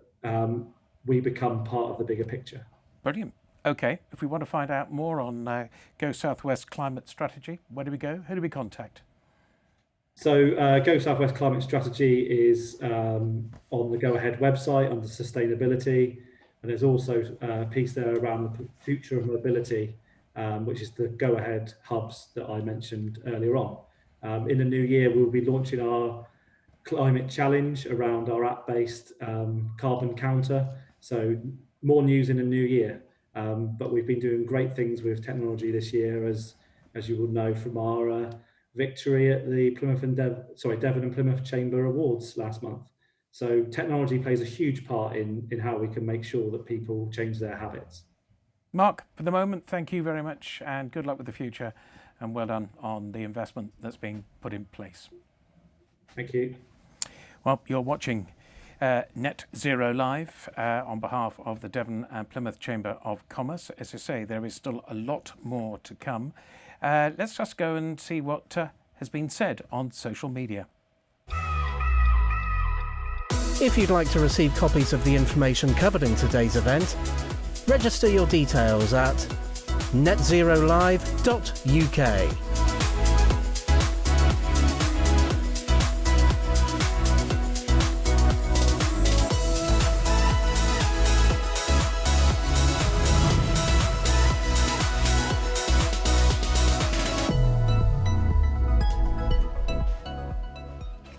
we become part of the bigger picture. Brilliant. OK, if we want to find out more on Go South West Climate Strategy, where do we go? Who do we contact? So Go South West Climate Strategy is on the Go Ahead website under sustainability. And there's also a piece there around the future of mobility, which is the Go Ahead hubs that I mentioned earlier on. In the new year, we'll be launching our climate challenge around our app-based carbon counter. So more news in the new year. But we've been doing great things with technology this year, as you will know from our victory at the Devon and Plymouth Chamber Awards last month. So technology plays a huge part in how we can make sure that people change their habits. Mark, for the moment, thank you very much and good luck with the future, and well done on the investment that's being put in place. Thank you. Well, you're watching Net Zero Live on behalf of the Devon and Plymouth Chamber of Commerce. As I say, there is still a lot more to come. Let's just go and see what has been said on social media. If you'd like to receive copies of the information covered in today's event, register your details at netzerolive.uk.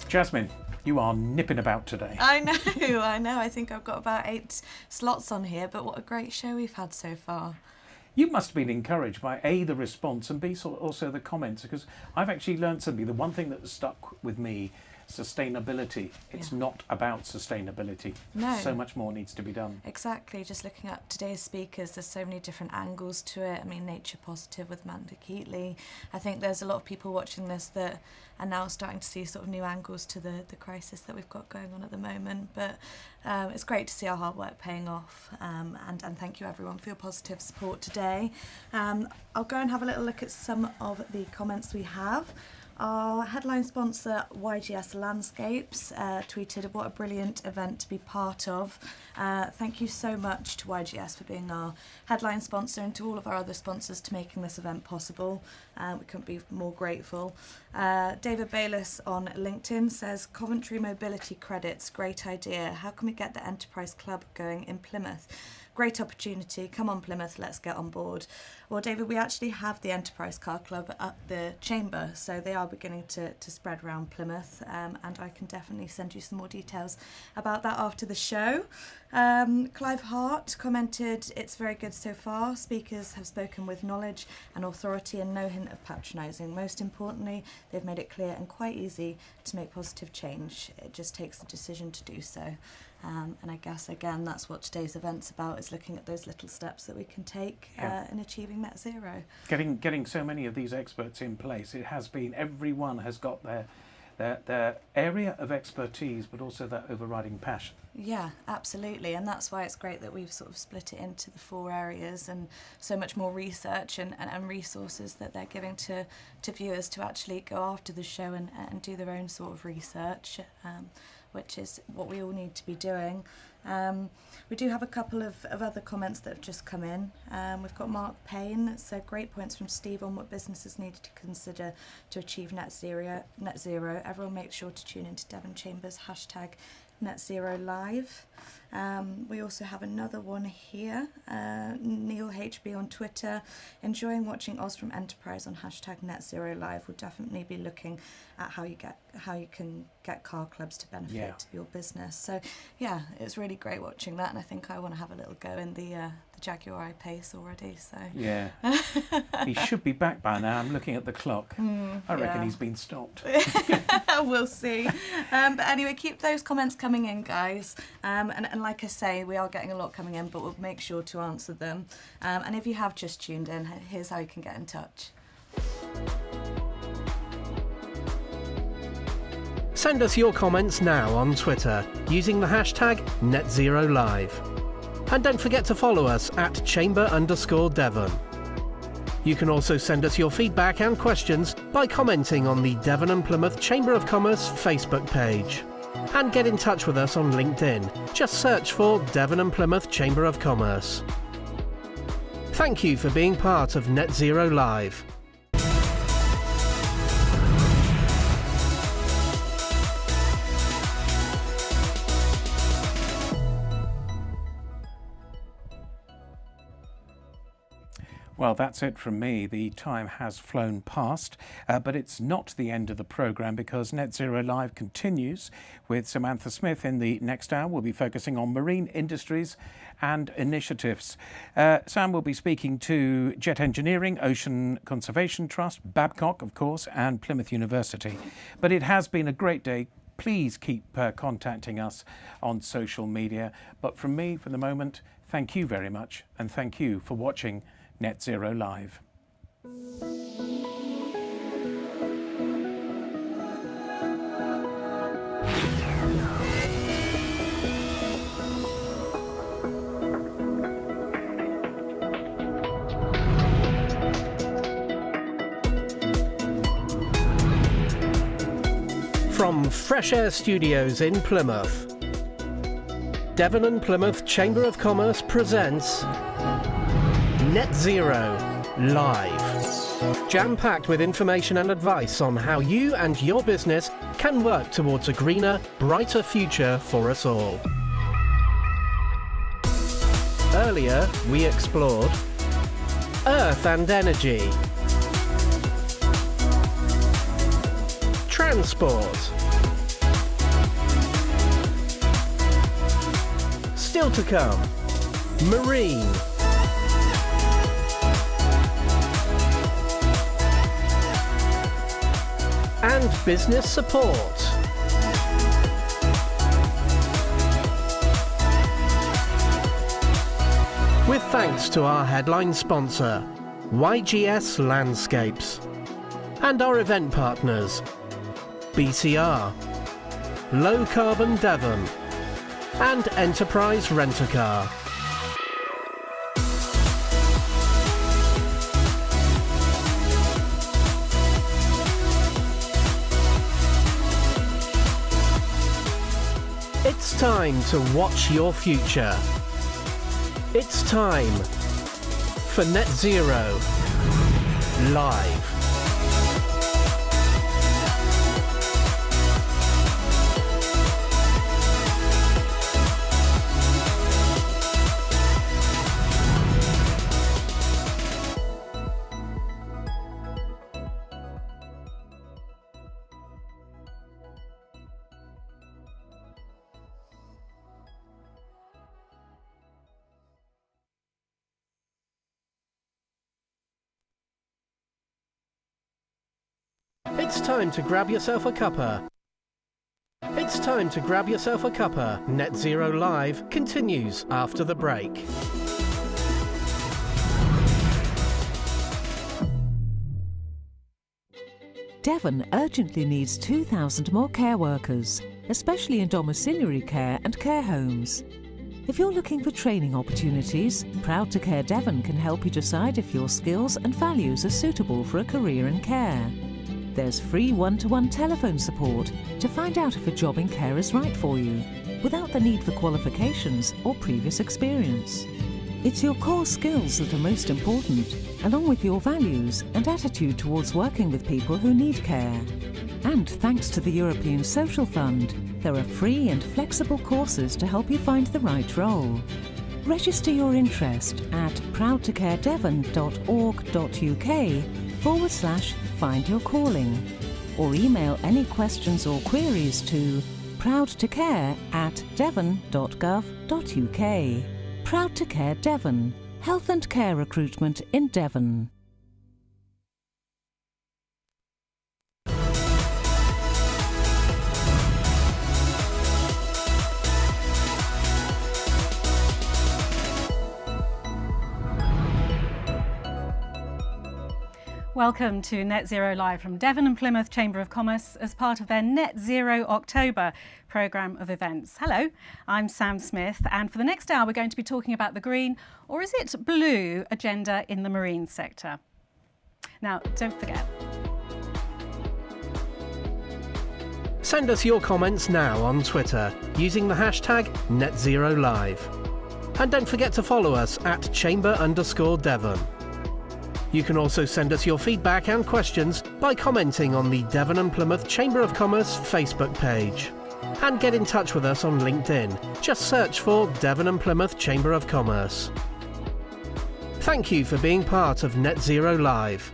Jasmine, you are nipping about today. I know. I think I've got about 8 slots on here, but what a great show we've had so far. You must have been encouraged by A, the response, and B, also the comments, because I've actually learned something. The one thing that stuck with me, sustainability. It's not about sustainability. No. So much more needs to be done. Exactly. Just looking at today's speakers, there's so many different angles to it. I mean, Nature Positive with Amanda Keatley. I think there's a lot of people watching this that are now starting to see sort of new angles to the crisis that we've got going on at the moment. But it's great to see our hard work paying off. And thank you everyone for your positive support today. I'll go and have a little look at some of the comments we have. Our headline sponsor, YGS Landscapes, tweeted, what a brilliant event to be part of. Thank you so much to YGS for being our headline sponsor and to all of our other sponsors to making this event possible. We couldn't be more grateful. David Bayliss on LinkedIn says, Coventry Mobility Credits, great idea. How can we get the Enterprise Club going in Plymouth? Great opportunity. Come on, Plymouth, let's get on board. Well, David, we actually have the Enterprise Car Club at the Chamber, so they are beginning to spread around Plymouth, and I can definitely send you some more details about that after the show. Clive Hart commented, it's very good so far. Speakers have spoken with knowledge and authority and no hint of patronising. Most importantly, they've made it clear and quite easy to make positive change. It just takes the decision to do so. And I guess, again, that's what today's event's about, is looking at those little steps that we can take in achieving net zero. Getting so many of these experts in place, it has been, everyone has got their area of expertise, but also their overriding passion. Yeah, absolutely. And that's why it's great that we've sort of split it into the 4 areas and so much more research and resources that they're giving to viewers to actually go after the show and do their own sort of research. Which is what we all need to be doing. We do have a couple of other comments that have just come in. We've got Mark Payne, so great points from Steve on what businesses need to consider to achieve net zero. Everyone make sure to tune into Devon Chambers # Net Zero Live. We also have another one here, Neil HB on Twitter, enjoying watching Oz from Enterprise on # Net Zero Live. We'll definitely be looking at how you can get car clubs to benefit your business. So yeah, it's really great watching that, and I think I want to have a little go in the Jaguar I-Pace already. So yeah, he should be back by now. I'm looking at the clock. I reckon he's been stopped. We'll see. But anyway, keep those comments coming in, guys. And like I say, we are getting a lot coming in, but we'll make sure to answer them. And if you have just tuned in, here's how you can get in touch. Send us your comments now on Twitter using the hashtag NetZeroLive. And don't forget to follow us at Chamber_Devon. You can also send us your feedback and questions by commenting on the Devon and Plymouth Chamber of Commerce Facebook page. And get in touch with us on LinkedIn. Just search for Devon and Plymouth Chamber of Commerce. Thank you for being part of Net Zero Live. Well, that's it from me. The time has flown past, but it's not the end of the programme, because Net Zero Live continues with Samantha Smith. In the next hour, we'll be focusing on marine industries and initiatives. Sam will be speaking to Jet Engineering, Ocean Conservation Trust, Babcock, of course, and Plymouth University. But it has been a great day. Please keep contacting us on social media. But from me, for the moment, thank you very much, and thank you for watching Net Zero Live. From Fresh Air Studios in Plymouth, Devon and Plymouth Chamber of Commerce presents Net Zero Live. Jam-packed with information and advice on how you and your business can work towards a greener, brighter future for us all. Earlier, we explored Earth and energy, transport, still to come, marine, and business support. With thanks to our headline sponsor, YGS Landscapes, and our event partners, BCR, Low Carbon Devon, and Enterprise Rent-A-Car. It's time to watch your future. It's time for Net Zero Live. It's time to grab yourself a cuppa. It's time to grab yourself a cuppa. Net Zero Live continues after the break. Devon urgently needs 2,000 more care workers, especially in domiciliary care and care homes. If you're looking for training opportunities, Proud to Care Devon can help you decide if your skills and values are suitable for a career in care. There's free one-to-one telephone support to find out if a job in care is right for you, without the need for qualifications or previous experience. It's your core skills that are most important, along with your values and attitude towards working with people who need care. And thanks to the European Social Fund, there are free and flexible courses to help you find the right role. Register your interest at proudtocaredevon.org.uk/find your calling, or email any questions or queries to proudtocare@devon.gov.uk. Proud to Care Devon, health and care recruitment in Devon. Welcome to Net Zero Live from Devon and Plymouth Chamber of Commerce as part of their Net Zero October programme of events. Hello, I'm Sam Smith, and for the next hour we're going to be talking about the green, or is it blue, agenda in the marine sector. Now, don't forget. Send us your comments now on Twitter using the hashtag NetZeroLive. And don't forget to follow us at chamber_Devon. You can also send us your feedback and questions by commenting on the Devon and Plymouth Chamber of Commerce Facebook page. And get in touch with us on LinkedIn. Just search for Devon and Plymouth Chamber of Commerce. Thank you for being part of Net Zero Live.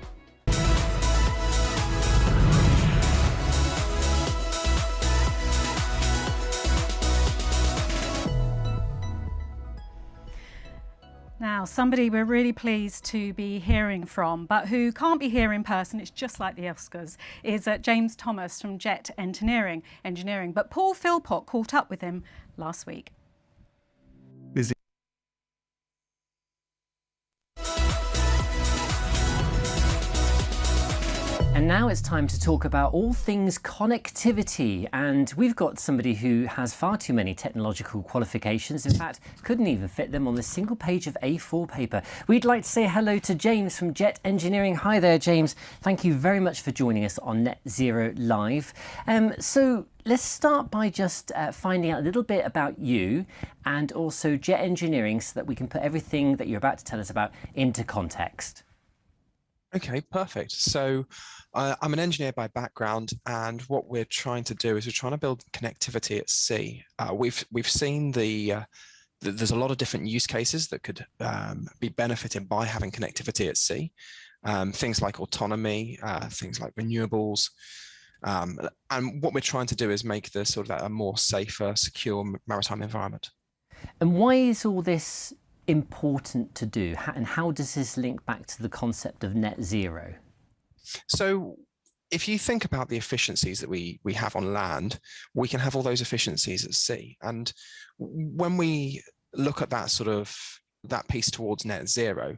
Now, somebody we're really pleased to be hearing from, but who can't be here in person, it's just like the Oscars, is James Thomas from Jet Engineering. But Paul Philpott caught up with him last week. And now it's time to talk about all things connectivity. And we've got somebody who has far too many technological qualifications. In fact, couldn't even fit them on the single page of A4 paper. We'd like to say hello to James from Jet Engineering. Hi there, James. Thank you very much for joining us on Net Zero Live. So let's start by just finding out a little bit about you and also Jet Engineering so that we can put everything that you're about to tell us about into context. Okay, perfect. So I'm an engineer by background, and what we're trying to do is we're trying to build connectivity at sea. We've seen there's a lot of different use cases that could be benefited by having connectivity at sea. Things like autonomy, things like renewables. And what we're trying to do is make this sort of a more safer, secure maritime environment. And why is all this important to do, and how does this link back to the concept of net zero? So if you think about the efficiencies that we have on land, we can have all those efficiencies at sea. And when we look at that piece towards net zero,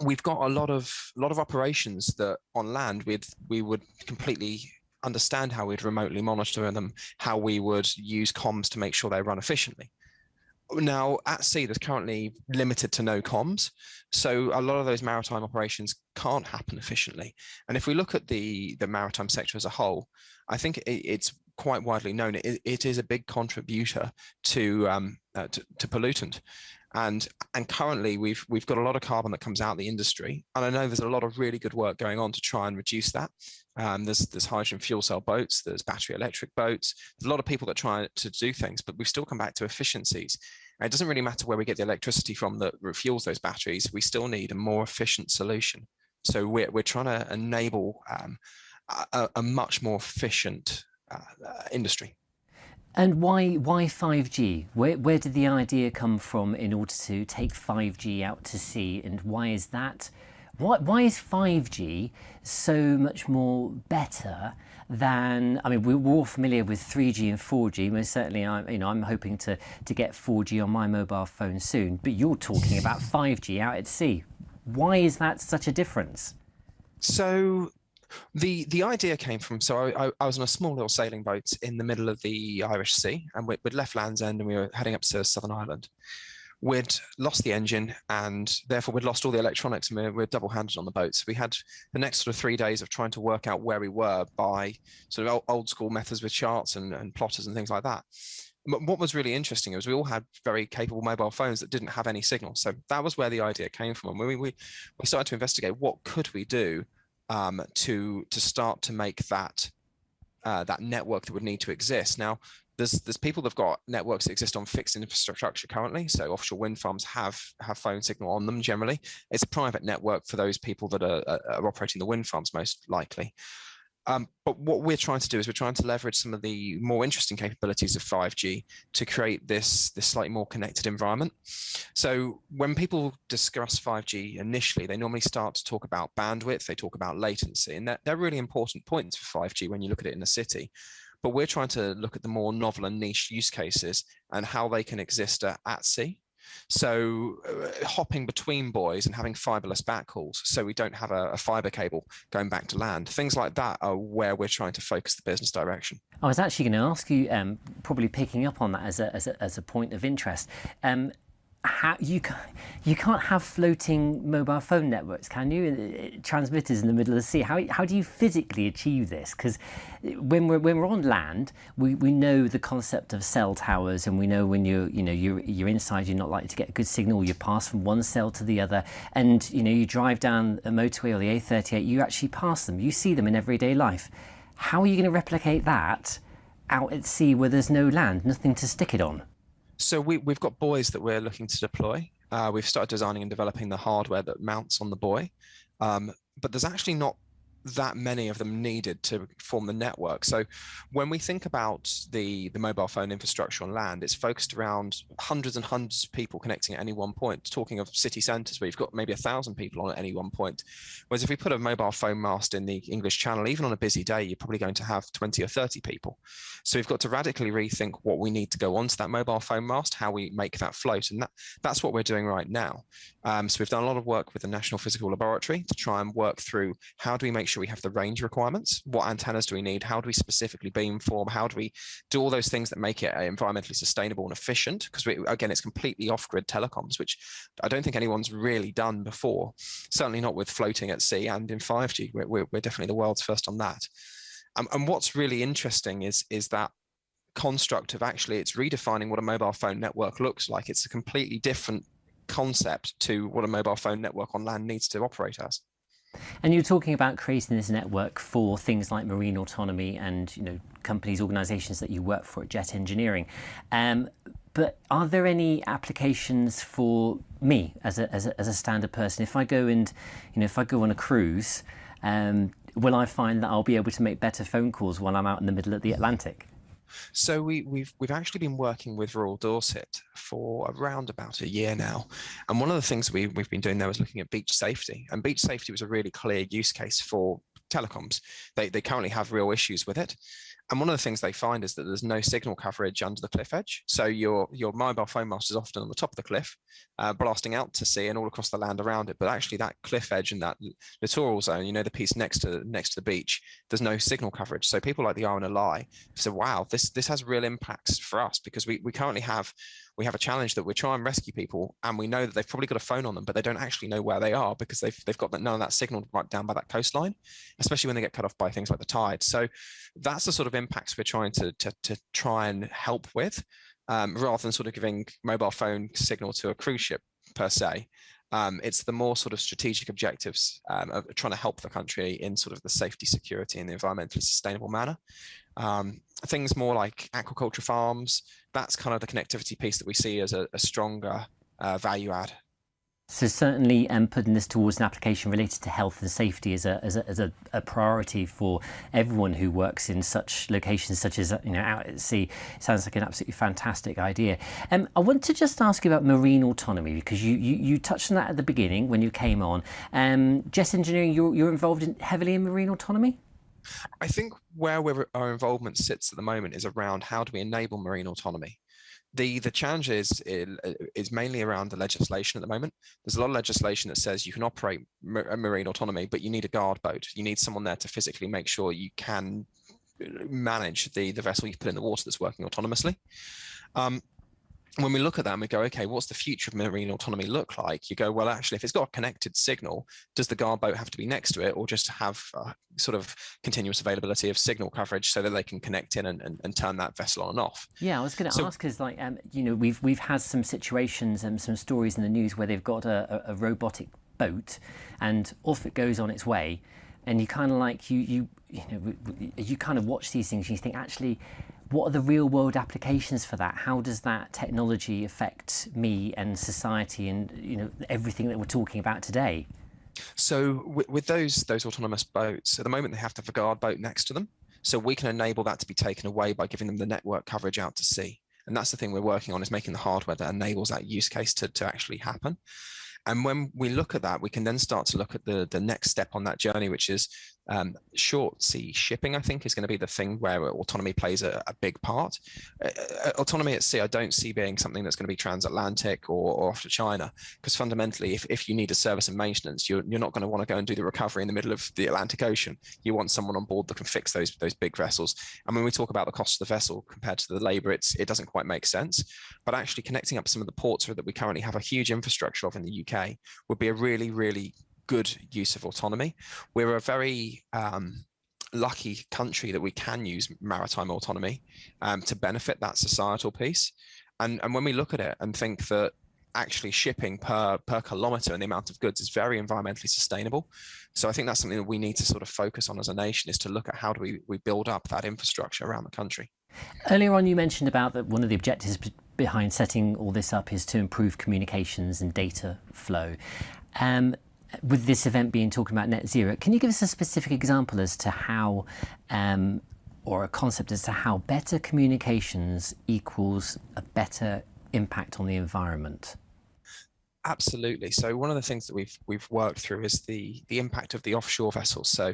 we've got a lot of operations that on land we would completely understand how we'd remotely monitor them, how we would use comms to make sure they run efficiently. Now, at sea, there's currently limited to no comms, so a lot of those maritime operations can't happen efficiently. And if we look at the maritime sector as a whole, I think it's quite widely known it is a big contributor to pollutant. And currently we've got a lot of carbon that comes out of the industry, and I know there's a lot of really good work going on to try and reduce that. There's hydrogen fuel cell boats, there's battery electric boats, there's a lot of people that try to do things, but we've still come back to efficiencies. And it doesn't really matter where we get the electricity from that refuels those batteries, we still need a more efficient solution. So we're trying to enable a much more efficient industry. And why 5G? Where did the idea come from in order to take 5G out to sea, and why is that? Why is 5G so much more better than? I mean, we're all familiar with 3G and 4G. Most certainly, I'm hoping to get 4G on my mobile phone soon. But you're talking about 5G out at sea. Why is that such a difference? So the idea came from, I was on a small little sailing boat in the middle of the Irish Sea, and we'd left Land's End and we were heading up to Southern Ireland. We'd lost the engine, and therefore we'd lost all the electronics, and we're double-handed on the boat. So we had the next sort of 3 days of trying to work out where we were by sort of old school methods with charts and plotters and things like that. But what was really interesting was we all had very capable mobile phones that didn't have any signal. So that was where the idea came from. And we started to investigate what could we do to start to make that network that would need to exist. Now, there's people that've got networks that exist on fixed infrastructure currently. So offshore wind farms have phone signal on them generally. It's a private network for those people that are operating the wind farms most likely. But what we're trying to do is we're trying to leverage some of the more interesting capabilities of 5G to create this slightly more connected environment. So when people discuss 5G initially, they normally start to talk about bandwidth, they talk about latency, and they're really important points for 5G when you look at it in a city. But we're trying to look at the more novel and niche use cases and how they can exist at sea. So hopping between buoys and having fiberless backhauls, so we don't have a fiber cable going back to land. Things like that are where we're trying to focus the business direction. I was actually going to ask you, probably picking up on that as a point of interest. how you can't have floating mobile phone networks, can you? Transmitters in the middle of the sea. How do you physically achieve this? Because when we're on land, we know the concept of cell towers, and we know when you're inside, you're not likely to get a good signal. You pass from one cell to the other, and you drive down a motorway or the A38. You actually pass them. You see them in everyday life. How are you going to replicate that out at sea where there's no land, nothing to stick it on? So we've got buoys that we're looking to deploy. We've started designing and developing the hardware that mounts on the buoy, but there's actually not that many of them needed to form the network. So when we think about the mobile phone infrastructure on land, it's focused around hundreds and hundreds of people connecting at any one point, talking of city centres where you've got maybe 1,000 people on at any one point. Whereas if we put a mobile phone mast in the English Channel, even on a busy day, you're probably going to have 20 or 30 people. So we've got to radically rethink what we need to go onto that mobile phone mast, how we make that float. And that's what we're doing right now. So we've done a lot of work with the National Physical Laboratory to try and work through how do we make sure we have the range requirements, what antennas do we need, how do we specifically beamform, how do we do all those things that make it environmentally sustainable and efficient, because again, it's completely off-grid telecoms, which I don't think anyone's really done before, certainly not with floating at sea, and in 5G, we're definitely the world's first on that. And what's really interesting is that construct of actually it's redefining what a mobile phone network looks like. It's a completely different concept to what a mobile phone network on land needs to operate as. And you're talking about creating this network for things like marine autonomy and companies, organisations that you work for at Jet Engineering. But are there any applications for me as a standard person? If I go if I go on a cruise, will I find that I'll be able to make better phone calls while I'm out in the middle of the Atlantic? So we've actually been working with Royal Dorset for around about a year now, and one of the things we've been doing there was looking at beach safety, and beach safety was a really clear use case for telecoms. They currently have real issues with it. And one of the things they find is that there's no signal coverage under the cliff edge. So your mobile phone mast is often on the top of the cliff, blasting out to sea and all across the land around it. But actually that cliff edge and that littoral zone, the piece next to the beach, there's no signal coverage. So people like the RNLI said, wow, this has real impacts for us, because we currently have a challenge that we're trying to rescue people, and we know that they've probably got a phone on them, but they don't actually know where they are because they've got none of that signal right down by that coastline, especially when they get cut off by things like the tide. So that's the sort of impacts we're trying to try and help with, rather than sort of giving mobile phone signal to a cruise ship per se. It's the more sort of strategic objectives of trying to help the country in sort of the safety, security, and the environmentally sustainable manner. Things more like aquaculture farms, that's kind of the connectivity piece that we see as a stronger value add. So certainly putting this towards an application related to health and safety is a priority for everyone who works in such locations such as out at sea. Sounds like an absolutely fantastic idea. I want to just ask you about marine autonomy, because you touched on that at the beginning when you came on. Jet Engineering, you're involved heavily in marine autonomy? I think where our involvement sits at the moment is around how do we enable marine autonomy. The challenge is mainly around the legislation at the moment. There's a lot of legislation that says you can operate marine autonomy, but you need a guard boat. You need someone there to physically make sure you can manage the vessel you put in the water that's working autonomously. When we look at that and we go, okay, what's the future of marine autonomy look like? You go, well, actually, if it's got a connected signal, does the guard boat have to be next to it, or just have sort of continuous availability of signal coverage so that they can connect in and turn that vessel on and off? Yeah, I was going to ask, because we've had some situations and some stories in the news where they've got a robotic boat and off it goes on its way, and you kind of like you kind of watch these things and you think, actually, what are the real world applications for that? How does that technology affect me and society and everything that we're talking about today? So with those autonomous boats, at the moment they have to have a guard boat next to them. So we can enable that to be taken away by giving them the network coverage out to sea. And that's the thing we're working on, is making the hardware that enables that use case to actually happen. And when we look at that, we can then start to look at the next step on that journey, which is short sea shipping, I think, is going to be the thing where autonomy plays a big part. Autonomy at sea, I don't see being something that's going to be transatlantic or off to China, because fundamentally, if you need a service and maintenance, you're not going to want to go and do the recovery in the middle of the Atlantic Ocean. You want someone on board that can fix those big vessels. And when we talk about the cost of the vessel compared to the labour, it doesn't quite make sense. But actually connecting up some of the ports that we currently have a huge infrastructure of in the UK would be a really, really good use of autonomy. We're a very lucky country that we can use maritime autonomy to benefit that societal piece. And when we look at it and think that actually shipping per kilometre and the amount of goods is very environmentally sustainable. So I think that's something that we need to sort of focus on as a nation, is to look at how do we build up that infrastructure around the country. Earlier on, you mentioned about that one of the objectives behind setting all this up is to improve communications and data flow. With this event being talking about net zero, can you give us a specific example as to how, or a concept as to how better communications equals a better impact on the environment? Absolutely. So one of the things that we've worked through is the impact of the offshore vessels. So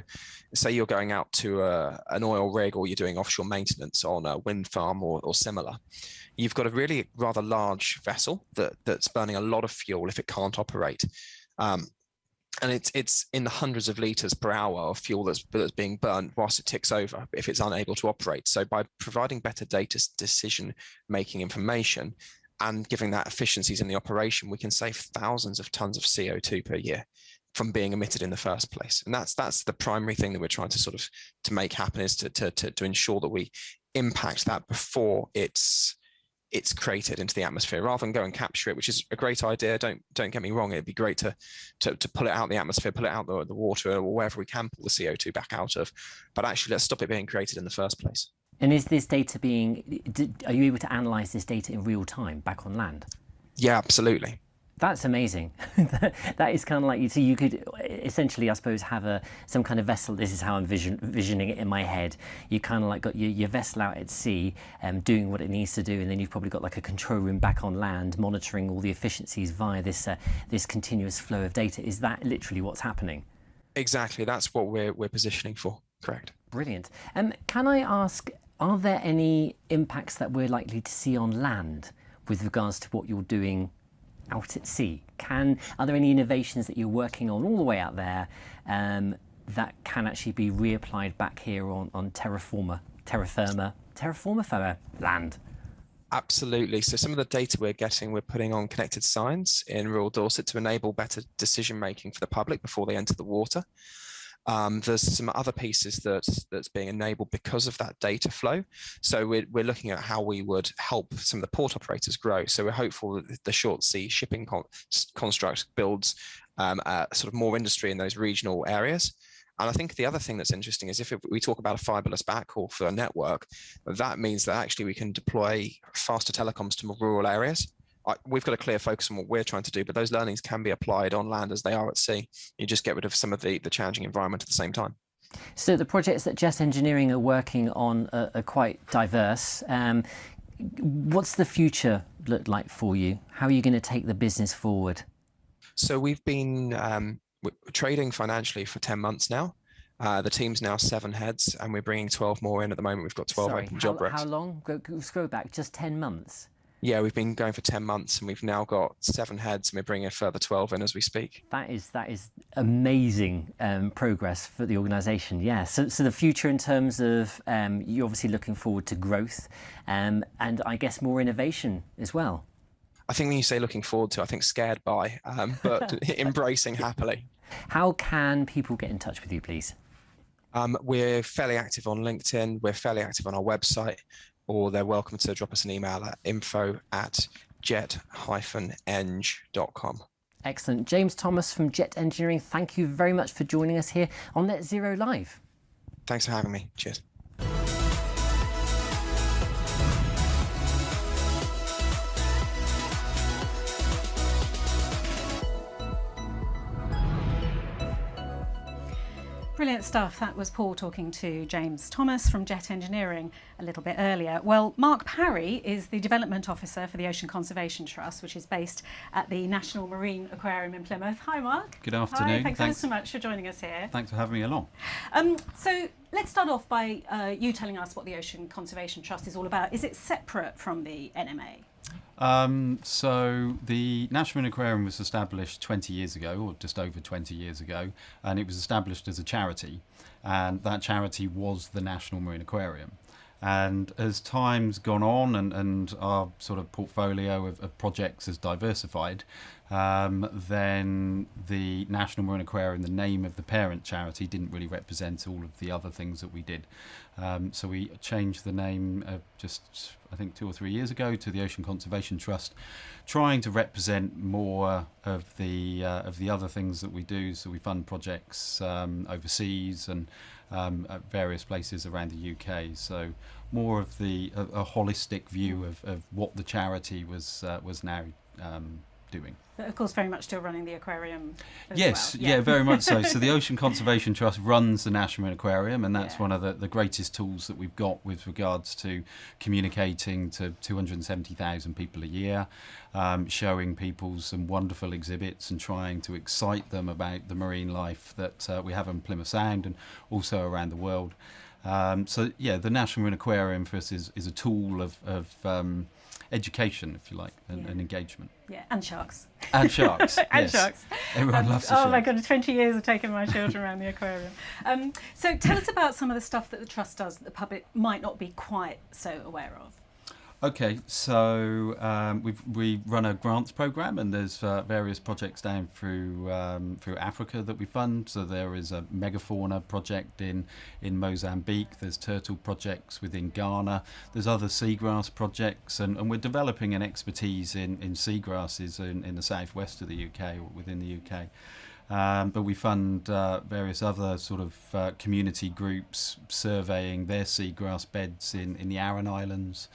say you're going out to an oil rig, or you're doing offshore maintenance on a wind farm or similar. You've got a really rather large vessel that's burning a lot of fuel if it can't operate. And it's in the hundreds of litres per hour of fuel that's being burnt whilst it ticks over if it's unable to operate. So by providing better data decision-making information and giving that efficiencies in the operation, we can save thousands of tons of CO2 per year from being emitted in the first place. And that's the primary thing that we're trying to to make happen, is to ensure that we impact that before it's created into the atmosphere, rather than go and capture it, which is a great idea. Don't get me wrong. It'd be great to pull it out the atmosphere, pull it out the water, or wherever we can pull the CO2 back out of. But actually, let's stop it being created in the first place. And is this data are you able to analyse this data in real time back on land? Yeah, absolutely. That's amazing. That is kind of like, so you could essentially, I suppose, have some kind of vessel. This is how I'm visioning it in my head. You kind of like got your vessel out at sea, doing what it needs to do, and then you've probably got like a control room back on land, monitoring all the efficiencies via this continuous flow of data. Is that literally what's happening? Exactly. That's what we're positioning for. Correct. Brilliant. Can I ask, are there any impacts that we're likely to see on land with regards to what you're doing out at sea? Are there any innovations that you're working on all the way out there that can actually be reapplied back here on terra firma land? Absolutely. So some of the data we're getting, we're putting on connected signs in rural Dorset to enable better decision making for the public before they enter the water. There's some other pieces that's being enabled because of that data flow. So we're looking at how we would help some of the port operators grow. So we're hopeful that the short sea shipping construct builds sort of more industry in those regional areas. And I think the other thing that's interesting is if we talk about a fiberless backhaul for a network, that means that actually we can deploy faster telecoms to more rural areas. We've got a clear focus on what we're trying to do, but those learnings can be applied on land as they are at sea. You just get rid of some of the challenging environment at the same time. So the projects that Jet Engineering are working on are quite diverse. What's the future look like for you? How are you going to take the business forward? So we've been trading financially for 10 months now. The team's now 7 heads, and we're bringing 12 more in at the moment. We've got 12 open job recs. How long? Scroll back, just 10 months? Yeah, we've been going for 10 months, and we've now got 7 heads, and we're bringing a further 12 in as we speak. That is amazing progress for the organisation. Yeah. So the future in terms of you're obviously looking forward to growth, and I guess more innovation as well. I think when you say looking forward to, I think scared by, but embracing happily. How can people get in touch with you, please? We're fairly active on LinkedIn. We're fairly active on our website. Or they're welcome to drop us an email at info@jet-eng.com. Excellent. James Thomas from Jet Engineering, thank you very much for joining us here on Net Zero Live. Thanks for having me. Cheers. Brilliant stuff. That was Paul talking to James Thomas from Jet Engineering a little bit earlier. Well, Mark Parry is the Development Officer for the Ocean Conservation Trust, which is based at the National Marine Aquarium in Plymouth. Hi, Mark. Good afternoon. Hi, thanks so much for joining us here. Thanks for having me along. So let's start off by you telling us what the Ocean Conservation Trust is all about. Is it separate from the NMA? So the National Marine Aquarium was established 20 years ago, or just over 20 years ago, and it was established as a charity, and that charity was the National Marine Aquarium. And as time's gone on and our sort of portfolio of projects has diversified, then the National Marine Aquarium, the name of the parent charity, didn't really represent all of the other things that we did. So we changed the name just, I think, 2 or 3 years ago to the Ocean Conservation Trust, trying to represent more of the other things that we do. So we fund projects overseas and at various places around the UK. So more of a holistic view of what the charity was now doing. But of course, very much still running the aquarium as yes, well. yeah, very much so. So the Ocean Conservation Trust runs the National Marine Aquarium, and that's one of the greatest tools that we've got with regards to communicating to 270,000 people a year, showing people some wonderful exhibits and trying to excite them about the marine life that we have in Plymouth Sound and also around the world. So yeah, the National Marine Aquarium for us is a tool of education, if you like, and engagement. Yeah, and sharks. And sharks. And yes. sharks. Everyone loves the sharks. Oh my God, 20 years of taking my children around the aquarium. So tell us about some of the stuff that the Trust does that the public might not be quite so aware of. Okay, so we run a grants program, and there's various projects down through Africa that we fund. So there is a megafauna project in Mozambique. There's turtle projects within Ghana. There's other seagrass projects, and we're developing an expertise in seagrasses in the southwest of the UK or within the UK. But we fund various other sort of community groups surveying their seagrass beds in the Aran Islands.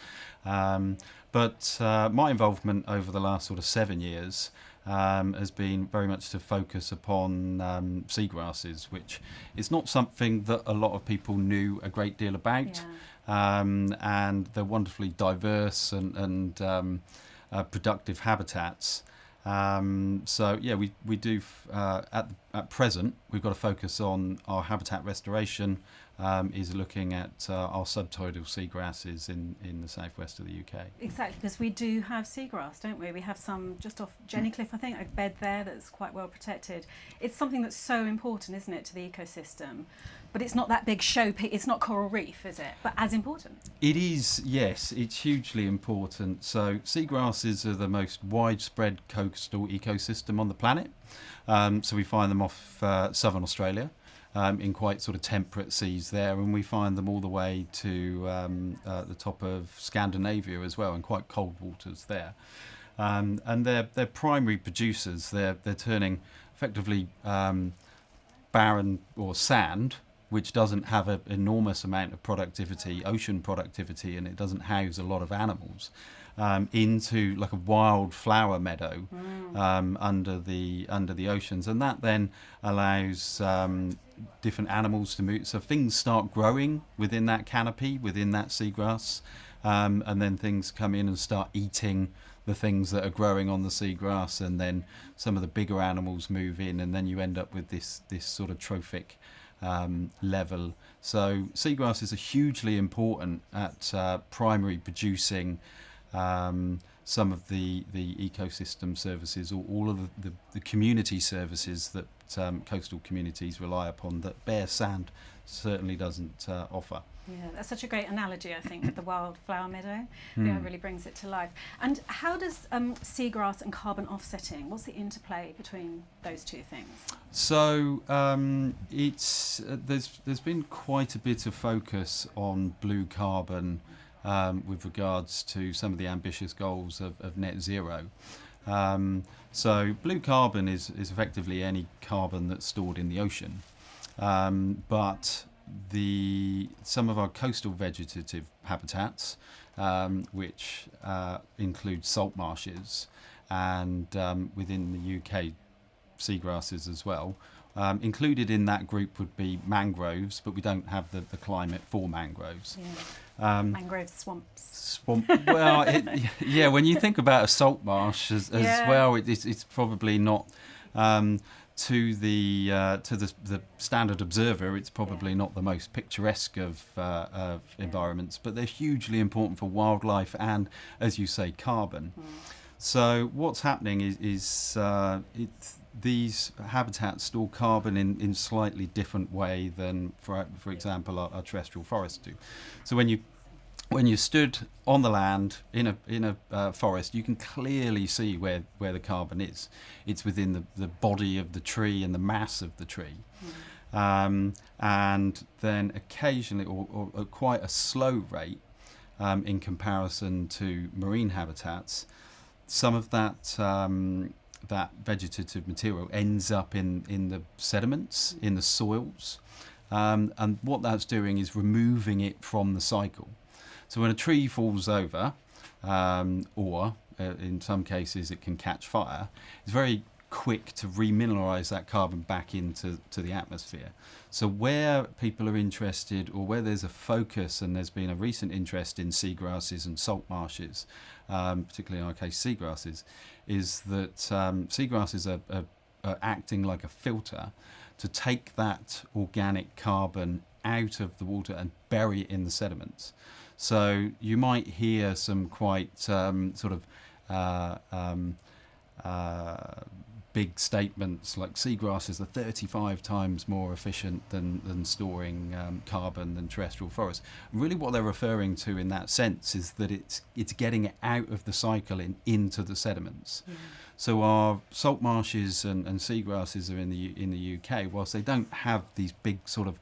But my involvement over the last sort of 7 years has been very much to focus upon seagrasses, which is not something that a lot of people knew a great deal about. And they're wonderfully diverse and productive habitats. So yeah, we do at present we've got to focus on our habitat restoration, is looking at our subtidal seagrasses in the southwest of the UK. Exactly, because we do have seagrass, don't we? We have some just off Jennycliff, I think, a bed there that's quite well protected. It's something that's so important, isn't it, to the ecosystem? But it's not that big it's not coral reef, is it? But as important. It is, yes, it's hugely important. So seagrasses are the most widespread coastal ecosystem on the planet. So we find them off southern Australia, in quite sort of temperate seas there, and we find them all the way to the top of Scandinavia as well, in quite cold waters there. And they're primary producers. They're turning effectively barren or sand, which doesn't have an enormous amount of productivity, ocean productivity, and it doesn't house a lot of animals, into like a wild flower meadow under the oceans, and that then allows different animals to move. So things start growing within that canopy, within that seagrass, and then things come in and start eating the things that are growing on the seagrass, and then some of the bigger animals move in, and then you end up with this sort of trophic level. So seagrasses are hugely important at primary producing some of the ecosystem services, or all of the community services that coastal communities rely upon, that bare sand certainly doesn't offer. Yeah, that's such a great analogy, I think, with the wild flower meadow. Yeah, it really brings it to life. And how does seagrass and carbon offsetting, what's the interplay between those two things? So it's there's been quite a bit of focus on blue carbon with regards to some of the ambitious goals of net zero. So blue carbon is effectively any carbon that's stored in the ocean, but some of our coastal vegetative habitats, which include salt marshes and within the UK seagrasses as well, Included in that group would be mangroves, but we don't have the climate for mangroves. Mangrove swamps. Well, yeah, when you think about a salt marsh as well, it's probably not to the standard observer. It's probably not the most picturesque of environments, but they're hugely important for wildlife and, as you say, carbon. So what's happening is these habitats store carbon in slightly different way than, for example, our terrestrial forests do. So when you stood on the land in a forest, you can clearly see where the carbon is. It's within the body of the tree and the mass of the tree. And then occasionally, or at quite a slow rate, in comparison to marine habitats, some of that vegetative material ends up in the sediments, in the soils. And what that's doing is removing it from the cycle. So when a tree falls over, or in some cases it can catch fire, it's very quick to remineralise that carbon back into the atmosphere. So where people are interested, or where there's a focus, and there's been a recent interest in seagrasses and salt marshes, particularly in our case seagrasses, is that seagrasses are acting like a filter to take that organic carbon out of the water and bury it in the sediments. So you might hear some quite big statements like seagrasses are 35 times more efficient than storing carbon than terrestrial forests. And really what they're referring to in that sense is that it's getting it out of the cycle into the sediments. So our salt marshes and seagrasses are in the UK, whilst they don't have these big sort of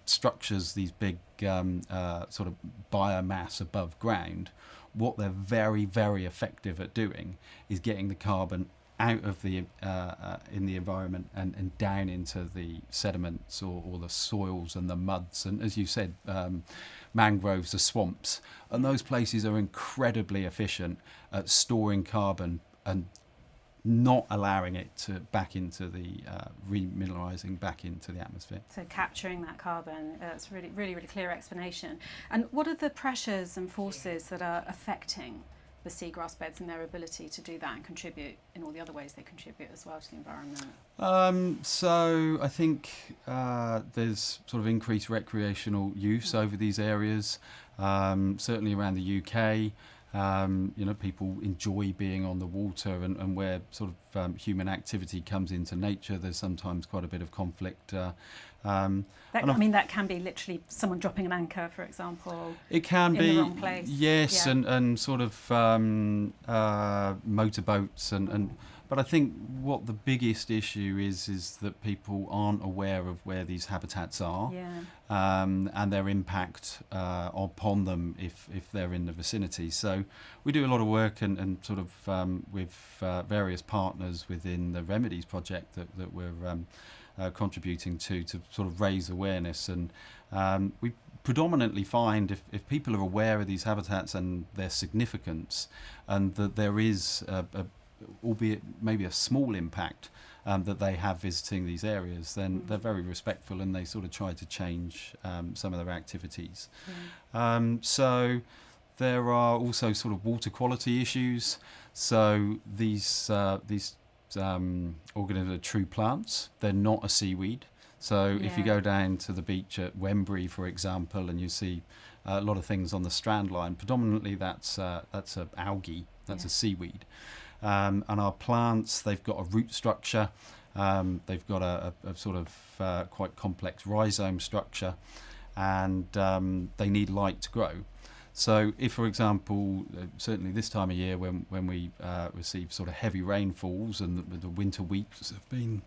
structures, these big sort of biomass above ground, what they're very, very effective at doing is getting the carbon out of the in the environment and down into the sediments or the soils and the muds, and as you said, mangroves, the swamps, and those places are incredibly efficient at storing carbon and not allowing it to back into the remineralising back into the atmosphere. So capturing that carbon, that's really, really, really clear explanation. And what are the pressures and forces that are affecting the seagrass beds and their ability to do that and contribute in all the other ways they contribute as well to the environment? So I think there's sort of increased recreational use over these areas, certainly around the UK. People enjoy being on the water, and where sort of human activity comes into nature, there's sometimes quite a bit of conflict. That can be literally someone dropping an anchor, for example. It can in be, the wrong place. yes, Yeah. and sort of motorboats but I think what the biggest issue is that people aren't aware of where these habitats are, and their impact upon them if they're in the vicinity. So we do a lot of work and sort of with various partners within the Remedies project that we're contributing to sort of raise awareness, and we predominantly find if people are aware of these habitats and their significance, and that there is albeit maybe a small impact that they have visiting these areas, then they're very respectful and they sort of try to change some of their activities. So there are also sort of water quality issues. So these organisms are true plants. They're not a seaweed. So if you go down to the beach at Wembury, for example, and you see a lot of things on the strand line, predominantly that's a algae, that's a seaweed. And our plants, they've got a root structure, they've got a sort of quite complex rhizome structure, and they need light to grow. So if, for example, certainly this time of year when we receive sort of heavy rainfalls and the winter wheats have been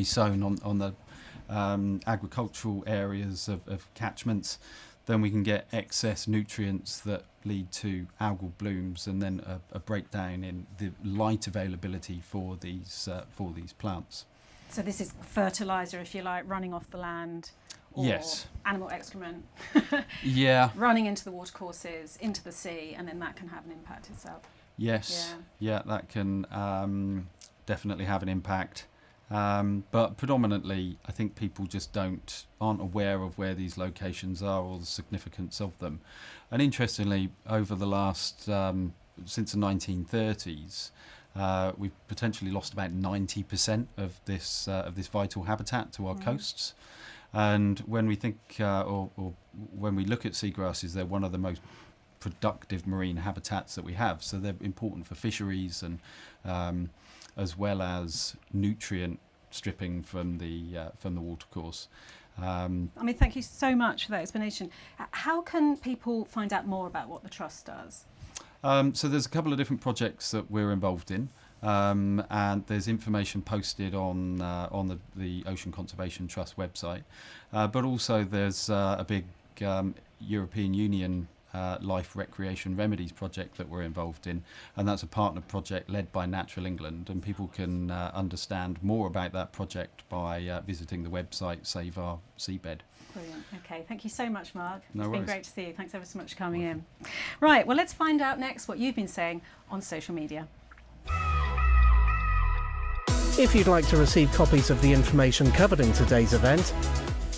sown on the agricultural areas of catchments, then we can get excess nutrients that lead to algal blooms, and then a breakdown in the light availability for these plants. So this is fertiliser, if you like, running off the land, or animal excrement running into the watercourses, into the sea, and then that can have an impact itself. Yes, that can definitely have an impact. But predominantly, I think people just aren't aware of where these locations are or the significance of them. And interestingly, over the last since the 1930s, we've potentially lost about 90% of this vital habitat to our coasts. And when we think, or when we look at seagrasses, they're one of the most productive marine habitats that we have. So they're important for fisheries and as well as nutrient stripping from the watercourse. Thank you so much for that explanation. How can people find out more about what the Trust does? So there's a couple of different projects that we're involved in, and there's information posted on the Ocean Conservation Trust website, but also there's a big European Union Life Recreation Remedies project that we're involved in, and that's a partner project led by Natural England, and people can understand more about that project by visiting the website Save Our Seabed. Brilliant. Okay, thank you so much, Mark. No It's worries. been great to see you. Thanks ever so much for coming in. Right, well, let's find out next what you've been saying on social media. If you'd like to receive copies of the information covered in today's event,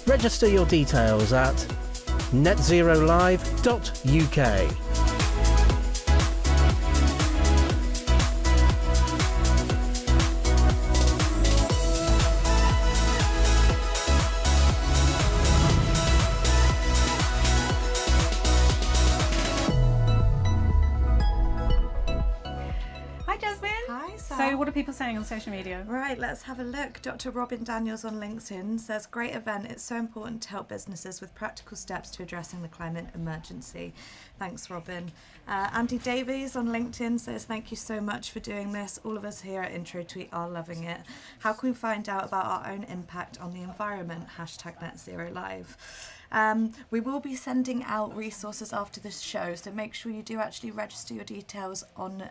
register your details at netzerolive.uk. So what are people saying on social media? Right, let's have a look. Dr. Robin Daniels on LinkedIn says, great event. It's so important to help businesses with practical steps to addressing the climate emergency. Thanks, Robin. Andy Davies on LinkedIn says, thank you so much for doing this. All of us here at Intro Tweet are loving it. How can we find out about our own impact on the environment? #NetZeroLive. We will be sending out resources after this show, so make sure you do actually register your details on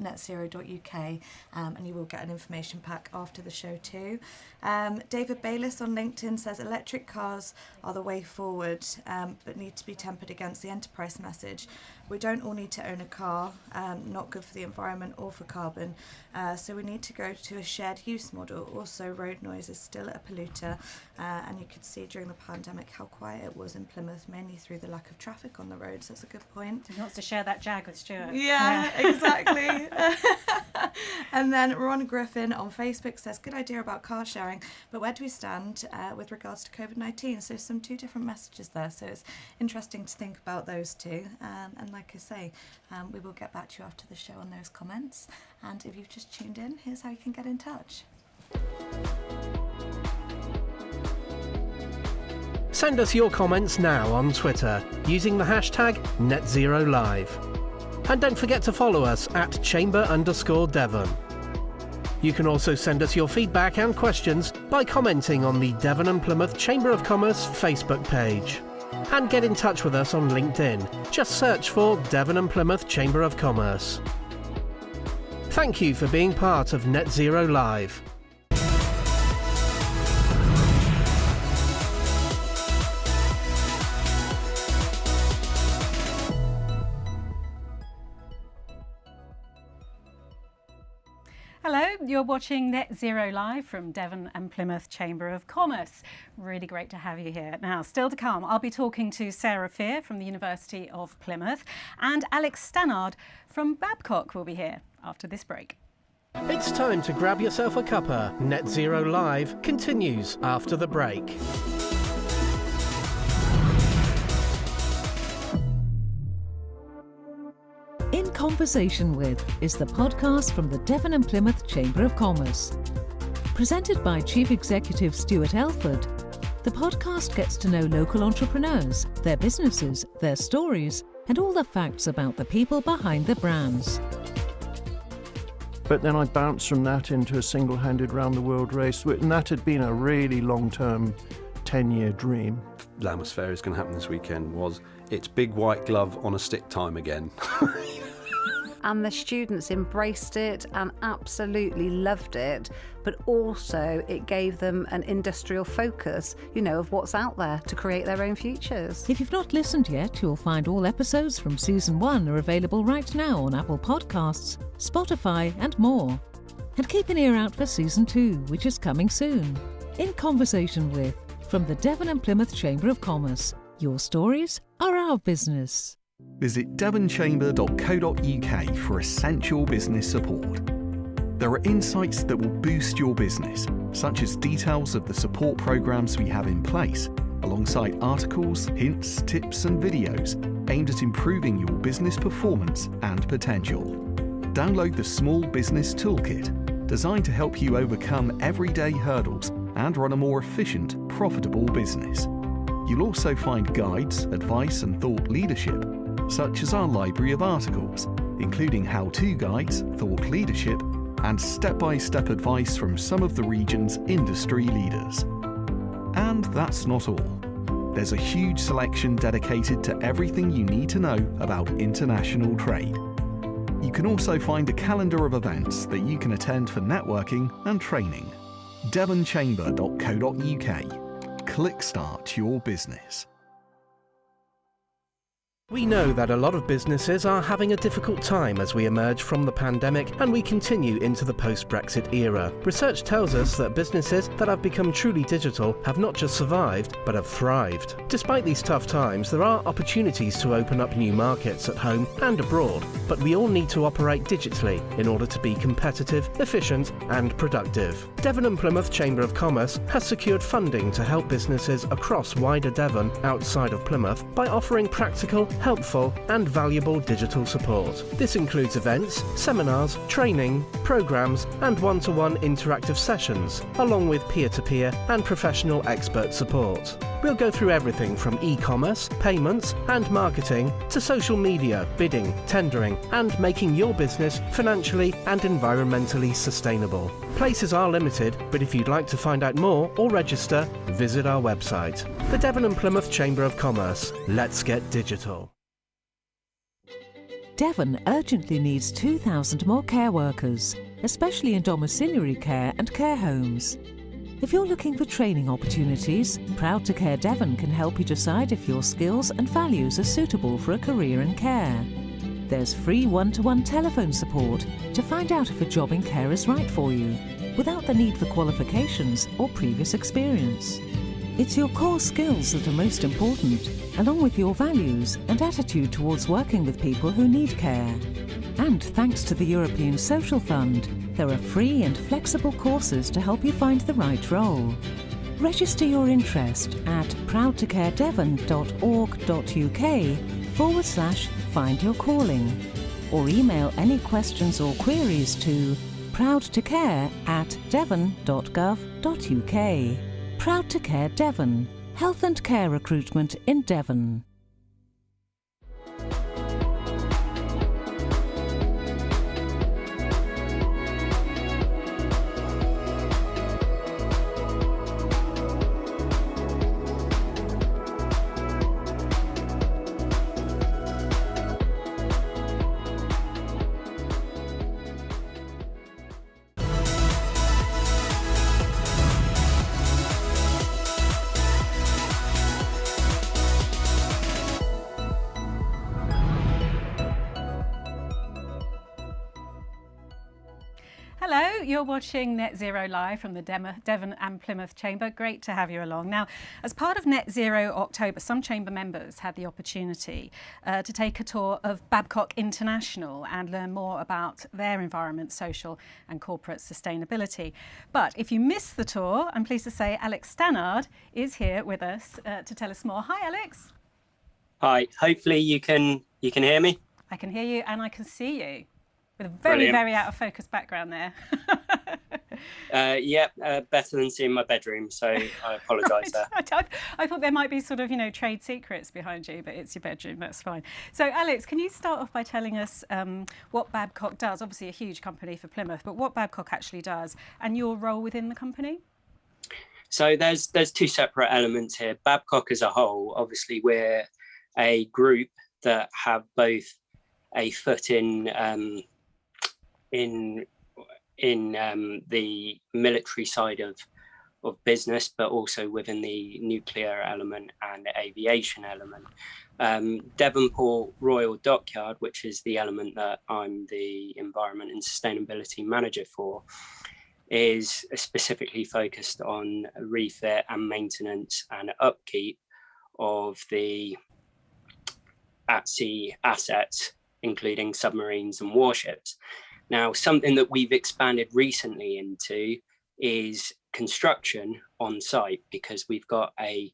netzero.uk, and you will get an information pack after the show too. David Bayliss on LinkedIn says electric cars are the way forward, but need to be tempered against the enterprise message. We don't all need to own a car, not good for the environment or for carbon, so we need to go to a shared use model. Also, road noise is still a polluter, and you could see during the pandemic how quiet it was in Plymouth, mainly through the lack of traffic on the roads. That's a good point. He wants to share that Jag with Stuart. Yeah, exactly. And then Ron Griffin on Facebook says, good idea about car sharing, but where do we stand with regards to COVID-19? So some two different messages there, so it's interesting to think about those two. And like I say, we will get back to you after the show on those comments. And if you've just tuned in, here's how you can get in touch. Send us your comments now on Twitter using the hashtag NetZeroLive. And don't forget to follow us at Chamber_Devon. You can also send us your feedback and questions by commenting on the Devon and Plymouth Chamber of Commerce Facebook page. And get in touch with us on LinkedIn. Just search for Devon and Plymouth Chamber of Commerce. Thank you for being part of Net Zero Live. Hello, you're watching Net Zero Live from Devon and Plymouth Chamber of Commerce. Really great to have you here. Now, still to come, I'll be talking to Sarah Fear from the University of Plymouth, and Alex Stannard from Babcock will be here after this break. It's time to grab yourself a cuppa. Net Zero Live continues after the break. In Conversation With is the podcast from the Devon and Plymouth Chamber of Commerce. Presented by Chief Executive Stuart Elford, the podcast gets to know local entrepreneurs, their businesses, their stories, and all the facts about the people behind the brands. But then I bounced from that into a single-handed round-the-world race, and that had been a really long-term, 10-year dream. Lammas Fair is going to happen this weekend. It's big white glove on a stick time again. And the students embraced it and absolutely loved it, but also it gave them an industrial focus, of what's out there to create their own futures. If you've not listened yet, you'll find all episodes from Season 1 are available right now on Apple Podcasts, Spotify and more. And keep an ear out for Season 2, which is coming soon. In conversation with, from the Devon and Plymouth Chamber of Commerce. Your stories are our business. Visit devonchamber.co.uk for essential business support. There are insights that will boost your business, such as details of the support programs we have in place, alongside articles, hints, tips and videos aimed at improving your business performance and potential. Download the Small Business Toolkit, designed to help you overcome everyday hurdles and run a more efficient, profitable business. You'll also find guides, advice and thought leadership, such as our library of articles, including how-to guides, thought leadership, and step-by-step advice from some of the region's industry leaders. And that's not all. There's a huge selection dedicated to everything you need to know about international trade. You can also find a calendar of events that you can attend for networking and training. devonchamber.co.uk. Click Start Your Business. We know that a lot of businesses are having a difficult time as we emerge from the pandemic and we continue into the post-Brexit era. Research tells us that businesses that have become truly digital have not just survived, but have thrived. Despite these tough times, there are opportunities to open up new markets at home and abroad, but we all need to operate digitally in order to be competitive, efficient and productive. Devon and Plymouth Chamber of Commerce has secured funding to help businesses across wider Devon outside of Plymouth by offering practical, helpful and valuable digital support. This includes events, seminars, training, programs and one-to-one interactive sessions, along with peer-to-peer and professional expert support. We'll go through everything from e-commerce, payments and marketing to social media, bidding, tendering and making your business financially and environmentally sustainable. Places are limited, but if you'd like to find out more or register, visit our website. The Devon and Plymouth Chamber of Commerce. Let's get digital. Devon urgently needs 2,000 more care workers, especially in domiciliary care and care homes. If you're looking for training opportunities, Proud to Care Devon can help you decide if your skills and values are suitable for a career in care. There's free one-to-one telephone support to find out if a job in care is right for you, without the need for qualifications or previous experience. It's your core skills that are most important, along with your values and attitude towards working with people who need care. And thanks to the European Social Fund, there are free and flexible courses to help you find the right role. Register your interest at proudtocaredevon.org.uk/find your calling, or email any questions or queries to proudtocare@devon.gov.uk. Proud to Care Devon. Health and care recruitment in Devon. Hello, you're watching Net Zero Live from the Devon and Plymouth Chamber. Great to have you along. Now, as part of Net Zero October, some Chamber members had the opportunity to take a tour of Babcock International and learn more about their environment, social and corporate sustainability. But if you missed the tour, I'm pleased to say Alex Stannard is here with us to tell us more. Hi, Alex. Hi, hopefully you can hear me. I can hear you and I can see you. With a very, very out of focus background there. Better than seeing my bedroom, so I apologise there. I thought there might be sort of, trade secrets behind you, but it's your bedroom, that's fine. So, Alex, can you start off by telling us what Babcock does? Obviously a huge company for Plymouth, but what Babcock actually does and your role within the company? So there's two separate elements here. Babcock as a whole, obviously we're a group that have both a foot in the military side business, but also within the nuclear element and the aviation element. Devonport Royal Dockyard, which is the element that I'm the Environment and Sustainability Manager for, is specifically focused on refit and maintenance and upkeep of the at-sea assets, including submarines and warships. Now, something that we've expanded recently into is construction on site, because we've got a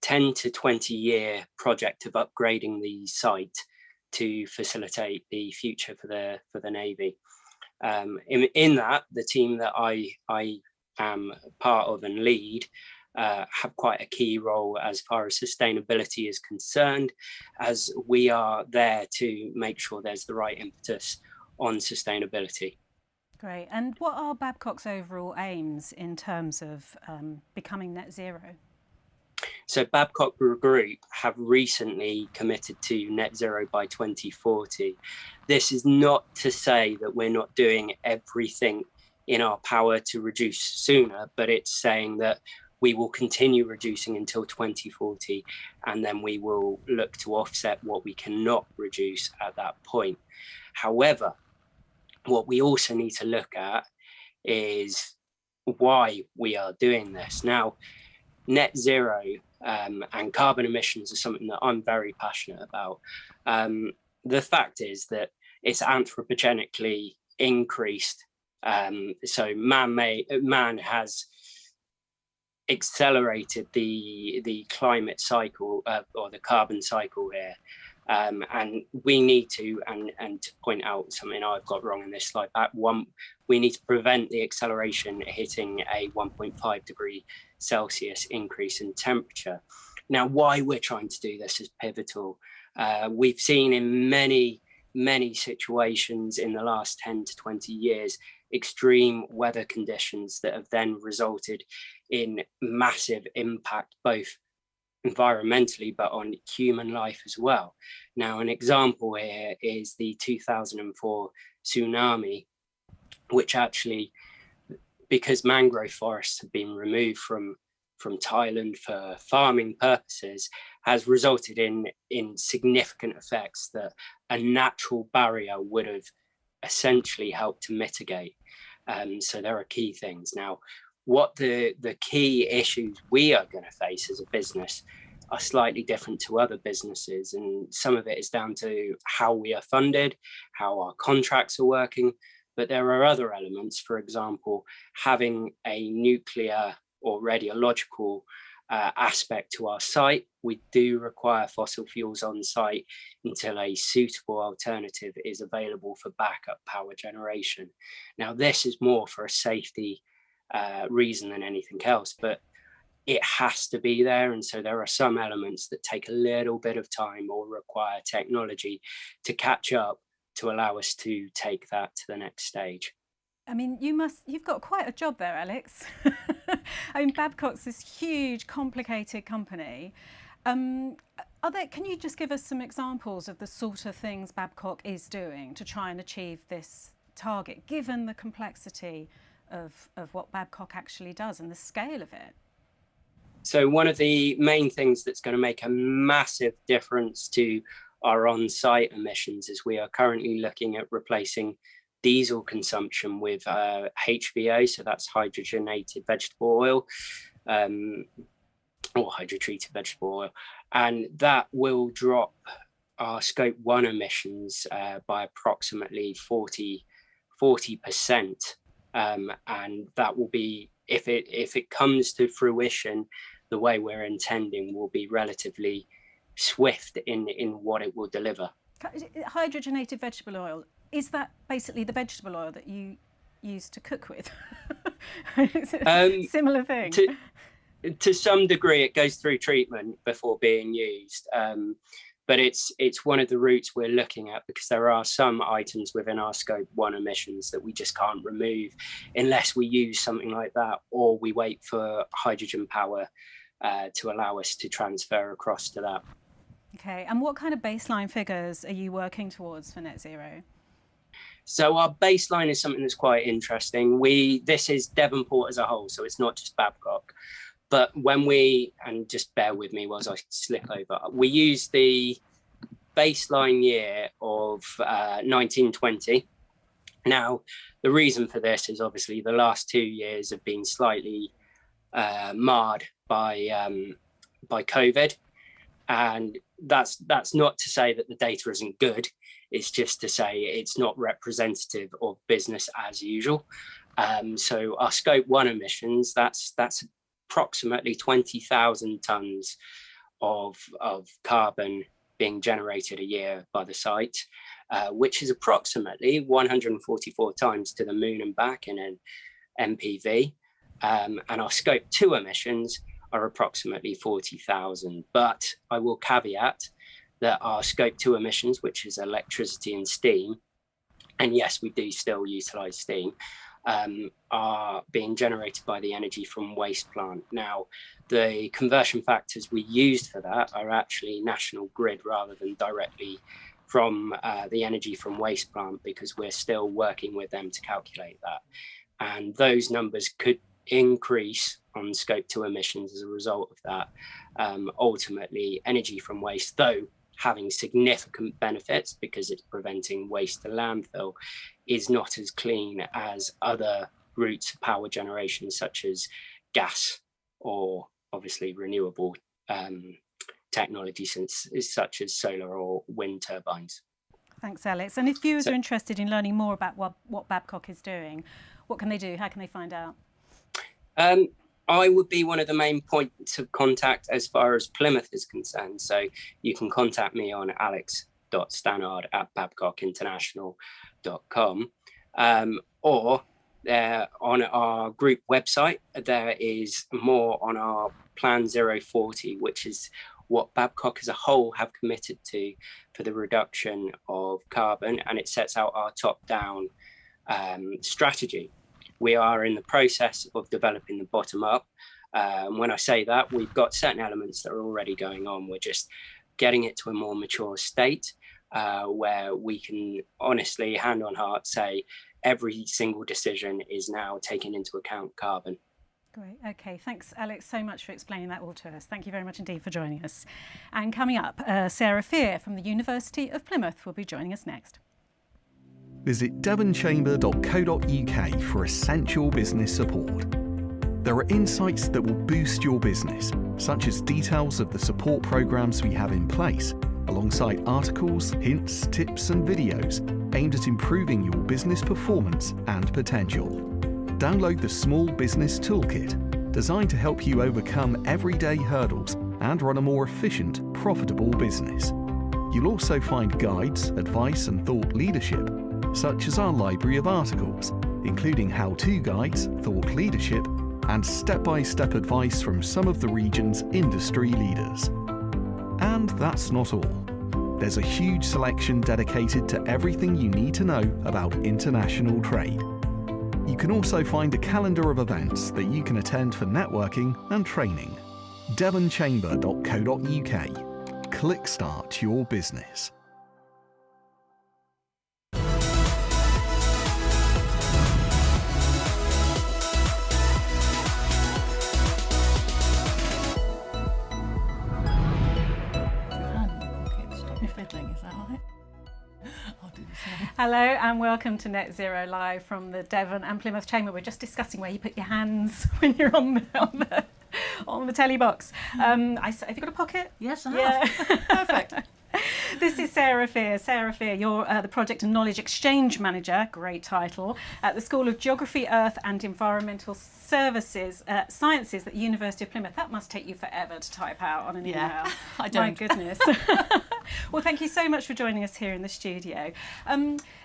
10 to 20 year project of upgrading the site to facilitate the future for the Navy. In that, the team that I am part of and lead have quite a key role as far as sustainability is concerned, as we are there to make sure there's the right impetus on sustainability. Great. And what are Babcock's overall aims in terms of becoming net zero? So Babcock Group have recently committed to net zero by 2040. This is not to say that we're not doing everything in our power to reduce sooner, but it's saying that we will continue reducing until 2040, and then we will look to offset what we cannot reduce at that point. However, what we also need to look at is why we are doing this. Now, net zero and carbon emissions are something that I'm very passionate about. The fact is that it's anthropogenically increased. So man has accelerated the climate cycle or the carbon cycle here. And we need to, and to point out something I've got wrong in this slide, we need to prevent the acceleration hitting a 1.5 degree Celsius increase in temperature. Now, why we're trying to do this is pivotal. We've seen in many situations in the last 10 to 20 years, extreme weather conditions that have then resulted in massive impact, both environmentally, but on human life as well. Now, an example here is the 2004 tsunami, which actually, because mangrove forests have been removed from Thailand for farming purposes, has resulted in significant effects that a natural barrier would have essentially helped to mitigate. So there are key things. Now, what the key issues we are going to face as a business are slightly different to other businesses, and some of it is down to how we are funded, how our contracts are working, but there are other elements. For example, having a nuclear or radiological aspect to our site. We do require fossil fuels on site until a suitable alternative is available for backup power generation. Now, this is more for a safety reason than anything else, but it has to be there. And so there are some elements that take a little bit of time or require technology to catch up to allow us to take that to the next stage. I mean, you've got quite a job there, Alex. I mean, Babcock's this huge, complicated company. Can you just give us some examples of the sort of things Babcock is doing to try and achieve this target, given the complexity of what Babcock actually does and the scale of it? So one of the main things that's going to make a massive difference to our on-site emissions is we are currently looking at replacing diesel consumption with HVO, so that's hydrogenated vegetable oil, or hydrotreated vegetable oil, and that will drop our Scope 1 emissions by approximately 40%, and that will be, if it comes to fruition the way we're intending, will be relatively swift in what it will deliver. Hydrogenated vegetable oil, is that basically the vegetable oil that you use to cook with? Similar thing? To some degree, it goes through treatment before being used. But it's one of the routes we're looking at, because there are some items within our Scope 1 emissions that we just can't remove unless we use something like that, or we wait for hydrogen power to allow us to transfer across to that. Okay, and what kind of baseline figures are you working towards for net zero? So our baseline is something that's quite interesting. This is Devonport as a whole, so it's not just Babcock. But when and just bear with me whilst I slip over, we use the baseline year of 1920. Now, the reason for this is obviously the last 2 years have been slightly marred by COVID. And that's not to say that the data isn't good. It's just to say it's not representative of business as usual. So our Scope 1 emissions, that's approximately 20,000 tonnes of carbon being generated a year by the site, which is approximately 144 times to the moon and back in an MPV. And our Scope 2 emissions are approximately 40,000. But I will caveat that our Scope 2 emissions, which is electricity and steam, and yes, we do still utilise steam, are being generated by the energy from waste plant. Now, the conversion factors we used for that are actually national grid rather than directly from the energy from waste plant, because we're still working with them to calculate that. And those numbers could increase on Scope 2 emissions as a result of that. Ultimately, energy from waste, though having significant benefits because it's preventing waste to landfill, is not as clean as other routes of power generation, such as gas or obviously renewable technology, such as solar or wind turbines. Thanks, Alex. And if viewers are interested in learning more about what Babcock is doing, what can they do? How can they find out? I would be one of the main points of contact as far as Plymouth is concerned. So you can contact me on alex.stannard@babcockinternational.com, or on our group website. There is more on our Plan 040, which is what Babcock as a whole have committed to for the reduction of carbon, and it sets out our top-down strategy. We are in the process of developing the bottom up. When I say that, we've got certain elements that are already going on. We're just getting it to a more mature state where we can honestly, hand on heart, say every single decision is now taking into account carbon. Great. OK, thanks, Alex, so much for explaining that all to us. Thank you very much indeed for joining us. And coming up, Sarah Fear from the University of Plymouth will be joining us next. Visit devonchamber.co.uk for essential business support. There are insights that will boost your business, such as details of the support programs we have in place, alongside articles, hints, tips and videos aimed at improving your business performance and potential. Download the Small Business Toolkit, designed to help you overcome everyday hurdles and run a more efficient, profitable business. You'll also find guides, advice and thought leadership, such as our library of articles, including how-to guides, thought leadership, and step-by-step advice from some of the region's industry leaders. And that's not all. There's a huge selection dedicated to everything you need to know about international trade. You can also find a calendar of events that you can attend for networking and training. devonchamber.co.uk. Click start your business. Hello and welcome to Net Zero Live from the Devon and Plymouth Chamber. We're just discussing where you put your hands when you're on the telly box. Have you got a pocket? Yes, I have. Yeah. Perfect. This is Sarah Fear. Sarah Fear, you're the Project and Knowledge Exchange Manager, great title, at the School of Geography, Earth and Environmental Sciences at the University of Plymouth. That must take you forever to type out on an email. I don't. My goodness. Well, thank you so much for joining us here in the studio.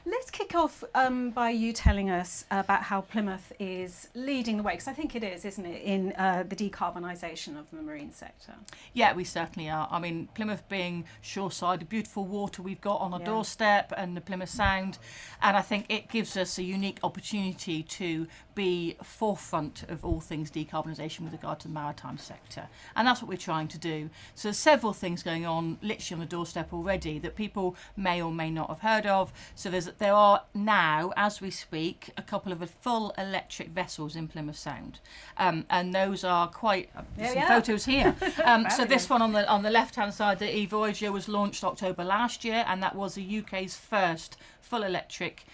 Let's kick off by you telling us about how Plymouth is leading the way, because I think it is, isn't it, in the decarbonisation of the marine sector? Yeah, we certainly are. I mean, Plymouth being shoreside, the beautiful water we've got on our doorstep and the Plymouth Sound, and I think it gives us a unique opportunity to be forefront of all things decarbonisation with regard to the maritime sector. And that's what we're trying to do. So there's several things going on literally on the doorstep already that people may or may not have heard of. So there are now, as we speak, a couple of full electric vessels in Plymouth Sound. And those are quite, some photos here. So this one on the left-hand side, the E-Voyager, was launched October last year, and that was the UK's first full electric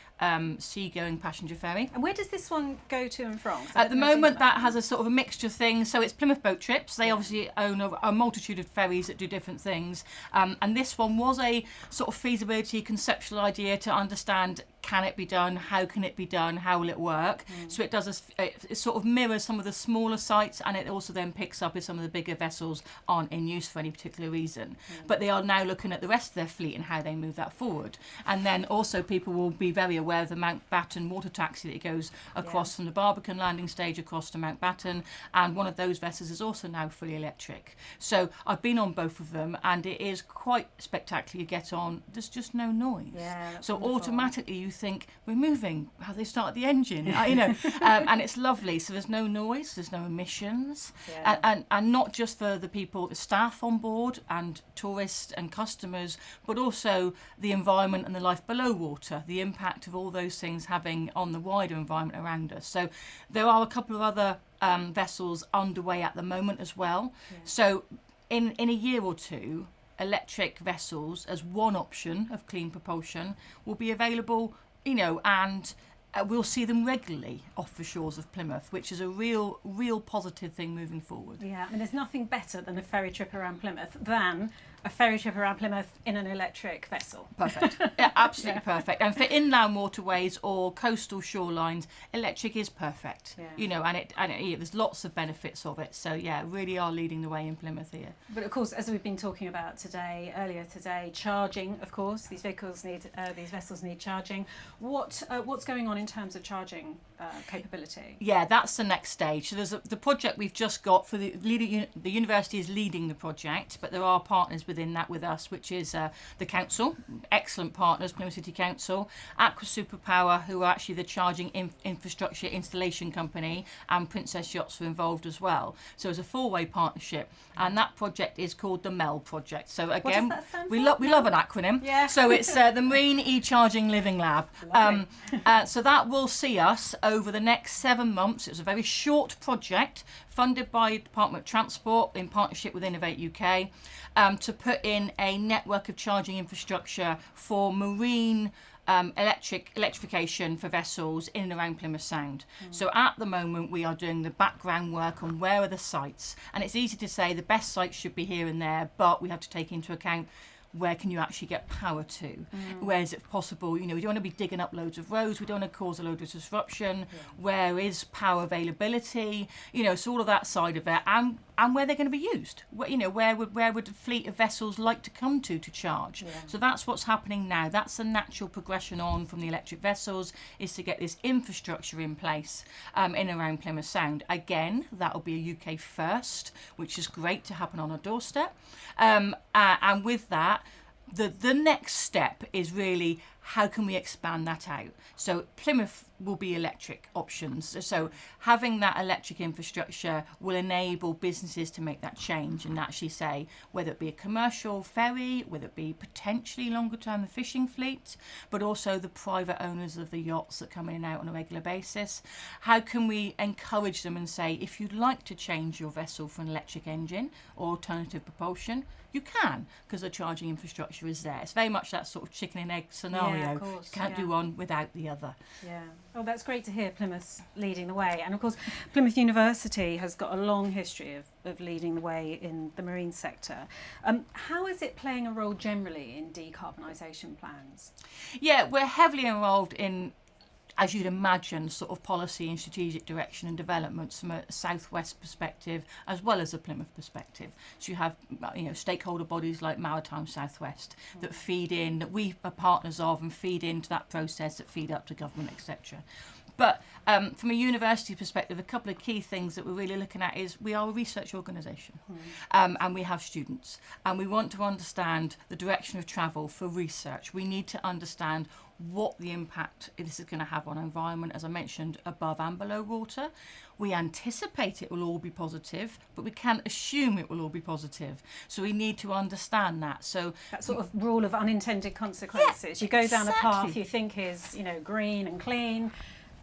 seagoing passenger ferry. And where does this one go to and from? At the moment, that has a sort of a mixture of things. So it's Plymouth Boat Trips. They obviously own a multitude of ferries that do different things. And this one was a sort of feasibility, conceptual idea to understand, can it be done? How can it be done? How will it work? So it does it sort of mirrors some of the smaller sites, and it also then picks up if some of the bigger vessels aren't in use for any particular reason. But they are now looking at the rest of their fleet and how they move that forward. And then also people will be very aware of the Mountbatten water taxi that goes across from the Barbican landing stage across to Mountbatten, and one of those vessels is also now fully electric. So I've been on both of them, and it is quite spectacular. You get on, there's just no noise. So automatically you think, we're moving, how they start the engine, and it's lovely. So there's no noise, there's no emissions, and not just for the people, the staff on board and tourists and customers, but also the environment and the life below water, the impact of all those things having on the wider environment around us. So there are a couple of other vessels underway at the moment as well. So in a year or two, electric vessels as one option of clean propulsion will be available, and we'll see them regularly off the shores of Plymouth, which is a real positive thing moving forward. Yeah, I mean, there's nothing better than a ferry trip around Plymouth than a ferry trip around Plymouth in an electric vessel. Perfect. Yeah, absolutely perfect. And for inland waterways or coastal shorelines, electric is perfect. And there's lots of benefits of it. So really are leading the way in Plymouth here. But of course, as we've been talking about earlier today, charging. Of course, these vessels need charging. What's going on in terms of charging capability? Yeah, that's the next stage. So there's the project we've just got for the university is leading the project, but there are partners within that with us, which is the council, excellent partners, Plymouth City Council, Aqua Superpower, who are actually the charging infrastructure installation company, and Princess Yachts are involved as well. So it's a four-way partnership, and that project is called the MEL project. So again, we love an acronym. Yeah. So it's the Marine E-Charging Living Lab. So that will see us over the next 7 months. It's a very short project funded by the Department of Transport in partnership with Innovate UK, to put in a network of charging infrastructure for marine electrification for vessels in and around Plymouth Sound. So at the moment we are doing the background work on where are the sites, and it's easy to say the best sites should be here and there, but we have to take into account where can you actually get power to? Where is it possible? We don't want to be digging up loads of roads. We don't want to cause a load of disruption. Where is power availability? So all of that side of it, and where they're going to be used. Where would a fleet of vessels like to come to charge? So that's what's happening now. That's the natural progression on from the electric vessels, is to get this infrastructure in place in and around Plymouth Sound. Again, that'll be a UK first, which is great to happen on our doorstep. And with that, the next step is really, how can we expand that out? So Plymouth will be electric options. So having that electric infrastructure will enable businesses to make that change and actually say, whether it be a commercial ferry, whether it be potentially longer term the fishing fleet, but also the private owners of the yachts that come in and out on a regular basis, how can we encourage them and say, if you'd like to change your vessel for an electric engine or alternative propulsion, you can, because the charging infrastructure is there. It's very much that sort of chicken and egg scenario. Yeah, of course, you can't do one without the other. Yeah. Oh, that's great to hear Plymouth's leading the way. And of course, Plymouth University has got a long history of leading the way in the marine sector. How is it playing a role generally in decarbonisation plans? Yeah, we're heavily involved in, as you'd imagine, sort of policy and strategic direction and developments from a southwest perspective as well as a Plymouth perspective. So you have stakeholder bodies like Maritime Southwest that feed in, that we are partners of and feed into that process, that feed up to government, etc. But from a university perspective, a couple of key things that we're really looking at is we are a research organisation, and we have students, and we want to understand the direction of travel for research. We need to understand what the impact this is going to have on environment, as I mentioned, above and below water. We anticipate it will all be positive, but we can't assume it will all be positive. So we need to understand that. So that sort of rule of unintended consequences. You go down a path exactly. you think is, green and clean,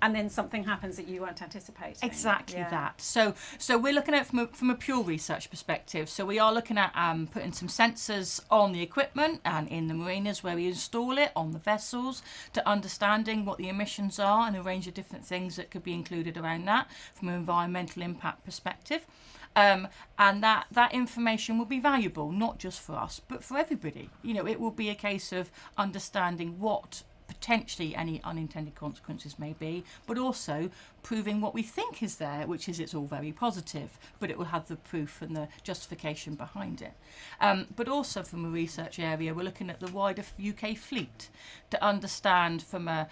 and then something happens that you weren't anticipating. Exactly that. So we're looking at it from a pure research perspective. So we are looking at putting some sensors on the equipment and in the marinas where we install it, on the vessels, to understanding what the emissions are and a range of different things that could be included around that from an environmental impact perspective. And that information will be valuable, not just for us, but for everybody. It will be a case of understanding what potentially any unintended consequences may be, but also proving what we think is there, which is it's all very positive, but it will have the proof and the justification behind it. But also from a research area, we're looking at the wider UK fleet to understand from a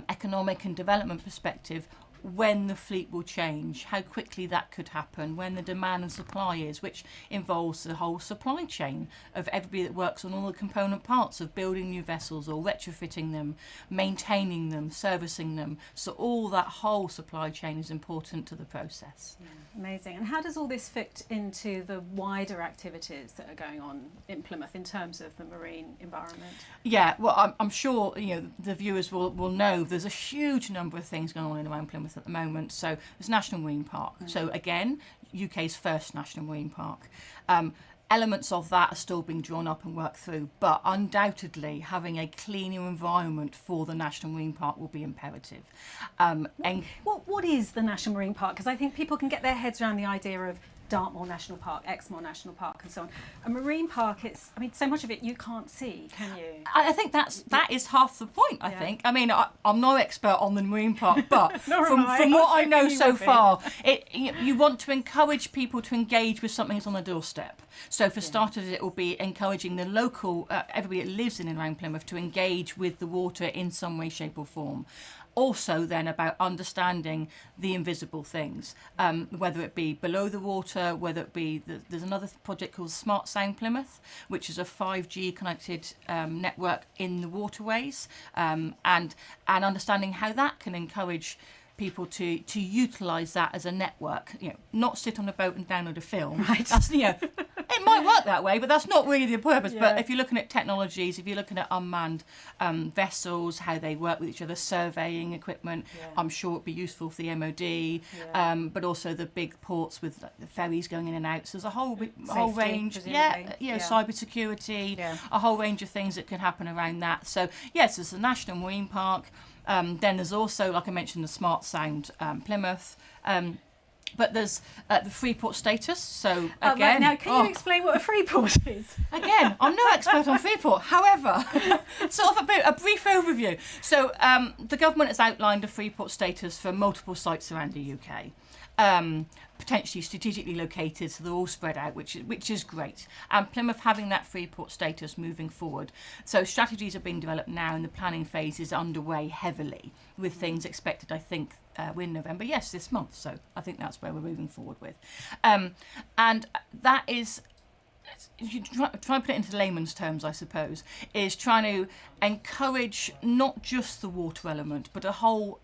economic and development perspective when the fleet will change, how quickly that could happen, when the demand and supply is, which involves the whole supply chain of everybody that works on all the component parts of building new vessels or retrofitting them, maintaining them, servicing them. So all that whole supply chain is important to the process. Yeah, amazing. And how does all this fit into the wider activities that are going on in Plymouth in terms of the marine environment? Yeah, well, I'm sure the viewers will know there's a huge number of things going on in around Plymouth at the moment. So there's National Marine Park. So again, UK's first National Marine Park. Elements of that are still being drawn up and worked through, but undoubtedly having a cleaner environment for the National Marine Park will be imperative. What is the National Marine Park? Because I think people can get their heads around the idea of Dartmoor National Park, Exmoor National Park, and so on. A marine park, so much of it you can't see, can you? I think that is half the point, I think. I mean, I'm no expert on the marine park, but from what I know so far, you want to encourage people to engage with something that's on the doorstep. So for starters, it will be encouraging the local, everybody that lives in and around Plymouth to engage with the water in some way, shape or form. Also then about understanding the invisible things, whether it be below the water, whether it be, there's another project called Smart Sound Plymouth, which is a 5G connected network in the waterways, and understanding how that can encourage people to utilise that as a network, not sit on a boat and download a film. Right. That's, it might work that way, but that's not really the purpose. Yeah. But if you're looking at technologies, if you're looking at unmanned vessels, how they work with each other, surveying equipment, I'm sure it'd be useful for the MOD, but also the big ports with the ferries going in and out. So there's a whole range, cyber security, a whole range of things that can happen around that. So yes, there's the National Marine Park. Then there's also, like I mentioned, the Smart Sound Plymouth. But there's the Freeport status. So again, now can you explain what a Freeport is? Again, I'm no expert on Freeport. However, sort of a brief overview. So the government has outlined a Freeport status for multiple sites around the UK. Potentially strategically located, so they're all spread out, which is great. And Plymouth having that Freeport status moving forward. So strategies are being developed now, and the planning phase is underway heavily, with things expected, I think, we're in November. Yes, this month. So I think that's where we're moving forward with. And that is, you try and put it into layman's terms, I suppose, is trying to encourage not just the water element, but a whole,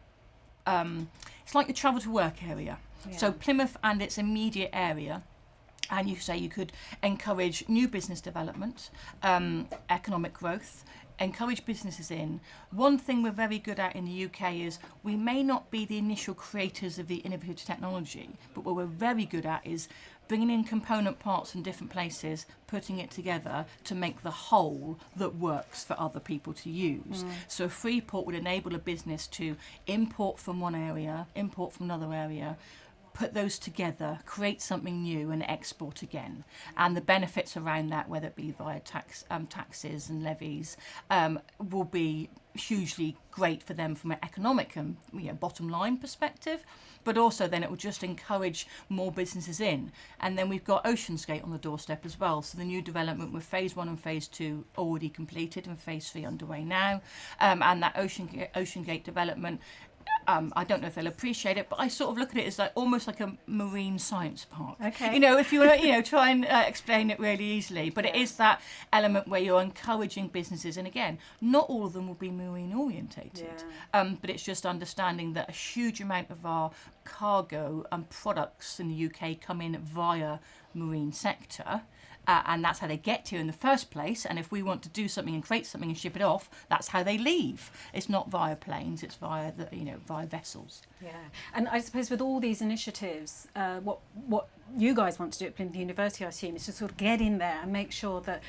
it's like the travel to work area. Yeah. So Plymouth and its immediate area, and you could encourage new business development, economic growth, encourage businesses in. One thing we're very good at in the UK is we may not be the initial creators of the innovative technology, but what we're very good at is bringing in component parts from different places, putting it together to make the whole that works for other people to use. So a Freeport would enable a business to import from one area, import from another area, put those together, create something new and export again. And the benefits around that, whether it be via taxes and levies, will be hugely great for them from an economic and bottom line perspective, but also then it will just encourage more businesses in. And then we've got Oceansgate on the doorstep as well. So the new development with phase 1 and phase 2 already completed and phase 3 underway now. And that Oceangate development, I don't know if they'll appreciate it, but I sort of look at it as like almost like a marine science park. Okay. You know, if you want to, try and explain it really easily, but it is that element where you're encouraging businesses, and again, not all of them will be marine orientated, but it's just understanding that a huge amount of our cargo and products in the UK come in via marine sector. And that's how they get here in the first place. And if we want to do something and create something and ship it off, that's how they leave. It's not via planes; it's via via vessels. Yeah, and I suppose with all these initiatives, what you guys want to do at Plymouth University, I assume, is to sort of get in there and make sure that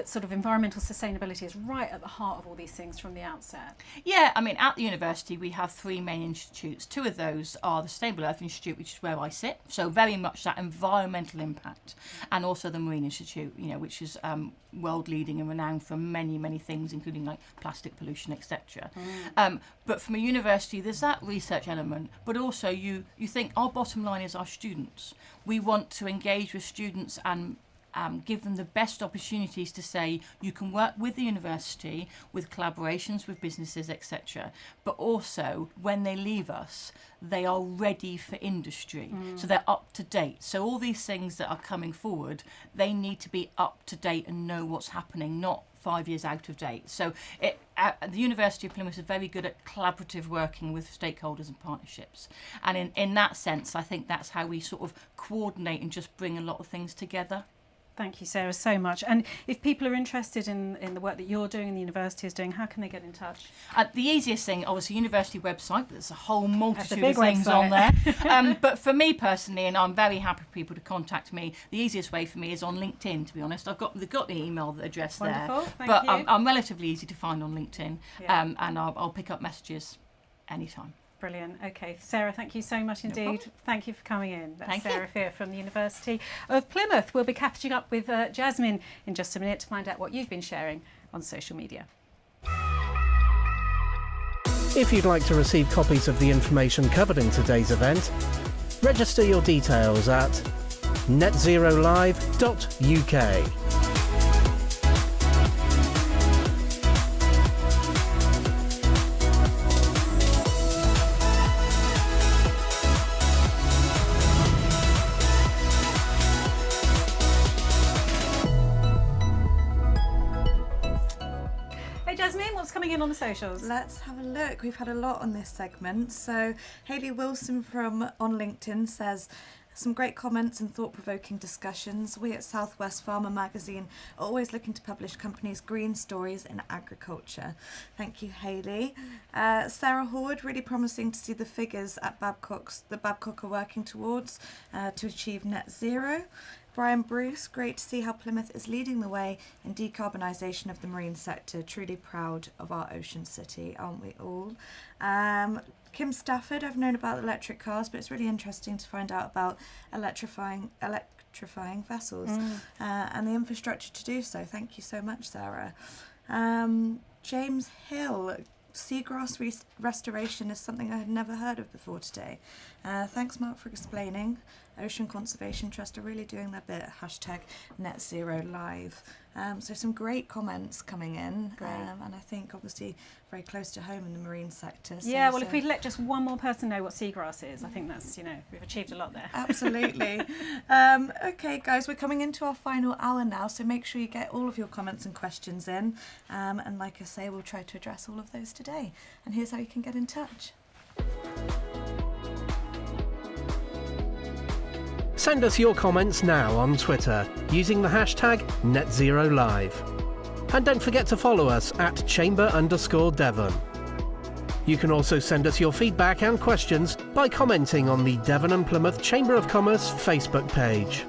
sort of environmental sustainability is right at the heart of all these things from the outset. Yeah, I mean, at the university we have 3 main institutes. 2 of those are the Sustainable Earth Institute, which is where I sit, so very much that environmental impact, and also the Marine Institute, which is world leading and renowned for many things, including like plastic pollution, etc. But from a university, there's that research element, but also you think our bottom line is our students. We want to engage with students and give them the best opportunities to say you can work with the university, with collaborations with businesses, etc. But also when they leave us, they are ready for industry. So they're up to date. So all these things that are coming forward, they need to be up to date and know what's happening, not 5 years out of date. So the University of Plymouth is very good at collaborative working with stakeholders and partnerships. And in that sense, I think that's how we sort of coordinate and just bring a lot of things together. Thank you, Sarah, so much. And if people are interested in the work that you're doing and the university is doing, how can they get in touch? The easiest thing, obviously, university website, there's a whole multitude big of things website on there. But for me personally, and I'm very happy for people to contact me, the easiest way for me is on LinkedIn, to be honest. They've got the email address Wonderful, there. thank But you. I'm relatively easy to find on LinkedIn, Yeah. and I'll pick up messages anytime. Brilliant. Okay, Sarah, thank you so much indeed. Thank you for coming in. That's Thank you. Sarah Fear from the University of Plymouth. We'll be catching up with Jasmine in just a minute to find out what you've been sharing on social media. If you'd like to receive copies of the information covered in today's event, register your details at netzerolive.uk. Coming in on the socials. Let's have a look. We've had a lot on this segment. So Hayley Wilson on LinkedIn says, some great comments and thought-provoking discussions. We at Southwest Farmer Magazine are always looking to publish companies' green stories in agriculture. Thank you, Hayley. Sarah Horde, really promising to see the figures at Babcock are working towards to achieve net zero. Brian Bruce, great to see how Plymouth is leading the way in decarbonisation of the marine sector. Truly proud of our ocean city, aren't we all? Kim Stafford, I've known about electric cars, but it's really interesting to find out about electrifying vessels and the infrastructure to do so. Thank you so much, Sarah. James Hill, seagrass restoration is something I had never heard of before today. Thanks, Mark, for explaining. Ocean Conservation Trust are really doing their bit. Hashtag Net Zero Live. So some great comments coming in. And I think obviously very close to home in the marine sector. So yeah, well, if we let just one more person know what seagrass is, I think that's, we've achieved a lot there. Absolutely. Okay, guys, we're coming into our final hour now, so make sure you get all of your comments and questions in. And like I say, we'll try to address all of those today. And here's how you can get in touch. Send us your comments now on Twitter using the hashtag NetZeroLive. And don't forget to follow us at Chamber_Devon. You can also send us your feedback and questions by commenting on the Devon and Plymouth Chamber of Commerce Facebook page.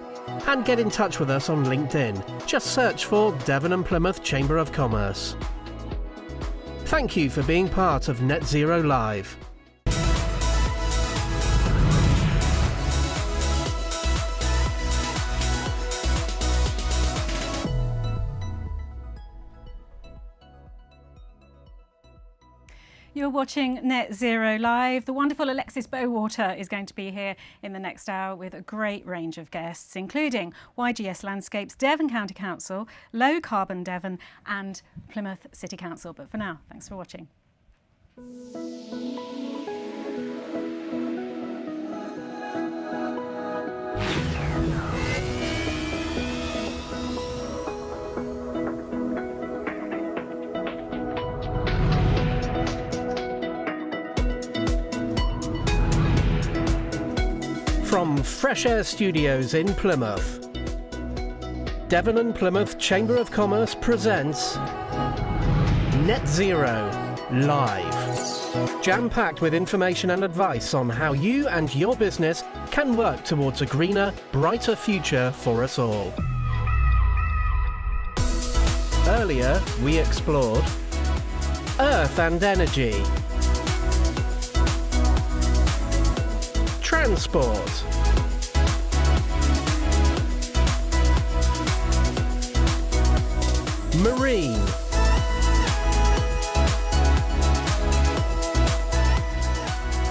And get in touch with us on LinkedIn. Just search for Devon and Plymouth Chamber of Commerce. Thank you for being part of Net Zero Live. You're watching Net Zero Live. The wonderful Alexis Bowater is going to be here in the next hour with a great range of guests, including YGS Landscapes, Devon County Council, Low Carbon Devon and Plymouth City Council. But for now, thanks for watching. From Fresh Air Studios in Plymouth, Devon and Plymouth Chamber of Commerce presents Net Zero Live. Jam-packed with information and advice on how you and your business can work towards a greener, brighter future for us all. Earlier, we explored Earth and energy, transport, marine,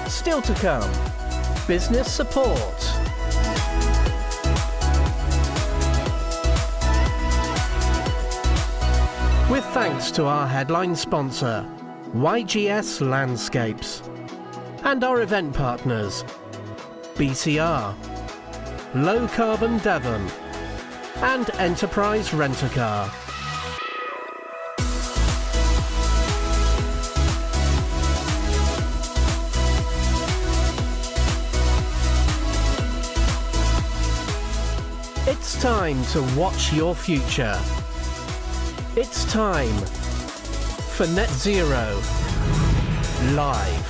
still to come, business support. With thanks to our headline sponsor, YGS Landscapes, and our event partners, BCR, Low Carbon Devon, and Enterprise Rent-A-Car. It's time to watch your future. It's time for Net Zero Live.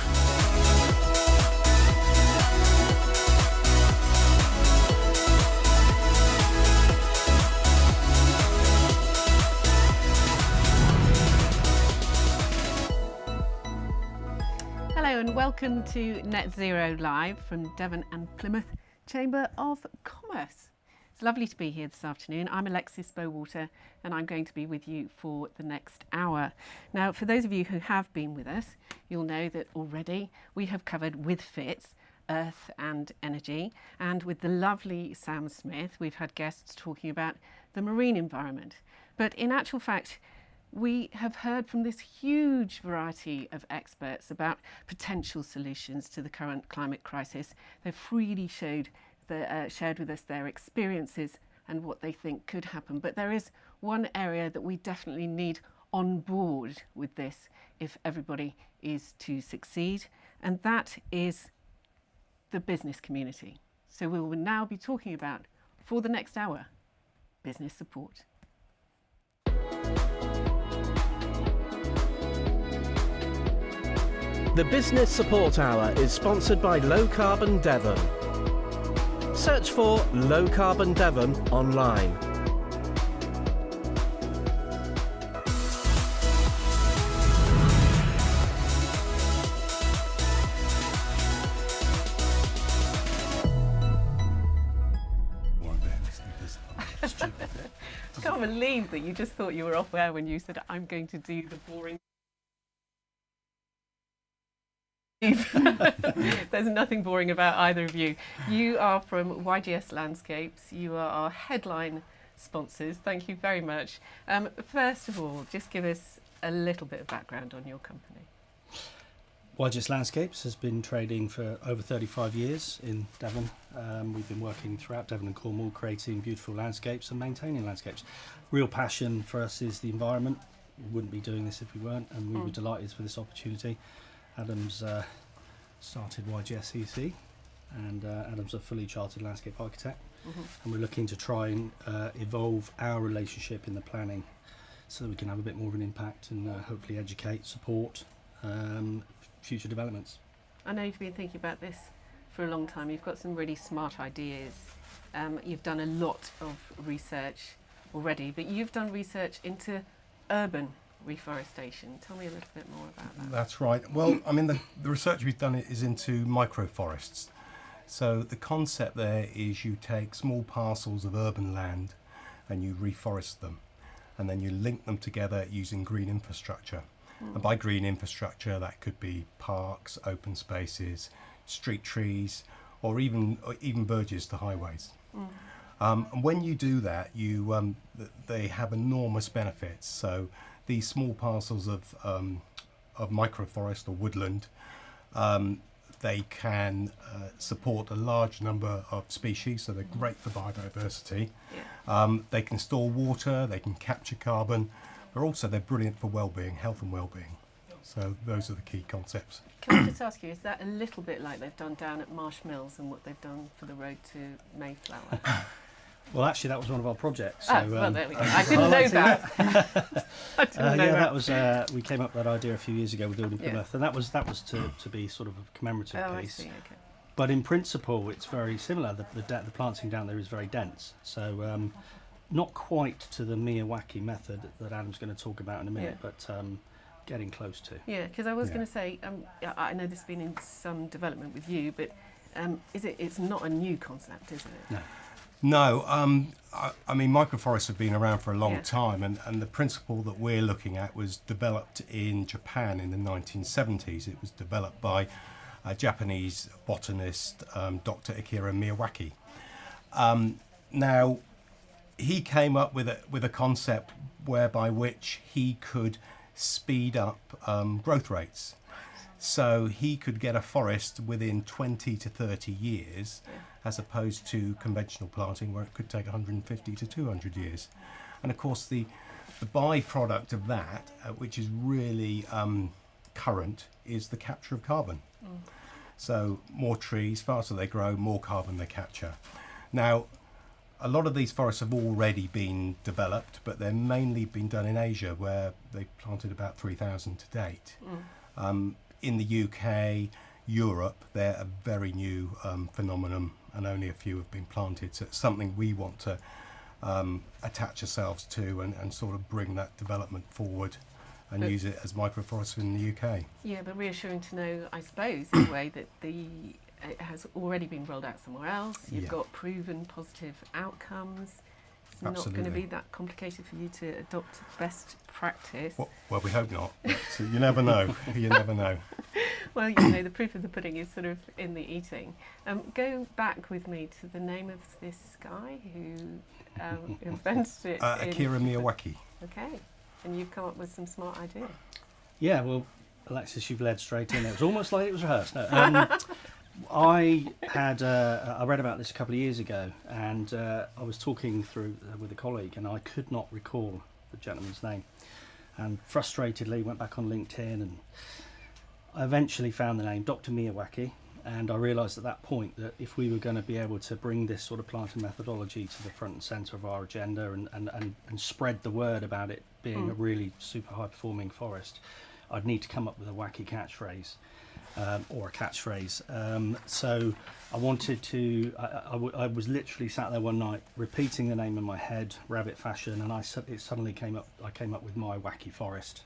Hello and welcome to Net Zero Live from Devon and Plymouth Chamber of Commerce. It's lovely to be here this afternoon. I'm Alexis Bowater and I'm going to be with you for the next hour. Now, for those of you who have been with us, you'll know that already we have covered with Fitz, Earth and Energy, and with the lovely Sam Smith, we've had guests talking about the marine environment. But in actual fact, we have heard from this huge variety of experts about potential solutions to the current climate crisis. They've freely shared with us their experiences and what they think could happen. But there is one area that we definitely need on board with this if everybody is to succeed, and that is the business community. So we will now be talking about, for the next hour, business support. The Business Support Hour is sponsored by Low Carbon Devon. Search for Low Carbon Devon online. I can't believe that you just thought you were off air when you said, I'm going to do the boring. There's nothing boring about either of you. You are from YGS Landscapes. You are our headline sponsors. Thank you very much. First of all, just give us a little bit of background on your company. YGS Landscapes has been trading for over 35 years in Devon. We've been working throughout Devon and Cornwall, creating beautiful landscapes and maintaining landscapes. Real passion for us is the environment. We wouldn't be doing this if we weren't, and we were delighted for this opportunity. Adam's started YGS EC, and Adam's a fully chartered landscape architect, and we're looking to try and evolve our relationship in the planning so that we can have a bit more of an impact and hopefully educate, support future developments. I know you've been thinking about this for a long time. You've got some really smart ideas. You've done a lot of research already, but you've done research into urban reforestation. Tell me a little bit more about that. That's right. Well, I mean, the research we've done is into microforests. So the concept there is you take small parcels of urban land and you reforest them, and then you link them together using green infrastructure. And by green infrastructure, that could be parks, open spaces, street trees, or even verges to highways. And when you do that, they have enormous benefits. So these small parcels of microforest or woodland, they can support a large number of species, so they're great for biodiversity. They can store water, they can capture carbon, but also they're brilliant for well-being, health and well-being. So those are the key concepts. Can I just ask you, is that a little bit like they've done down at Marsh Mills and what they've done for the road to Mayflower? Well, actually, that was one of our projects. So, well, there we go. I didn't know that. I didn't know that was we came up with that idea a few years ago with building Plymouth, and that was to be sort of a commemorative piece. I see. Okay. But in principle, it's very similar. The planting down there is very dense, so not quite to the Miyawaki method that Adam's going to talk about in a minute, but getting close to. Yeah, because I was going to say, I know this has been in some development with you, but it's not a new concept, is it? No. No, I mean, microforests have been around for a long time, and the principle that we're looking at was developed in Japan in the 1970s. It was developed by a Japanese botanist, Dr. Akira Miyawaki. Now, he came up with a concept whereby which he could speed up growth rates. So he could get a forest within 20 to 30 years, as opposed to conventional planting where it could take 150 to 200 years. And of course the byproduct of that, which is really current, is the capture of carbon. So more trees, faster they grow, more carbon they capture. Now, a lot of these forests have already been developed, but they're mainly been done in Asia, where they've planted about 3,000 to date. In the UK, Europe, they're a very new phenomenon, and only a few have been planted. So it's something we want to attach ourselves to and sort of bring that development forward and use it as microforests in the UK. Yeah, but reassuring to know, I suppose, in a way that it has already been rolled out somewhere else. You've got proven positive outcomes. It's not going to be that complicated for you to adopt best practice. Well, we hope not. So you never know. You never know. Well, you know, the proof of the pudding is sort of in the eating. Go back with me to the name of this guy who invented it. Akira Miyawaki. Okay. And you've come up with some smart idea. Yeah, well, Alexis, you've led straight in. It was almost like it was rehearsed. No, I read about this a couple of years ago, and I was talking through with a colleague, and I could not recall the gentleman's name. And frustratedly went back on LinkedIn, and I eventually found the name, Dr. Miyawaki, and I realised at that point that if we were going to be able to bring this sort of planting methodology to the front and centre of our agenda and spread the word about it being a really super high performing forest, I'd need to come up with a wacky catchphrase. Or a catchphrase. So I wanted to, I was literally sat there one night repeating the name in my head, rabbit fashion, and it suddenly came up, I came up with My Wacky Forest.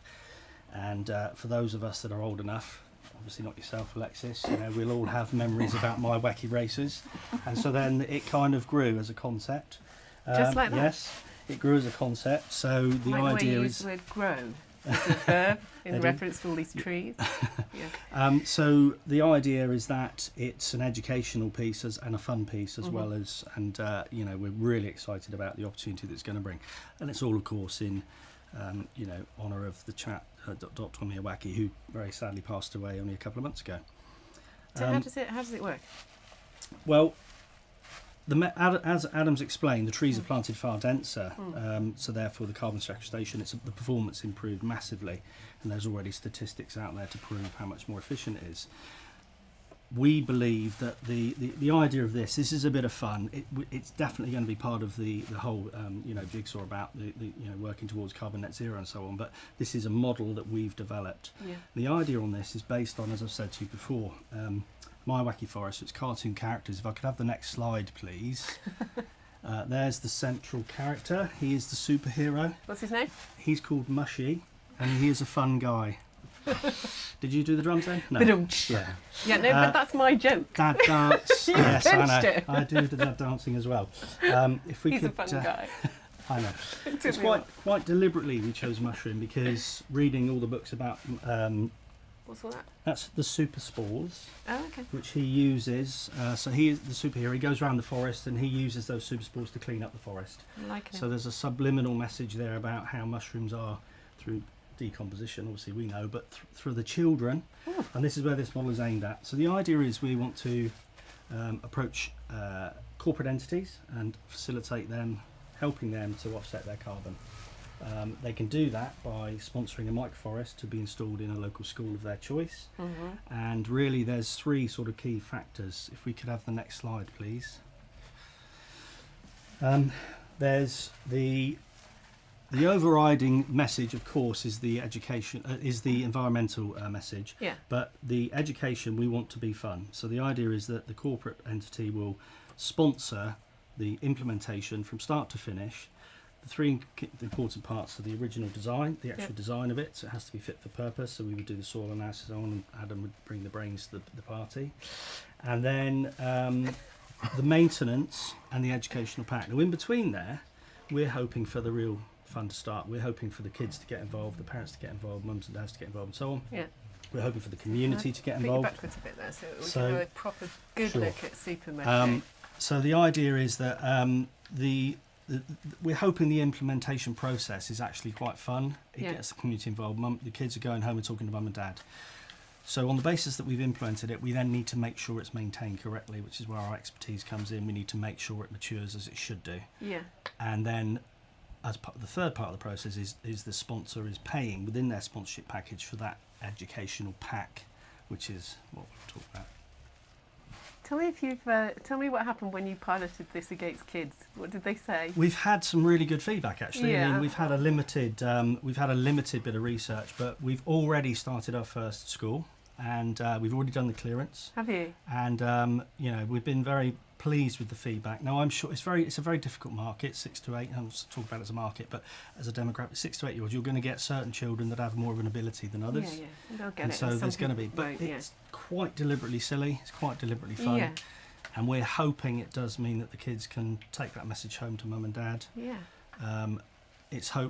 And for those of us that are old enough, obviously not yourself, Alexis, you know, we'll all have memories about My Wacky Races. And so then it kind of grew as a concept. Just like that? Yes, it grew as a concept. So the idea is... the word grow as a verb in reference to all these trees. Yeah. So the idea is that it's an educational piece and a fun piece as well as, and you know, we're really excited about the opportunity that's going to bring, and it's all, of course, in you know, honour of the chap Dr. Miyawaki, who very sadly passed away only a couple of months ago. So how does it work? Well, as Adam's explained, the trees are planted far denser, so therefore the carbon sequestration, the performance improved massively, and there's already statistics out there to prove how much more efficient it is. We believe that the idea of this is a bit of fun. It's definitely going to be part of the whole you know, jigsaw about the you know, working towards carbon net zero and so on. But this is a model that we've developed. Yeah. The idea on this is based on, as I've said to you before, My Wacky Forest. It's cartoon characters. If I could have the next slide, please. There's the central character. He is the superhero. What's his name? He's called Mushy, and he is a fun guy. Did you do the drums then? No. Yeah. Yeah, no, but that's my joke. Dad dance. You yes, I know. it. I do the dad dancing as well. If we He's could, a fun guy. I know. It's quite deliberately we chose mushroom because reading all the books about. What's all that? That's the super spores. Oh, okay. Which he uses. So he is the superhero. He goes around the forest and he uses those super spores to clean up the forest. I like it. So there's a subliminal message there about how mushrooms are through decomposition, obviously we know, but through the children, and this is where this model is aimed at. So the idea is we want to approach corporate entities and facilitate them, helping them to offset their carbon. They can do that by sponsoring a microforest to be installed in a local school of their choice. And really there's 3 sort of key factors. If we could have the next slide, please. There's the overriding message, of course, is the education, is the environmental message. Yeah. But the education, we want to be fun. So the idea is that the corporate entity will sponsor the implementation from start to finish. The 3 important parts are the original design, the actual design of it, so it has to be fit for purpose. So we would do the soil analysis on, and Adam would bring the brains to the party. And then the maintenance and the educational pack. Now in between there, we're hoping for the real fun to start. We're hoping for the kids to get involved, the parents to get involved, mums and dads to get involved, and so on. Yeah. We're hoping for the community to get Put you involved. backwards a bit there, so we can have a proper good look at Super So the idea is that we're hoping the implementation process is actually quite fun. It gets the community involved. The kids are going home and talking to mum and dad. So on the basis that we've implemented it, we then need to make sure it's maintained correctly, which is where our expertise comes in. We need to make sure it matures as it should do. Yeah. And then, as part of the third part of the process, is the sponsor is paying within their sponsorship package for that educational pack, which is what we'll talk about. Tell me if you've. Tell me what happened when you piloted this against kids. What did they say? We've had some really good feedback, actually. Yeah. I mean, we've had a limited bit of research, but we've already started our first school, and we've already done the clearance. Have you? And you know, we've been very pleased with the feedback. Now, I'm sure it's a very difficult market, 6 to 8. I don't talk about it as a market, but as a demographic, 6 to 8 year olds, you're going to get certain children that have more of an ability than others. Yeah, they'll get and it. so there's going to be, but it's quite deliberately silly. It's quite deliberately fun. Yeah. And we're hoping it does mean that the kids can take that message home to mum and dad. Yeah.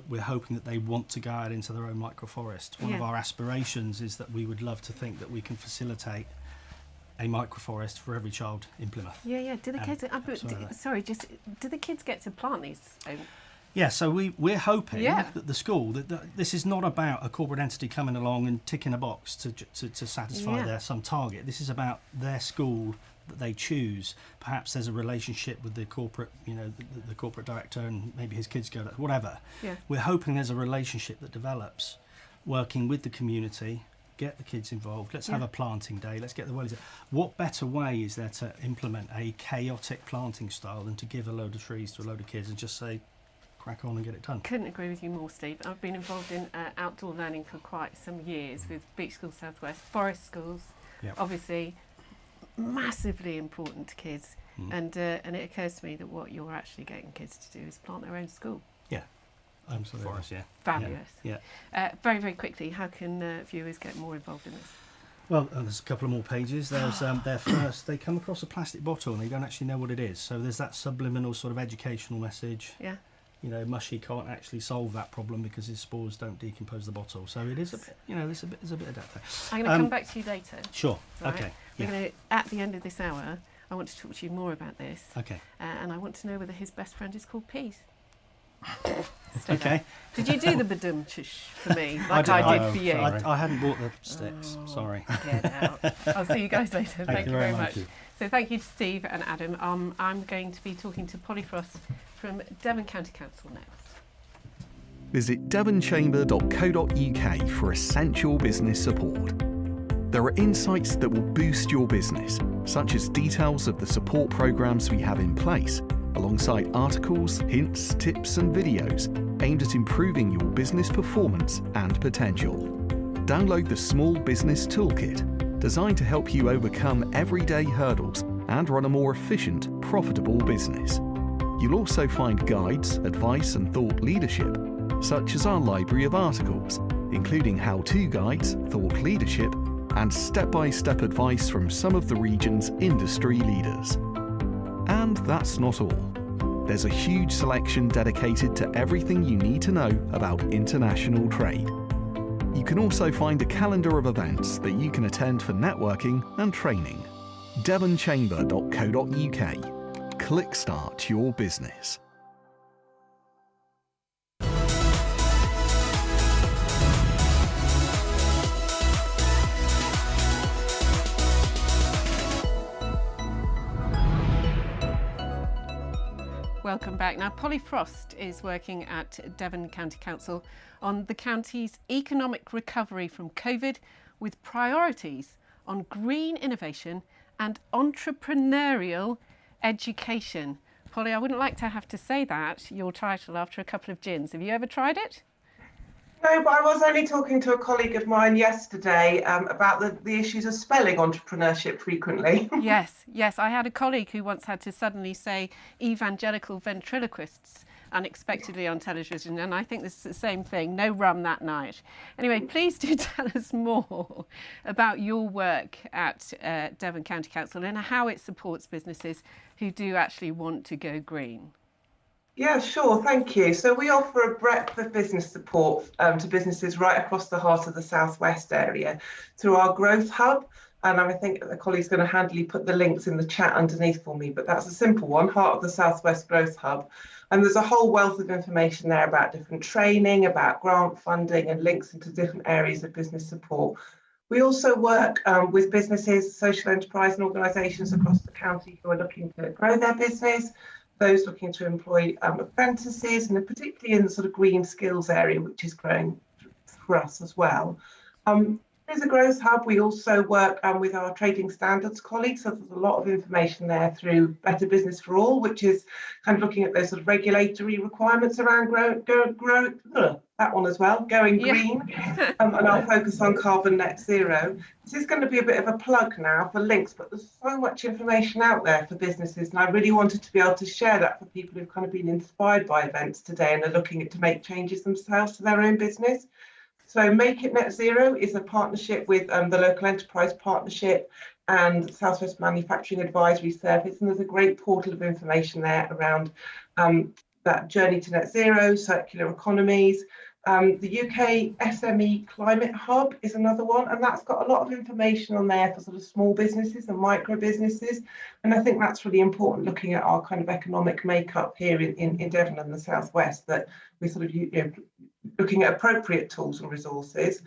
We're hoping that they want to go out into their own microforest. One of our aspirations is that we would love to think that we can facilitate a microforest for every child in Plymouth. Yeah. Do the kids? Do the kids get to plant these? Yeah, so we're hoping that the school that this is not about a corporate entity coming along and ticking a box to satisfy some target. This is about their school that they choose. Perhaps there's a relationship with the corporate, the corporate director, and maybe his kids go to whatever. Yeah. We're hoping there's a relationship that develops, working with the community. Get the kids involved. Let's have a planting day. Let's get the wellies. What better way is there to implement a chaotic planting style than to give a load of trees to a load of kids and just say, crack on and get it done? Couldn't agree with you more, Steve. I've been involved in outdoor learning for quite some years with Beach Schools Southwest, forest schools. Yep. Obviously, massively important to kids. And it occurs to me that what you're actually getting kids to do is plant their own school. Yeah. Absolutely. Forest, yeah. Fabulous. Yeah. Very, very quickly, how can viewers get more involved in this? Well, there's a couple of more pages. There's their first. They come across a plastic bottle and they don't actually know what it is. So there's that subliminal sort of educational message. Yeah. Mushy can't actually solve that problem because his spores don't decompose the bottle. So it is a bit, there's a bit of depth there. I'm going to come back to you later. Sure. Right? Okay. We're going to, at the end of this hour, I want to talk to you more about this. Okay. And I want to know whether his best friend is called Peas. Okay. Did you do the badum-chush for me, like I did for you? I hadn't bought the sticks. Sorry. Get out. I'll see you guys later. Thank you very much. You. So thank you to Steve and Adam. I'm going to be talking to Polly Frost from Devon County Council next. Visit devonchamber.co.uk for essential business support. There are insights that will boost your business, such as details of the support programs we have in place, alongside articles, hints, tips and videos aimed at improving your business performance and potential. Download the Small Business Toolkit, designed to help you overcome everyday hurdles and run a more efficient, profitable business. You'll also find guides, advice and thought leadership, such as our library of articles, including how-to guides, thought leadership, and step-by-step advice from some of the region's industry leaders. And that's not all. There's a huge selection dedicated to everything you need to know about international trade. You can also find a calendar of events that you can attend for networking and training. devonchamber.co.uk. Click start your business. Welcome back. Now, Polly Frost is working at Devon County Council on the county's economic recovery from COVID, with priorities on green innovation and entrepreneurial education. Polly, I wouldn't like to have to say that, your title, after a couple of gins. Have you ever tried it? No, but I was only talking to a colleague of mine yesterday about the issues of spelling entrepreneurship frequently. Yes. I had a colleague who once had to suddenly say evangelical ventriloquists unexpectedly on television, and I think this is the same thing. No rum that night. Anyway, please do tell us more about your work at Devon County Council and how it supports businesses who do actually want to go green. Yeah, sure. Thank you. So we offer a breadth of business support to businesses right across the heart of the Southwest area through our Growth Hub. And I think the colleague's going to handily put the links in the chat underneath for me, but that's a simple one, Heart of the Southwest Growth Hub. And there's a whole wealth of information there about different training, about grant funding, and links into different areas of business support. We also work with businesses, social enterprise and organisations across the county who are looking to grow their business, those looking to employ apprentices, and particularly in the sort of green skills area, which is growing for us as well. There's a Growth Hub. We also work with our trading standards colleagues, so there's a lot of information there through Better Business for All, which is kind of looking at those sort of regulatory requirements around that one as well, going green, and our focus on carbon net zero. This is going to be a bit of a plug now for links, but there's so much information out there for businesses, and I really wanted to be able to share that for people who've kind of been inspired by events today and are looking to make changes themselves to their own business. So Make It Net Zero is a partnership with the Local Enterprise Partnership and Southwest Manufacturing Advisory Service, and there's a great portal of information there around that journey to net zero, circular economies. The UK SME Climate Hub is another one, and that's got a lot of information on there for sort of small businesses and micro businesses. And I think that's really important, looking at our kind of economic makeup here in Devon and the Southwest, that we're sort of looking at appropriate tools and resources.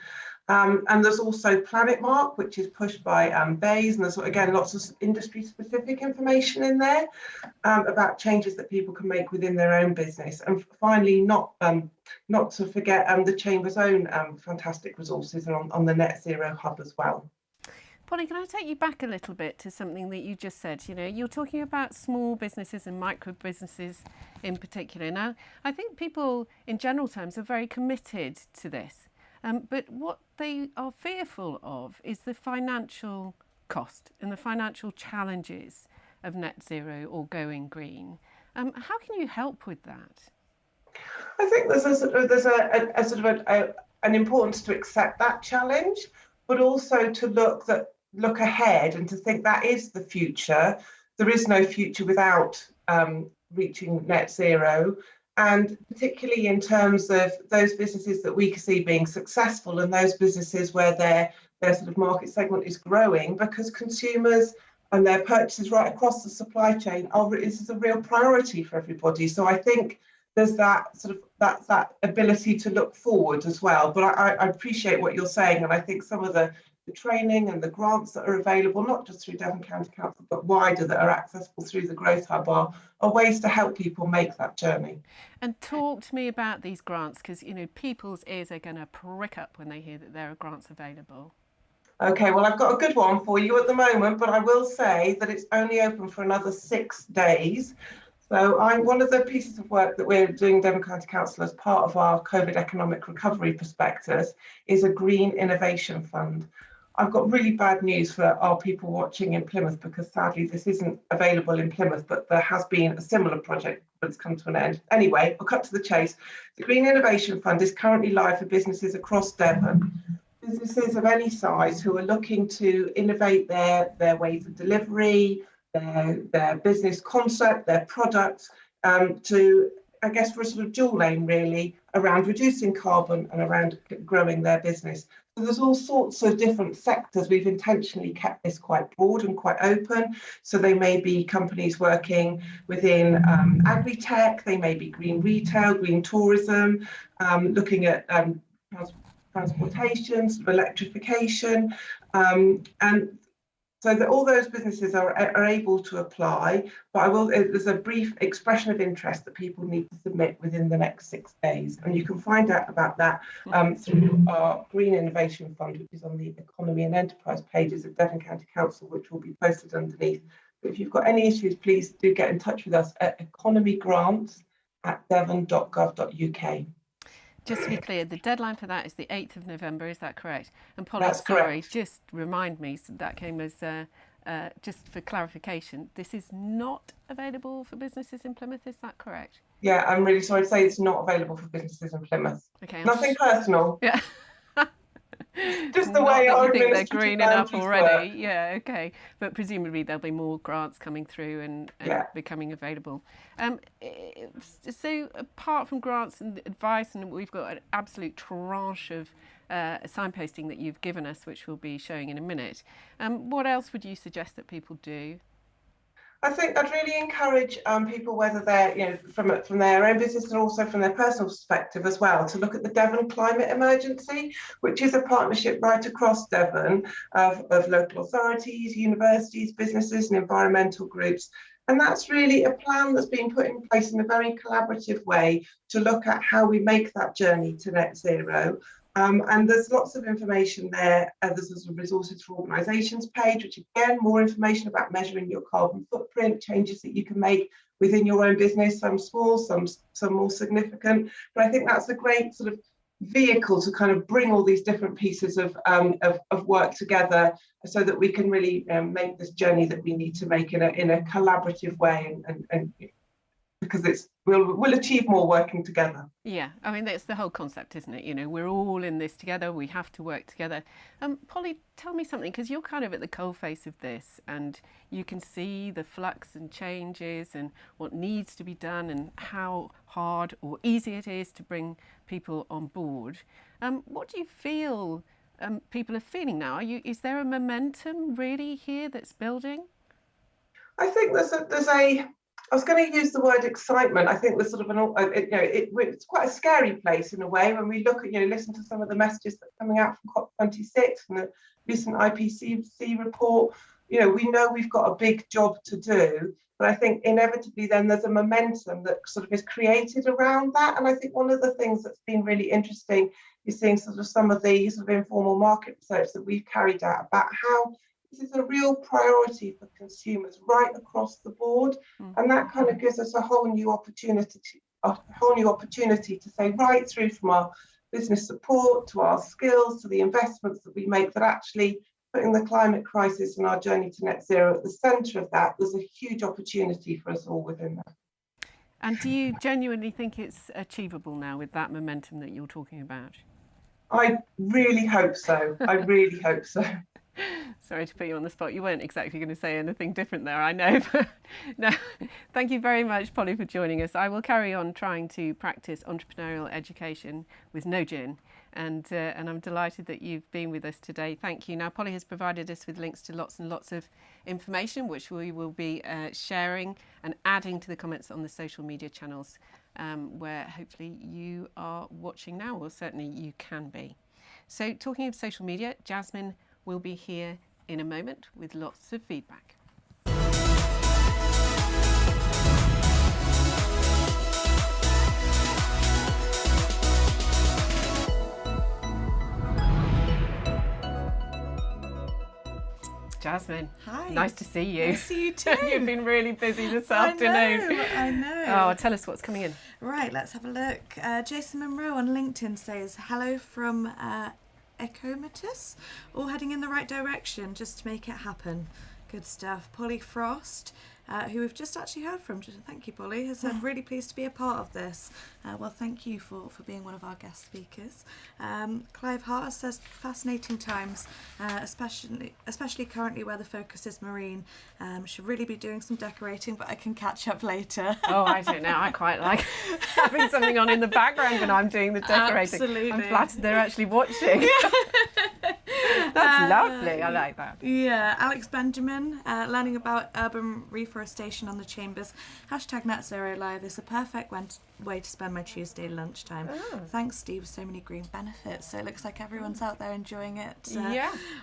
And there's also Planet Mark, which is pushed by BAYS, and there's again lots of industry-specific information in there about changes that people can make within their own business. And finally, not to forget the Chamber's own fantastic resources on the Net Zero Hub as well. Polly, can I take you back a little bit to something that you just said? You know, you're talking about small businesses and micro businesses in particular. Now, I think people in general terms are very committed to this. But what they are fearful of is the financial cost and the financial challenges of net zero or going green. How can you help with that? I think there's an importance to accept that challenge, but also to look ahead and to think that is the future. There is no future without reaching net zero. And particularly in terms of those businesses that we can see being successful, and those businesses where their sort of market segment is growing, because consumers and their purchases right across the supply chain is a real priority for everybody. So I think there's that sort of that ability to look forward as well. But I appreciate what you're saying, and I think some of the training and the grants that are available, not just through Devon County Council, but wider, that are accessible through the Growth Hub, are ways to help people make that journey. And talk to me about these grants, because, you know, people's ears are going to prick up when they hear that there are grants available. Okay, well, I've got a good one for you at the moment, but I will say that it's only open for another 6 days. So one of the pieces of work that we're doing Devon County Council as part of our COVID economic recovery prospectus is a Green Innovation Fund. I've got really bad news for our people watching in Plymouth, because sadly this isn't available in Plymouth, but there has been a similar project, but it's come to an end. Anyway, I'll cut to the chase. The Green Innovation Fund is currently live for businesses across Devon. Businesses of any size who are looking to innovate their ways of delivery, their business concept, their products, to, I guess, for a sort of dual aim really around reducing carbon and around growing their business. So there's all sorts of different sectors. We've intentionally kept this quite broad and quite open. So they may be companies working within agri-tech, they may be green retail, green tourism, looking at transportation, electrification, and So that all those businesses are able to apply, but there's a brief expression of interest that people need to submit within the next 6 days. And you can find out about that through our Green Innovation Fund, which is on the Economy and Enterprise pages of Devon County Council, which will be posted underneath. But if you've got any issues, please do get in touch with us at economygrants@devon.gov.uk. Just to be clear, the deadline for that is the 8th of November, is that correct? And Polly, That's sorry, correct. just remind me, so that came as, just for clarification, this is not available for businesses in Plymouth, is that correct? Yeah, I'm really sorry to say it's not available for businesses in Plymouth. Okay. Nothing personal. Yeah. Just the way our you think they're administrative green enough boundaries already. work. Yeah, okay. But presumably there'll be more grants coming through and becoming available. So apart from grants and advice, and we've got an absolute tranche of signposting that you've given us, which we'll be showing in a minute, what else would you suggest that people do? I think I'd really encourage people, whether they're from their own business and also from their personal perspective as well, to look at the Devon Climate Emergency, which is a partnership right across Devon of local authorities, universities, businesses and environmental groups. And that's really a plan that's been put in place in a very collaborative way to look at how we make that journey to net zero. And there's lots of information there. There's a resources for organisations page, which again, more information about measuring your carbon footprint, changes that you can make within your own business, some small, some more significant. But I think that's a great sort of vehicle to kind of bring all these different pieces of work together so that we can really make this journey that we need to make in a collaborative way and because we'll achieve more working together. Yeah, I mean, that's the whole concept, isn't it? You know, we're all in this together, we have to work together. Polly, tell me something, because you're kind of at the coalface of this and you can see the flux and changes and what needs to be done and how hard or easy it is to bring people on board. What do you feel people are feeling now? Is there a momentum really here that's building? I think I was going to use the word excitement. I think there's sort of it's quite a scary place in a way when we look at, listen to some of the messages that are coming out from COP26 and the recent IPCC report. We know we've got a big job to do, but I think inevitably then there's a momentum that sort of is created around that. And I think one of the things that's been really interesting is seeing sort of some of the sort of informal market research that we've carried out about how this is a real priority for consumers right across the board. And that kind of gives us a whole new opportunity to say right through from our business support to our skills to the investments that we make, that actually putting the climate crisis and our journey to net zero at the centre of that, there's a huge opportunity for us all within that. And do you genuinely think it's achievable now with that momentum that you're talking about? I really hope so. I really hope so. Sorry to put you on the spot. You weren't exactly going to say anything different there, I know. But no, thank you very much, Polly, for joining us. I will carry on trying to practice entrepreneurial education with no gin. And I'm delighted that you've been with us today. Thank you. Now, Polly has provided us with links to lots and lots of information, which we will be sharing and adding to the comments on the social media channels where hopefully you are watching now, or certainly you can be. So talking of social media, Jasmine will be here in a moment with lots of feedback. Jasmine, hi. Nice to see you. Nice to see you too. You've been really busy this afternoon. I know. Oh, tell us what's coming in. Right, let's have a look. Jason Monroe on LinkedIn says, hello from Ecomatus, all heading in the right direction just to make it happen. Good stuff. Polly Frost, who we've just actually heard from, thank you Polly, has said really pleased to be a part of this. Well, thank you for being one of our guest speakers. Clive Hart says fascinating times, especially currently where the focus is marine. Should really be doing some decorating, but I can catch up later. Oh, I don't know. I quite like having something on in the background when I'm doing the decorating. Absolutely. I'm flattered they're actually watching. That's lovely. I like that. Yeah, Alex Benjamin, learning about urban reforestation on the Chambers. #NetZeroLive is a perfect way to spend my Tuesday lunchtime. Oh. Thanks, Steve. So many green benefits. So it looks like everyone's out there enjoying it.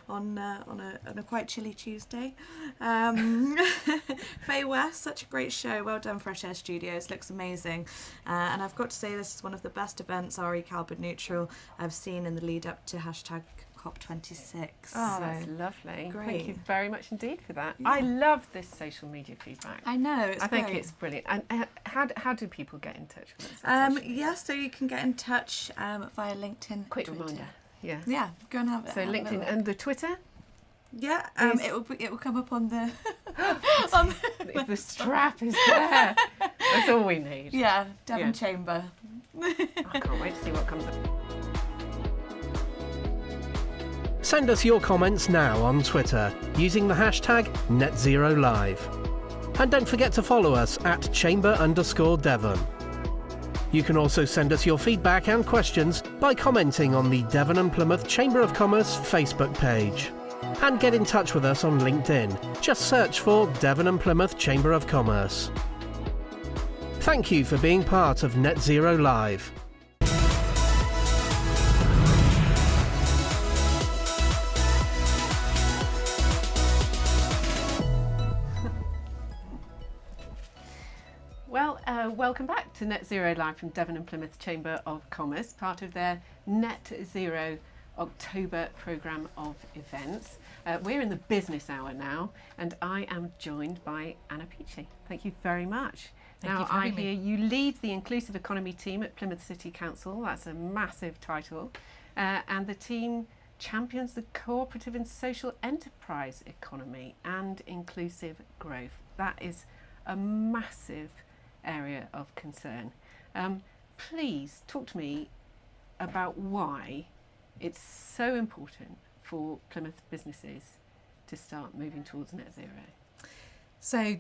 On a quite chilly Tuesday. Faye West, such a great show. Well done, Fresh Air Studios. Looks amazing. And I've got to say, this is one of the best events, RE Carbon Neutral, I've seen in the lead up to #COP26. Oh, that's lovely. Great. Thank you very much indeed for that. Yeah. I love this social media feedback. I know, I think it's brilliant. And how do people get in touch with us? So you can get in touch via LinkedIn. Quick Twitter. reminder. Yeah. Yeah, go and have it. So have a LinkedIn look. and the Twitter? Yeah, it will come up on the the strap is there. That's all we need. Yeah, Devon Chamber. I can't wait to see what comes up. Send us your comments now on Twitter using the hashtag #NetZeroLive. And don't forget to follow us at @Chamber_Devon. You can also send us your feedback and questions by commenting on the Devon and Plymouth Chamber of Commerce Facebook page. And get in touch with us on LinkedIn. Just search for Devon and Plymouth Chamber of Commerce. Thank you for being part of Net Zero Live. Well, welcome back to Net Zero Live from Devon and Plymouth Chamber of Commerce, part of their Net Zero October programme of events. We're in the business hour now, and I am joined by Anna Peachy. Thank you very much. Thank you for I having me. hear you lead the Inclusive Economy team at Plymouth City Council. That's a massive title. And the team champions the cooperative and social enterprise economy and inclusive growth. That is a massive area of concern. Please talk to me about why it's so important for Plymouth businesses to start moving towards net zero. So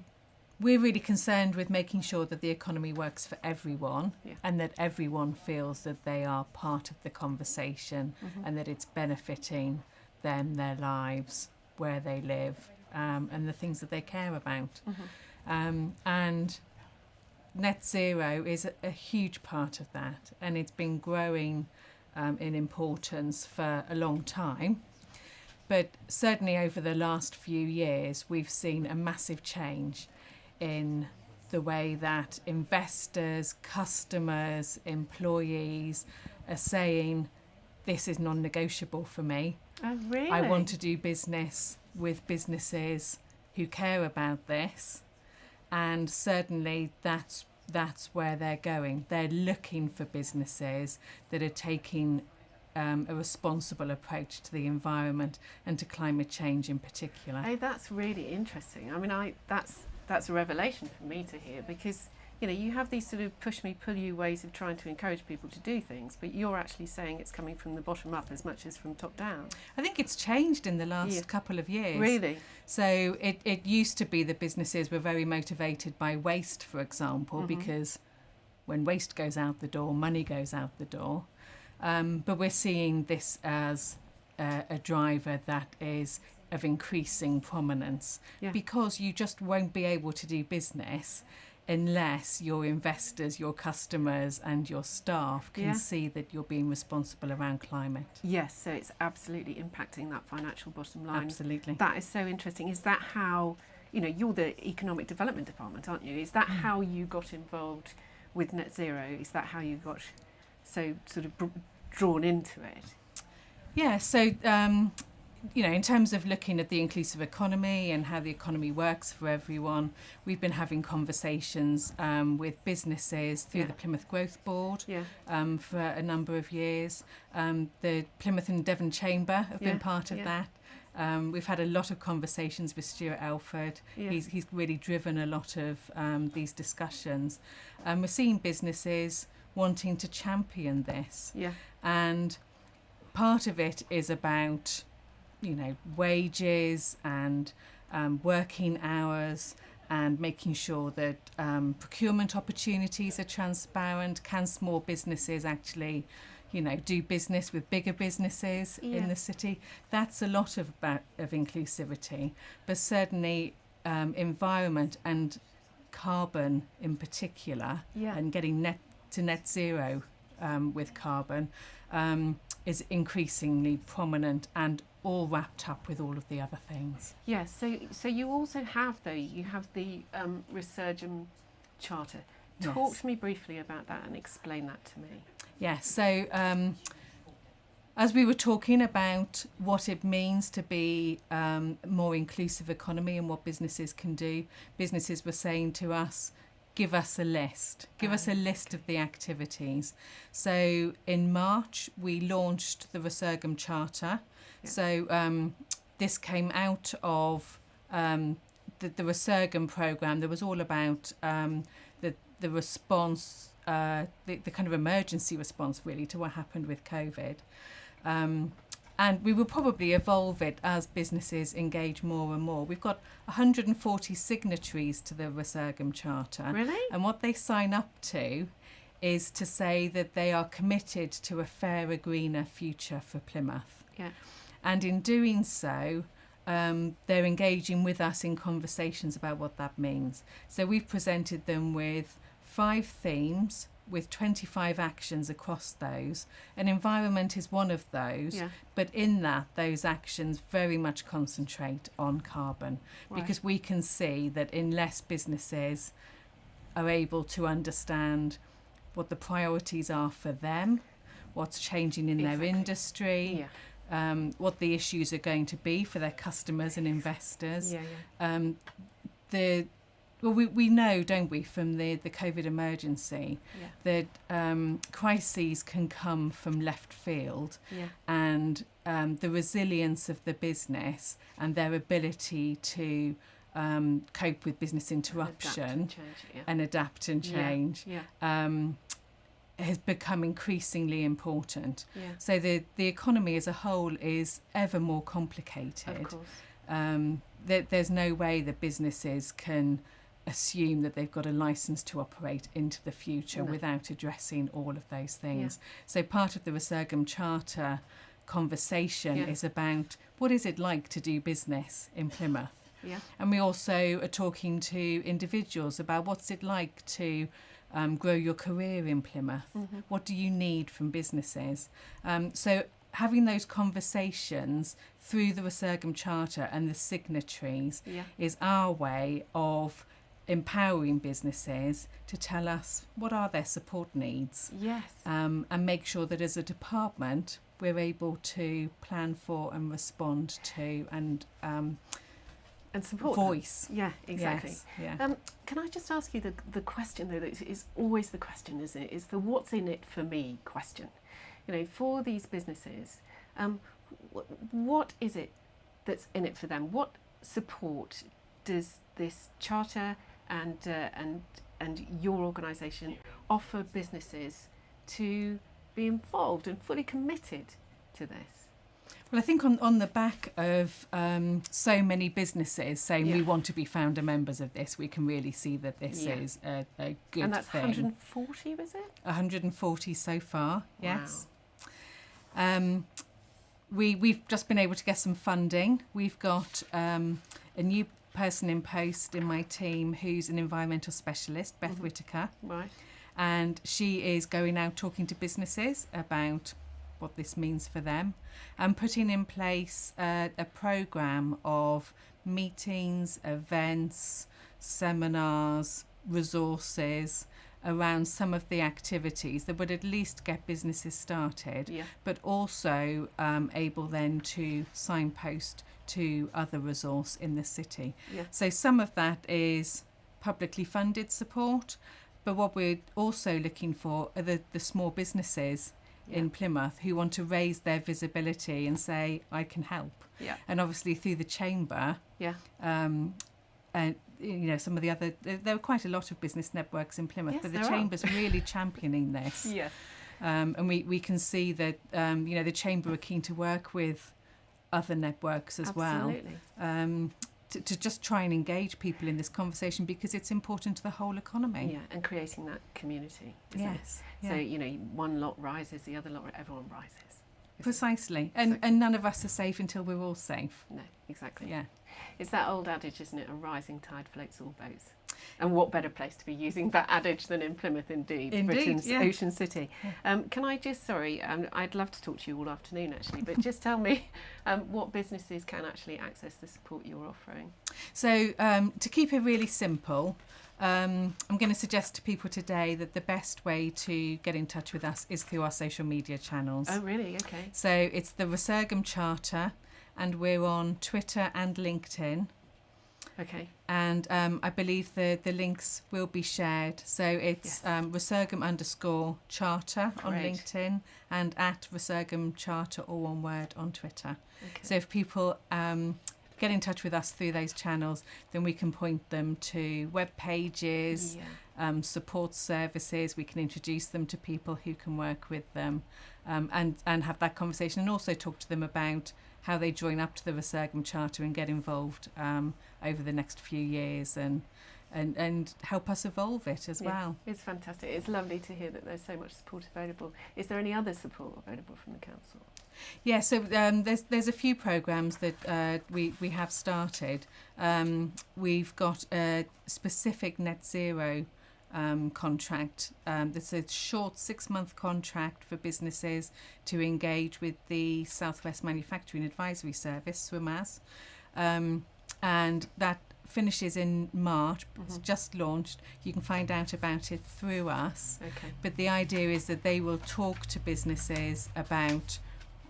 we're really concerned with making sure that the economy works for everyone, and that everyone feels that they are part of the conversation, and that it's benefiting them, their lives, where they live, and the things that they care about. And net zero is a huge part of that, and it's been growing in importance for a long time. But certainly over the last few years, we've seen a massive change in the way that investors, customers, employees are saying, this is non-negotiable for me. Oh, really? I want to do business with businesses who care about this. And certainly that's where they're going. They're looking for businesses that are taking a responsible approach to the environment and to climate change in particular. Hey, that's really interesting. I mean, that's a revelation for me to hear, because you have these sort of push me, pull you ways of trying to encourage people to do things, but you're actually saying it's coming from the bottom up as much as from top down. I think it's changed in the last couple of years. Really? So it used to be that businesses were very motivated by waste, for example, because when waste goes out the door, money goes out the door. But we're seeing this as a driver that is of increasing prominence, because you just won't be able to do business unless your investors, your customers and your staff can see that you're being responsible around climate. Yes, so it's absolutely impacting that financial bottom line. Absolutely. That is so interesting. Is that how, you're the Economic Development Department, aren't you? Is that how you got involved with net zero? Is that how you got so sort of drawn into it? Yeah, so in terms of looking at the inclusive economy and how the economy works for everyone, we've been having conversations with businesses through the Plymouth Growth Board for a number of years. The Plymouth and Devon Chamber have been part of that. We've had a lot of conversations with Stuart Elford. He's really driven a lot of these discussions. We're seeing businesses wanting to champion this. And part of it is about wages and working hours, and making sure that procurement opportunities are transparent. Can small businesses actually do business with bigger businesses in the city. That's a lot of inclusivity, but certainly environment and carbon in particular, and getting net zero with carbon is increasingly prominent and all wrapped up with all of the other things. Yes, so you also have the Resurgam Charter. Talk to me briefly about that and explain that to me. Yes, so as we were talking about what it means to be more inclusive economy and what businesses can do, businesses were saying to us, give us a list. Give us a list of the activities. So in March, we launched the Resurgam Charter. Yeah. So this came out of the Resurgam programme. That was all about the response, the kind of emergency response, really, to what happened with COVID. And we will probably evolve it as businesses engage more and more. We've got 140 signatories to the Resurgam Charter. Really? And what they sign up to is to say that they are committed to a fairer, greener future for Plymouth. Yeah. And in doing so, they're engaging with us in conversations about what that means. So we've presented them with 5 themes, with 25 actions across those, and environment is one of those, but in that, those actions very much concentrate on carbon, because we can see that unless businesses are able to understand what the priorities are for them, what's changing in their industry, what the issues are going to be for their customers and investors, we know, don't we, from the COVID emergency, that crises can come from left field, and the resilience of the business and their ability to cope with business interruption and adapt and change has become increasingly important. So the economy as a whole is ever more complicated. Of course. There's no way that businesses can assume that they've got a license to operate into the future without addressing all of those things. So part of the Resurgam Charter conversation is about what is it like to do business in Plymouth. And we also are talking to individuals about what's it like to grow your career in Plymouth. What do you need from businesses? So having those conversations through the Resurgam Charter and the signatories is our way of empowering businesses to tell us what are their support needs, and make sure that as a department we're able to plan for and respond to and support voice. Them. Yeah, exactly. Yes, can I just ask you the question though that is always the question, isn't it? Is the what's in it for me question. For these businesses, what is it that's in it for them? What support does this charter and your organisation offer businesses to be involved and fully committed to this? Well, I think on the back of so many businesses saying we want to be founder members of this, we can really see that this is a good thing. And that's 140, was it? 140 so far, yes. Wow. We've just been able to get some funding. We've got a new person in post in my team who's an environmental specialist, Beth Whitaker. Right. And she is going out talking to businesses about what this means for them and putting in place a programme of meetings, events, seminars, resources around some of the activities that would at least get businesses started, but also able then to signpost to other resource in the city. So some of that is publicly funded support, but what we're also looking for are the small businesses in Plymouth who want to raise their visibility and say, I can help. And obviously through the chamber, and some of the other, there are quite a lot of business networks in Plymouth, but the chamber's really championing this. And we can see that the chamber are keen to work with other networks as well. to just try and engage people in this conversation, because it's important to the whole economy. Yeah, and creating that community. Yes. So, one lot rises, the other lot, everyone rises. Precisely. And none of us are safe until we're all safe. No, exactly. Yeah. It's that old adage, isn't it? A rising tide floats all boats. And what better place to be using that adage than in Plymouth, indeed, Britain's ocean city. Yeah. Can I just, I'd love to talk to you all afternoon, actually, but just tell me what businesses can actually access the support you're offering. So to keep it really simple, I'm going to suggest to people today that the best way to get in touch with us is through our social media channels. Oh, really? Okay. So it's the Resurgam Charter, and we're on Twitter and LinkedIn. Okay. And I believe the links will be shared. So it's Resurgam_Charter on LinkedIn and at Resurgam Charter, all one word, on Twitter. Okay. So if people get in touch with us through those channels, then we can point them to web pages, support services. We can introduce them to people who can work with them, and have that conversation, and also talk to them about how they join up to the Resurgam Charter and get involved over the next few years, and help us evolve it as well. It's fantastic. It's lovely to hear that there's so much support available. Is there any other support available from the council? Yeah, so there's a few programmes that we have started. We've got a specific net zero contract. That's a short 6-month contract for businesses to engage with the Southwest Manufacturing Advisory Service, SWMAS, and that finishes in March. It's just launched. You can find out about it through us. Okay. But the idea is that they will talk to businesses about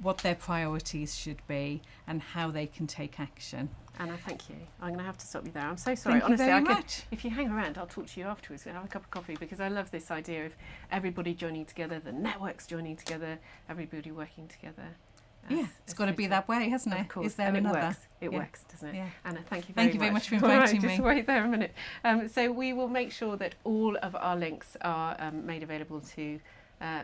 what their priorities should be and how they can take action. Anna, thank you. I'm going to have to stop you there. I'm so sorry. Thank you very much. If you hang around, I'll talk to you afterwards. We'll have a cup of coffee, because I love this idea of everybody joining together, the networks joining together, everybody working together. It's got to be that way, hasn't it? Of course. Is there and another? It works, doesn't it? Yeah. Anna, thank you Thank you very much for inviting me. Just wait there a minute. So we will make sure that all of our links are made available to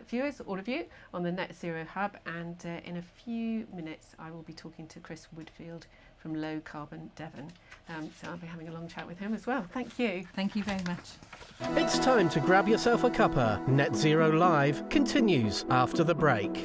viewers, all of you, on the Net Zero Hub, and in a few minutes I will be talking to Chris Woodfield from Low Carbon Devon, so I'll be having a long chat with him as well. Thank you. Thank you very much. It's time to grab yourself a cuppa. Net Zero Live continues after the break.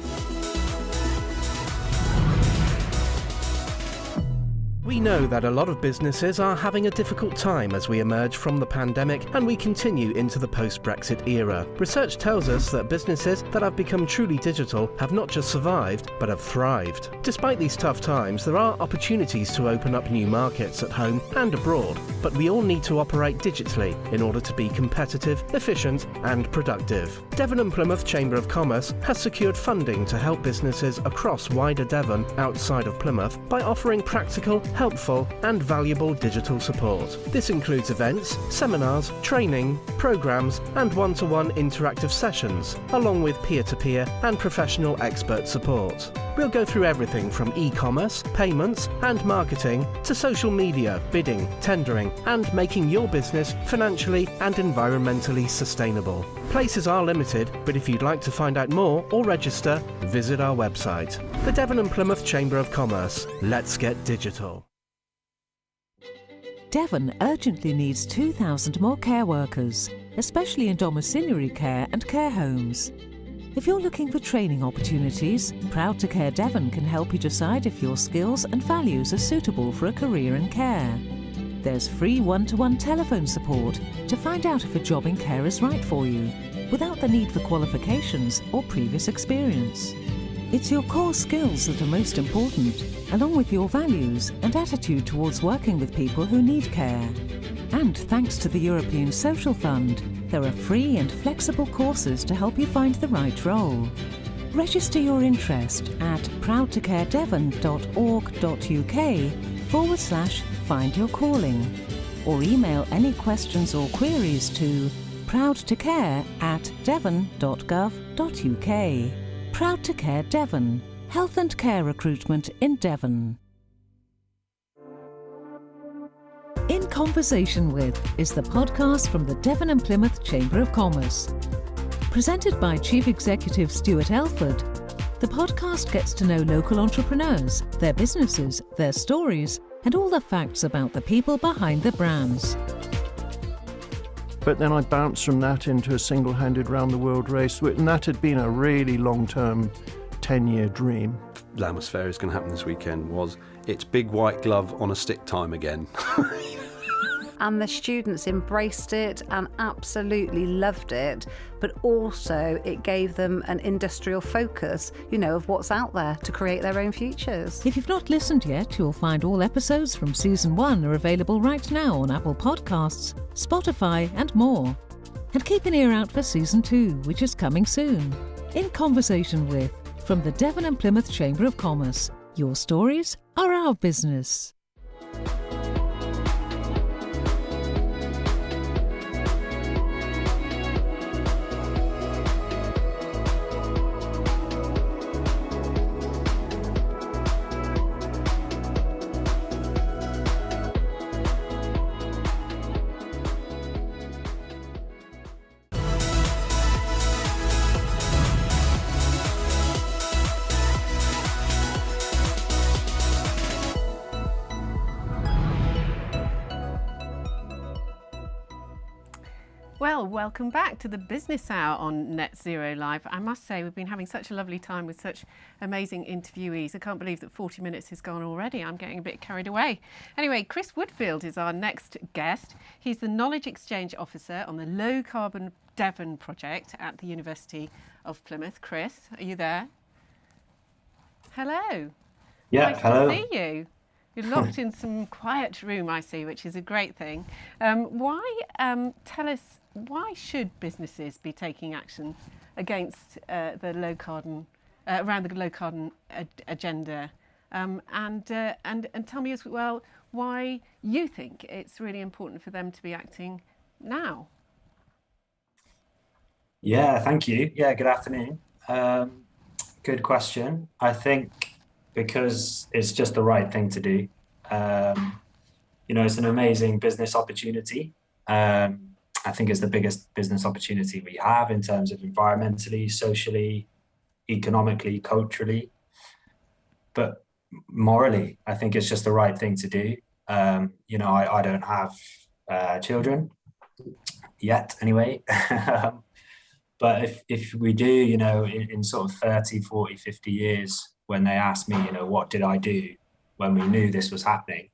We know that a lot of businesses are having a difficult time as we emerge from the pandemic and we continue into the post-Brexit era. Research tells us that businesses that have become truly digital have not just survived, but have thrived. Despite these tough times, there are opportunities to open up new markets at home and abroad, but we all need to operate digitally in order to be competitive, efficient and productive. Devon and Plymouth Chamber of Commerce has secured funding to help businesses across wider Devon outside of Plymouth by offering practical, helpful and valuable digital support. This includes events, seminars, training, programs and one-to-one interactive sessions, along with peer-to-peer and professional expert support. We'll go through everything from e-commerce, payments and marketing to social media, bidding, tendering and making your business financially and environmentally sustainable. Places are limited, but if you'd like to find out more or register, visit our website. The Devon and Plymouth Chamber of Commerce. Let's get digital. Devon urgently needs 2,000 more care workers, especially in domiciliary care and care homes. If you're looking for training opportunities, Proud to Care Devon can help you decide if your skills and values are suitable for a career in care. There's free one-to-one telephone support to find out if a job in care is right for you, without the need for qualifications or previous experience. It's your core skills that are most important, along with your values and attitude towards working with people who need care. And thanks to the European Social Fund, there are free and flexible courses to help you find the right role. Register your interest at proudtocaredevon.org.uk/find your calling, or email any questions or queries to proudtocare@devon.gov.uk. Proud to Care Devon. Health and care recruitment in Devon. In Conversation With is the podcast from the Devon and Plymouth Chamber of Commerce. Presented by Chief Executive Stuart Elford, The podcast gets to know local entrepreneurs, their businesses, their stories, and all the facts about the people behind the brands. But then I bounced from that into a single-handed round-the-world race, and that had been a really long-term 10-year dream. Lammas Fair is going to happen this weekend. It's big white glove on a stick time again. And the students embraced it and absolutely loved it, but also it gave them an industrial focus, of what's out there to create their own futures. If you've not listened yet, you'll find all episodes from Season 1 are available right now on Apple Podcasts, Spotify and more. And keep an ear out for Season 2, which is coming soon. In conversation with, from the Devon and Plymouth Chamber of Commerce, your stories are our business. Well, welcome back to the Business Hour on Net Zero Live. I must say we've been having such a lovely time with such amazing interviewees. I can't believe that 40 minutes has gone already. I'm getting a bit carried away. Anyway, Chris Woodfield is our next guest. He's the Knowledge Exchange Officer on the Low Carbon Devon project at the University of Plymouth. Chris, are you there? Hello. Yeah, nice hello. to see you. You're locked in some quiet room, I see, which is a great thing. Tell us, why should businesses be taking action against the low carbon, around the low carbon agenda? And tell me as well why you think it's really important for them to be acting now. Yeah, thank you. Yeah, good afternoon. Good question. I think because it's just the right thing to do. It's an amazing business opportunity. I think it's the biggest business opportunity we have in terms of environmentally, socially, economically, culturally. But morally, I think it's just the right thing to do. I don't have children yet anyway. But if we do, in sort of 30, 40, 50 years, when they ask me, what did I do when we knew this was happening?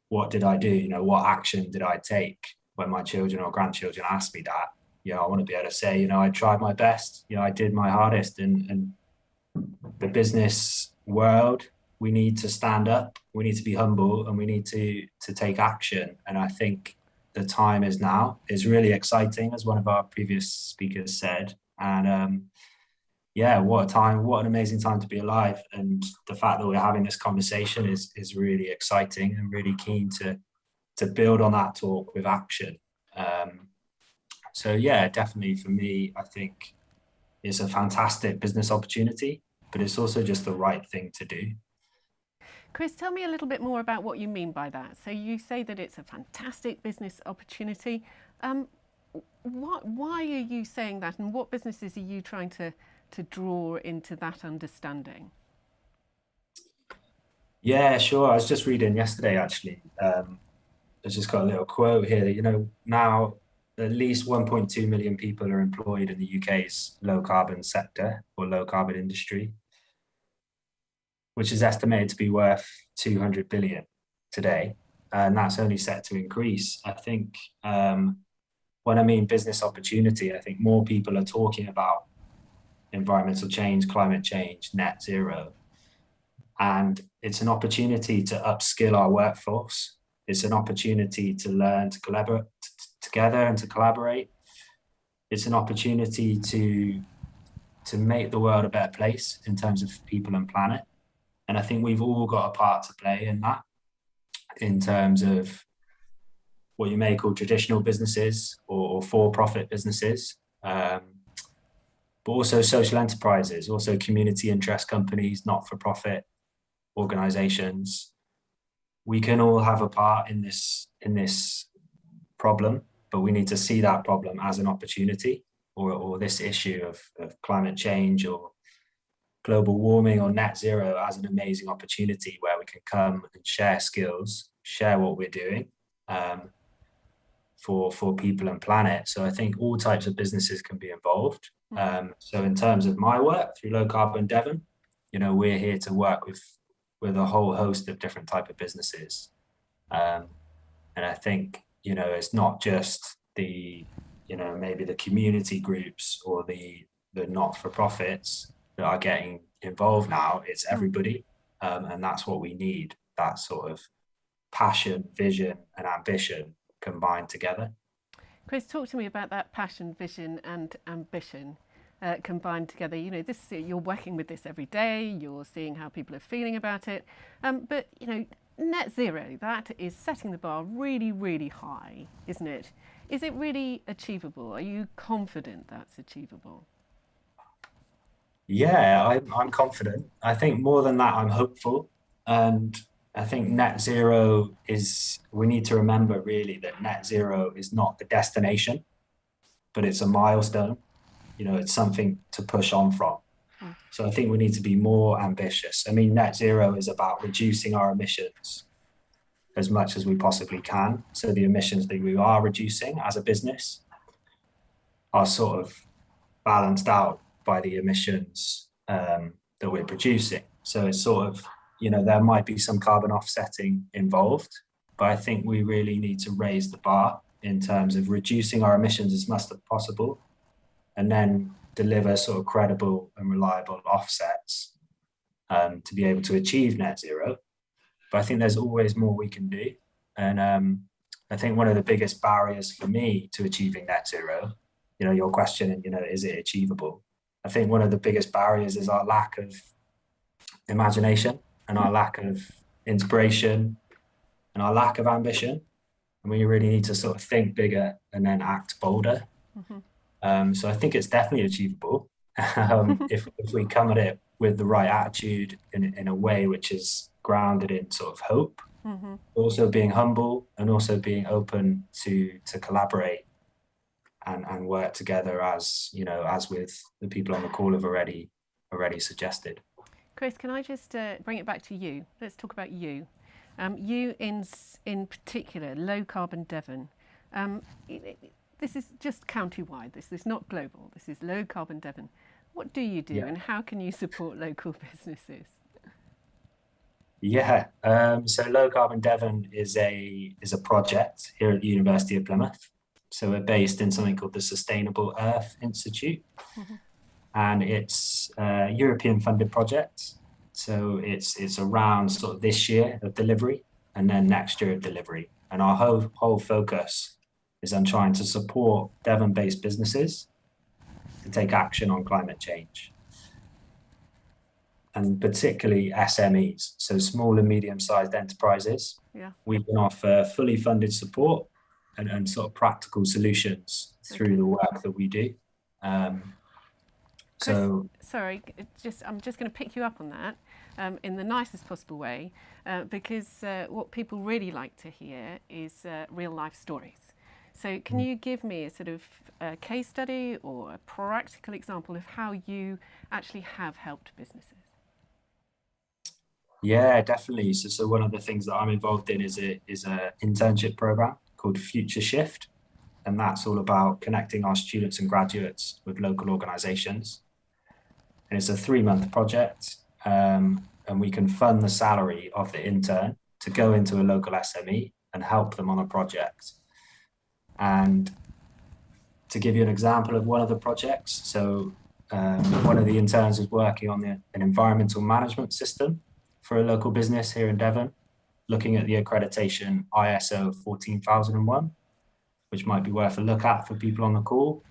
What did I do? What action did I take when my children or grandchildren ask me that? I want to be able to say, I tried my best, I did my hardest. And the business world, we need to stand up, we need to be humble, and we need to take action. And I think the time is now. Is really exciting, as one of our previous speakers said. And what a time, what an amazing time to be alive. And the fact that we're having this conversation is really exciting, and really keen to build on that talk with action. Definitely for me, I think it's a fantastic business opportunity, but it's also just the right thing to do. Chris, tell me a little bit more about what you mean by that. So you say that it's a fantastic business opportunity. Why are you saying that, and what businesses are you trying to draw into that understanding? Yeah, sure. I was just reading yesterday, actually. I just got a little quote here that, now at least 1.2 million people are employed in the UK's low carbon sector or low carbon industry, which is estimated to be worth 200 billion today. And that's only set to increase. I think when I mean business opportunity, I think more people are talking about environmental change, climate change, net zero. And it's an opportunity to upskill our workforce. It's an opportunity to learn to collaborate together and to collaborate. It's an opportunity to make the world a better place in terms of people and planet. And I think we've all got a part to play in that, in terms of what you may call traditional businesses or for-profit businesses, but also social enterprises, also community interest companies, not-for-profit organizations. We can all have a part in this problem, but we need to see that problem as an opportunity, or this issue of climate change or global warming or net zero as an amazing opportunity where we can come and share skills, share what we're doing for people and planet. So I think all types of businesses can be involved. So in terms of my work through Low Carbon Devon, we're here to work with a whole host of different type of businesses. And I think, it's not just the, maybe the community groups or the not-for-profits that are getting involved now. It's everybody. And that's what we need, that sort of passion, vision and ambition combined together. Chris, talk to me about that passion, vision and ambition combined together. You're working with this every day, you're seeing how people are feeling about it. But, net zero, that is setting the bar really, really high, isn't it? Is it really achievable? Are you confident that's achievable? Yeah, I'm confident. I think more than that, I'm hopeful. And I think net zero we need to remember really that net zero is not the destination, but it's a milestone. It's something to push on from. So I think we need to be more ambitious. I mean, net zero is about reducing our emissions as much as we possibly can. So the emissions that we are reducing as a business are sort of balanced out by the emissions that we're producing. So it's sort of, there might be some carbon offsetting involved, but I think we really need to raise the bar in terms of reducing our emissions as much as possible, and then deliver sort of credible and reliable offsets to be able to achieve net zero. But I think there's always more we can do. And I think one of the biggest barriers for me to achieving net zero, your question, is it achievable? I think one of the biggest barriers is our lack of imagination and our lack of inspiration and our lack of ambition. And we really need to sort of think bigger and then act bolder. So I think it's definitely achievable if we come at it with the right attitude in a way which is grounded in sort of hope, also being humble and also being open to collaborate and work together as with the people on the call have already suggested. Chris, can I just bring it back to you? Let's talk about you. You in particular, Low Carbon Devon. This is just county-wide. This is not global. This is Low Carbon Devon. What do you do and how can you support local businesses? Yeah, so Low Carbon Devon is a project here at the University of Plymouth. So we're based in something called the Sustainable Earth Institute. And it's a European funded project. So it's around sort of this year of delivery and then next year of delivery. And our whole focus is on trying to support Devon-based businesses to take action on climate change. And particularly SMEs, so small and medium-sized enterprises. We can offer fully funded support and sort of practical solutions through the work that we do. Chris, sorry, I'm just going to pick you up on that in the nicest possible way, because what people really like to hear is real life stories. So can you give me a sort of case study or a practical example of how you actually have helped businesses? Yeah, definitely. So one of the things that I'm involved in is a internship program called Future Shift. And that's all about connecting our students and graduates with local organizations. And it's a 3-month project. And we can fund the salary of the intern to go into a local SME and help them on a project. And to give you an example of one of the projects, so one of the interns was working on an environmental management system for a local business here in Devon, looking at the accreditation ISO 14001, which might be worth a look at for people on the call.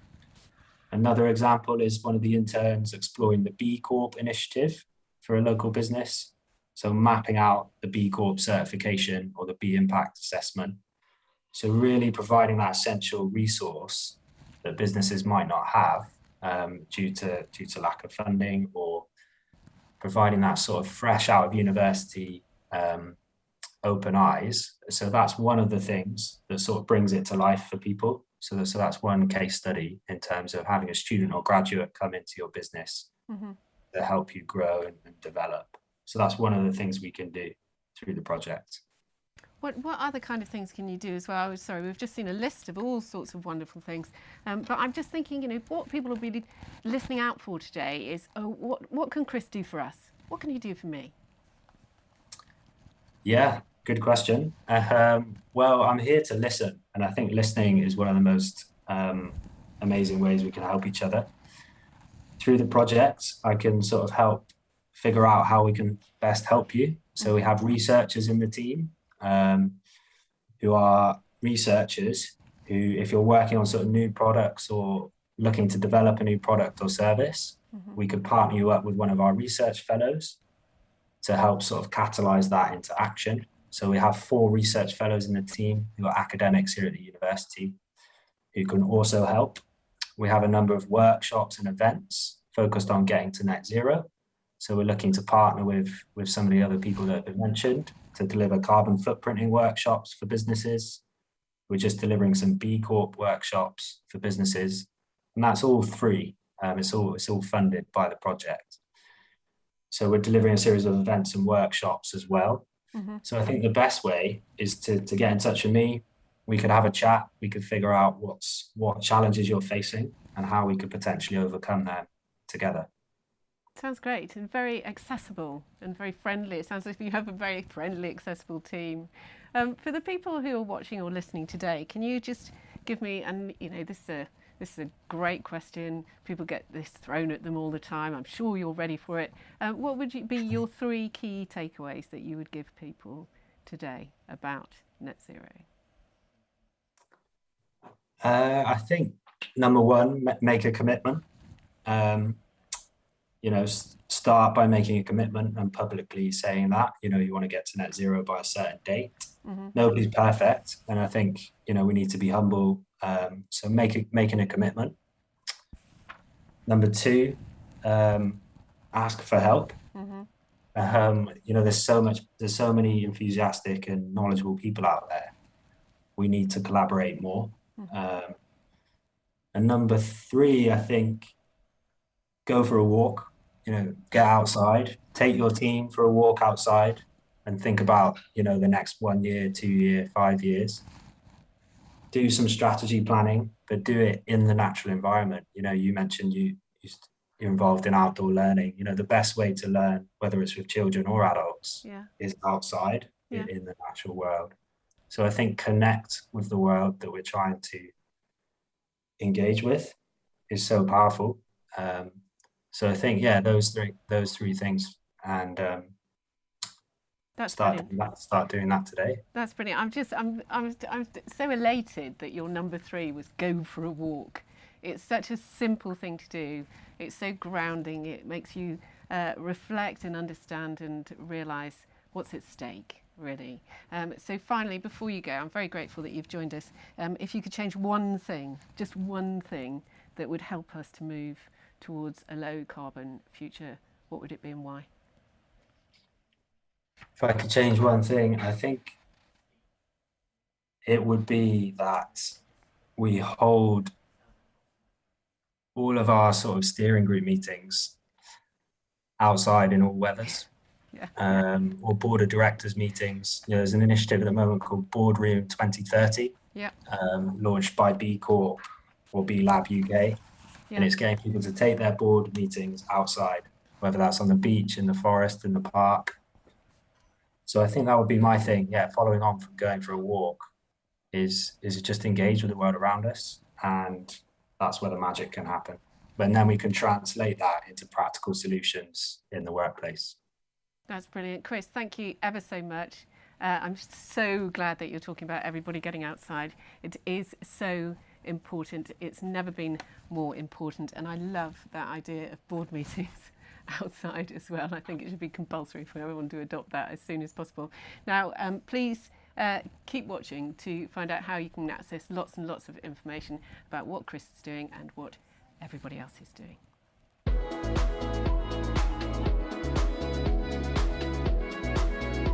Another example is one of the interns exploring the B Corp initiative for a local business. So mapping out the B Corp certification or the B Impact assessment. So really providing that essential resource that businesses might not have due to lack of funding, or providing that sort of fresh out of university open eyes. So that's one of the things that sort of brings it to life for people. So that's one case study in terms of having a student or graduate come into your business that help you grow and develop. So that's one of the things we can do through the project. What other kind of things can you do as well? Sorry, we've just seen a list of all sorts of wonderful things, but I'm just thinking, what people will be listening out for today is, what can Chris do for us? What can he do for me? Yeah, good question. Well, I'm here to listen, and I think listening is one of the most amazing ways we can help each other. Through the project, I can sort of help figure out how we can best help you. So we have researchers in the team who are researchers who, if you're working on sort of new products or looking to develop a new product or service, we could partner you up with one of our research fellows to help sort of catalyze that into action. So we have 4 research fellows in the team who are academics here at the university who can also help. We have a number of workshops and events focused on getting to net zero. So we're looking to partner with some of the other people that have been mentioned to deliver carbon footprinting workshops for businesses. We're just delivering some B Corp workshops for businesses, and that's all free. It's all funded by the project. So we're delivering a series of events and workshops as well. So I think the best way is to get in touch with me. We could have a chat. We could figure out what challenges you're facing and how we could potentially overcome them together. Sounds great and very accessible and very friendly. It sounds like you have a very friendly, accessible team. For the people who are watching or listening today, can you just give me, and this is a great question. People get this thrown at them all the time. I'm sure you're ready for it. What would be your 3 key takeaways that you would give people today about net zero? I think number 1, make a commitment. Start by making a commitment and publicly saying that, you want to get to net zero by a certain date. Nobody's perfect. And I think, we need to be humble. So making a commitment. Number 2, ask for help. There's so many enthusiastic and knowledgeable people out there. We need to collaborate more. And number 3, I think, go for a walk. Get outside, take your team for a walk outside and think about, the next 1 year, 2 year, 5 years. Do some strategy planning, but do it in the natural environment. You mentioned you're involved in outdoor learning. The best way to learn, whether it's with children or adults, is outside in the natural world. So I think connect with the world that we're trying to engage with is so powerful. So I think, those three things, and start doing that today. That's brilliant. I'm so elated that your number 3 was go for a walk. It's such a simple thing to do. It's so grounding. It makes you reflect and understand and realise what's at stake, really. So finally, before you go, I'm very grateful that you've joined us. If you could change one thing, just one thing that would help us to move towards a low carbon future, what would it be and why? If I could change one thing, I think it would be that we hold all of our sort of steering group meetings outside in all weathers, or board of directors meetings. There's an initiative at the moment called Boardroom 2030, launched by B Corp or B Lab UK. And it's getting people to take their board meetings outside, whether that's on the beach, in the forest, in the park. So I think that would be my thing. Following on from going for a walk is just engage with the world around us, and that's where the magic can happen. But then we can translate that into practical solutions in the workplace. That's brilliant. Chris, thank you ever so much. I'm so glad that you're talking about everybody getting outside. It is so important. It's never been more important, and I love that idea of board meetings outside as well. I think it should be compulsory for everyone to adopt that as soon as possible. Now, please keep watching to find out how you can access lots and lots of information about what Chris is doing and what everybody else is doing.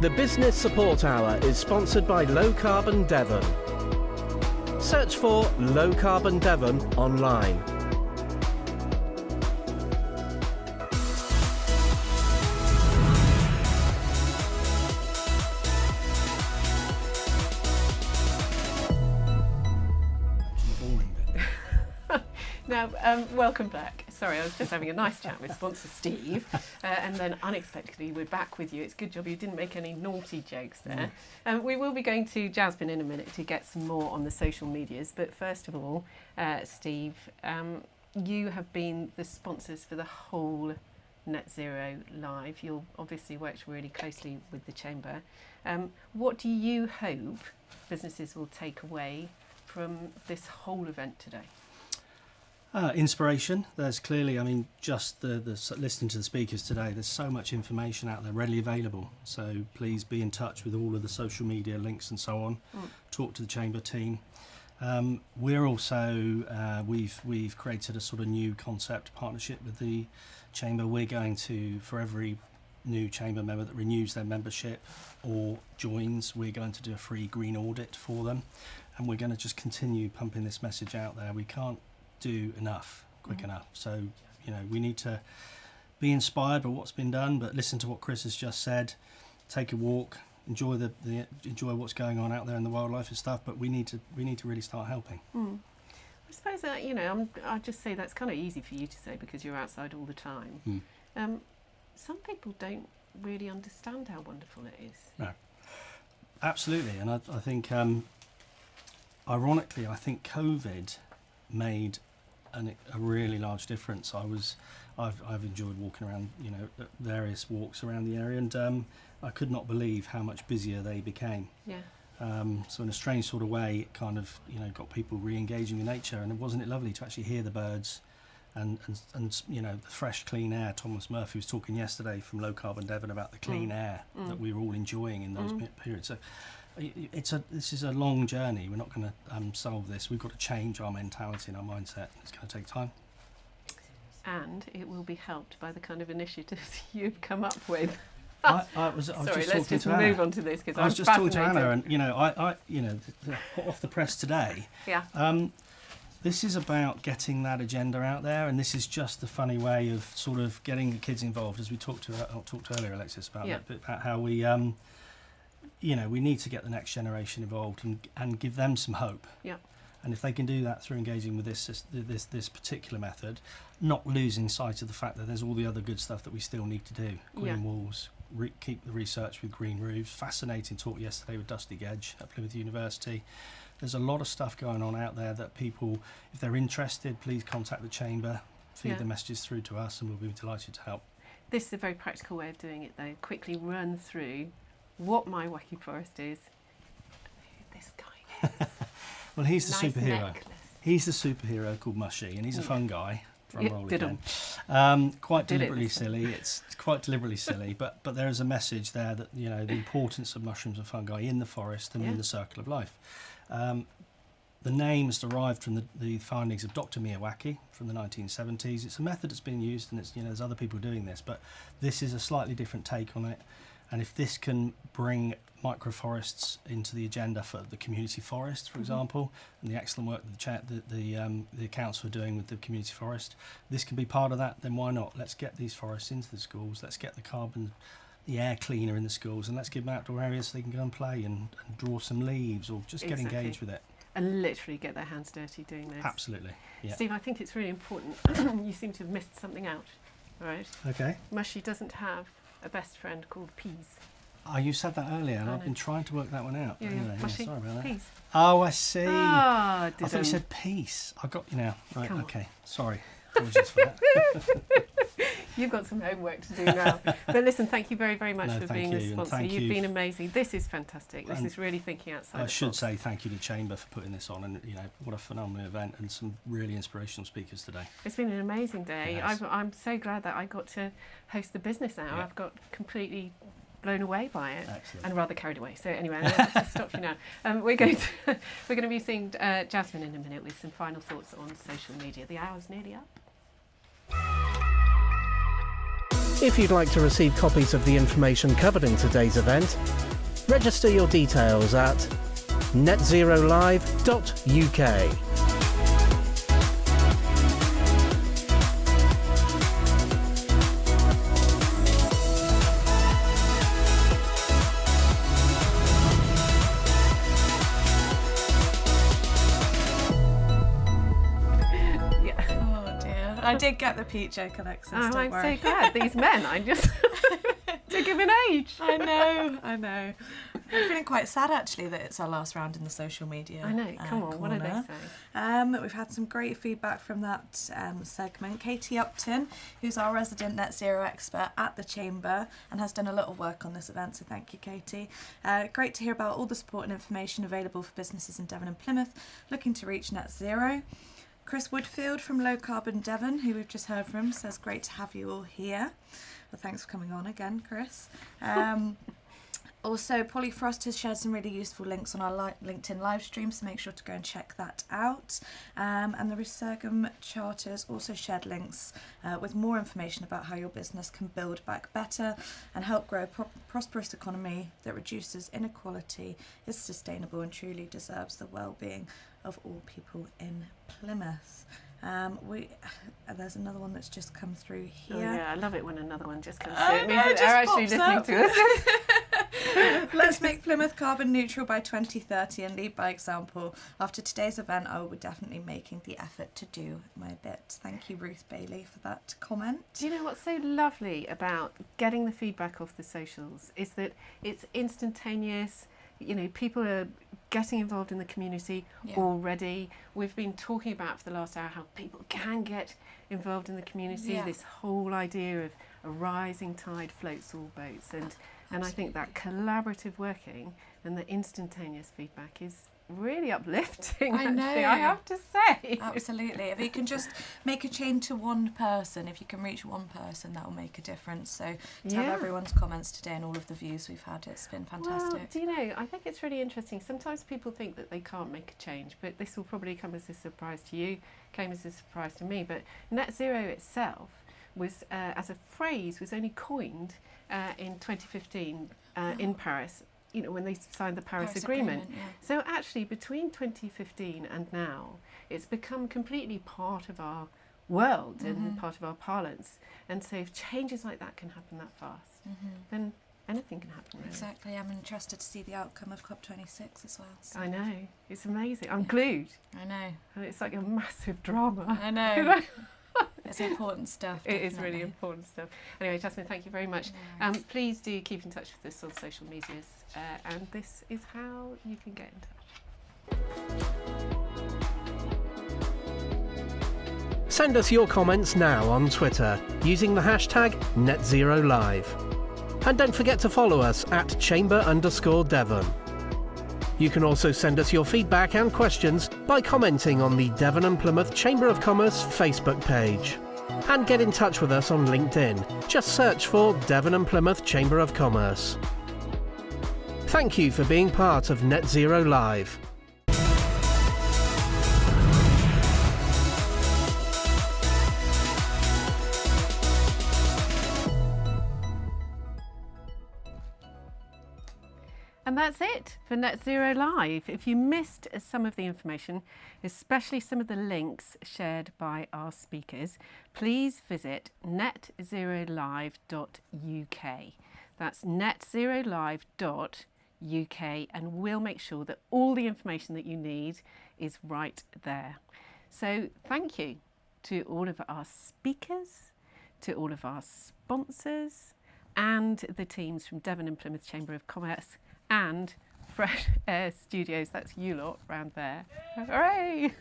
The Business Support Hour is sponsored by Low Carbon Devon. Search for Low Carbon Devon online. Now, welcome back. Sorry, I was just having a nice chat with sponsor Steve, and then unexpectedly we're back with you. It's a good job you didn't make any naughty jokes there. We will be going to Jasmine in a minute to get some more on the social medias, but first of all, Steve, you have been the sponsors for the whole Net Zero Live. You'll obviously worked really closely with the Chamber. What do you hope businesses will take away from this whole event today? Inspiration. There's clearly, I mean, just the listening to the speakers today, there's so much information out there readily available. So please be in touch with all of the social media links and so on. Talk to the Chamber team. We're also, we've created a sort of new concept partnership with the Chamber. We're going to, for every new Chamber member that renews their membership or joins, we're going to do a free green audit for them. And we're going to just continue pumping this message out there. We can't do enough quick enough, so we need to be inspired by what's been done, but listen to what Chris has just said, take a walk, enjoy enjoy what's going on out there in the wildlife and stuff, but we need to really start helping. I suppose that I'll just say that's kind of easy for you to say because you're outside all the time. Some people don't really understand how wonderful it is. No, absolutely, and I think ironically, I think COVID made a really large difference. I've enjoyed walking around, various walks around the area, and I could not believe how much busier they became. Yeah. So in a strange sort of way, it kind of got people re-engaging with nature, and wasn't it lovely to actually hear the birds, and the fresh, clean air. Thomas Murphy was talking yesterday from Low Carbon Devon about the clean air that we were all enjoying in those periods. So this is a long journey. We're not going to solve this. We've got to change our mentality and our mindset. It's going to take time. And it will be helped by the kind of initiatives you've come up with. I was Sorry, just let's talking just to move Anna. on to this because I was just talking to Anna, and hot off the press today. Yeah. This is about getting that agenda out there, and this is just a funny way of sort of getting the kids involved, as we talked earlier, Alexis, about that, about how we, we need to get the next generation involved and give them some hope. Yeah. And if they can do that through engaging with this particular method, not losing sight of the fact that there's all the other good stuff that we still need to do. Green walls, keep the research with green roofs. Fascinating talk yesterday with Dusty Gedge at Plymouth University. There's a lot of stuff going on out there that people, if they're interested, please contact the Chamber, feed the messages through to us, and we'll be delighted to help. This is a very practical way of doing it, though. Quickly run through what My Wacky Forest is, who this guy is. Well, he's the Nice superhero. necklace. He's the superhero called Mushy, and he's a fun guy. Yeah, Roll did again. Quite Did it deliberately this time. silly. It's quite deliberately silly, but there is a message there that the importance of mushrooms and fungi in the forest and in the circle of life. The name is derived from the findings of Dr. Miyawaki from the 1970s. It's a method that's been used, and it's there's other people doing this, but this is a slightly different take on it. And if this can bring microforests into the agenda for the community forest, for example, and the excellent work that the council are doing with the community forest, this can be part of that, then why not? Let's get these forests into the schools, let's get the air cleaner in the schools, and let's give them outdoor areas so they can go and play and draw some leaves or just get engaged with it. And literally get their hands dirty doing this. Absolutely, yeah. Steve, I think it's really important. You seem to have missed something out, right? Okay. Mushy doesn't have a best friend called Peas. Oh, you said that earlier, and I've been trying to work that one out. Yeah, Anyway, Mushy, sorry about that. Peas. Oh, I see. Ah, I thought you said peace. I got you now. Right, Come on. okay. Sorry. Apologies for that. You've got some homework to do now. But listen, thank you very, very much for being a you, and sponsor. thank You've you. been amazing. This is fantastic. This And is really thinking outside I the should box. say thank you to Chamber for putting this on, and what a phenomenal event, and some really inspirational speakers today. It's been an amazing day. Yes. I'm so glad that I got to host the business hour. Yeah. I've got completely blown away by it. Excellent. And rather carried away. So anyway, I'm going to stop you now. We're going to be seeing Jasmine in a minute with some final thoughts on social media. The hour's nearly up. If you'd like to receive copies of the information covered in today's event, register your details at netzerolive.uk. I did get the Pete joke, Alexis. Oh, don't I'm worry. so glad. These men, I just to give an age. I know. I'm feeling quite sad actually that it's our last round in the social media. I know. Come on, what do they say? We've had some great feedback from that segment. Katie Upton, who's our resident net zero expert at the Chamber and has done a lot of work on this event, so thank you, Katie. Great to hear about all the support and information available for businesses in Devon and Plymouth looking to reach net zero. Chris Woodfield from Low Carbon Devon, who we've just heard from, says great to have you all here. Well, thanks for coming on again, Chris. Also, Polly Frost has shared some really useful links on our LinkedIn live stream, so make sure to go and check that out. And the Resurgam Charters also shared links with more information about how your business can build back better and help grow a prosperous economy that reduces inequality, is sustainable and truly deserves the well-being of all people in Plymouth. There's another one that's just come through here. Oh, yeah, I love it when another one just comes Oh, through. It means no, that they're actually listening to us. Let's make Plymouth carbon neutral by 2030 and lead by example. After today's event, I will be definitely making the effort to do my bit. Thank you, Ruth Bailey, for that comment. Do you know what's so lovely about getting the feedback off the socials is that it's instantaneous. You know, people are getting involved in the community already. We've been talking about for the last hour how people can get involved in the community, this whole idea of a rising tide floats all boats. And I think that collaborative working and the instantaneous feedback is really uplifting, actually, I have to say. Absolutely. If you can just make a change to one person, if you can reach one person, that will make a difference. So to have everyone's comments today and all of the views we've had, it's been fantastic. Well, do you know, I think it's really interesting. Sometimes people think that they can't make a change, but this will probably come as a surprise to you, came as a surprise to me. But net zero itself was, as a phrase, was only coined in 2015 in Paris. You know, when they signed the Paris Agreement. So actually, between 2015 and now, it's become completely part of our world and part of our parlance. And so if changes like that can happen that fast, then anything can happen. Really. Exactly. I'm interested to see the outcome of COP26 as well. So. I know. It's amazing. I'm glued. I know. And it's like a massive drama. I know. It's important stuff. It is really important stuff. Anyway, Jasmine, thank you very much. Please do keep in touch with us on social medias, and this is how you can get in touch. Send us your comments now on Twitter using the hashtag NetZeroLive. And don't forget to follow us at Chamber_Devon. You can also send us your feedback and questions by commenting on the Devon and Plymouth Chamber of Commerce Facebook page. And get in touch with us on LinkedIn. Just search for Devon and Plymouth Chamber of Commerce. Thank you for being part of Net Zero Live. And that's it for Net Zero Live. If you missed some of the information, especially some of the links shared by our speakers, please visit netzerolive.uk. That's netzerolive.uk, and we'll make sure that all the information that you need is right there. So thank you to all of our speakers, to all of our sponsors, and the teams from Devon and Plymouth Chamber of Commerce and Fresh Air Studios. That's you lot round there. Hooray!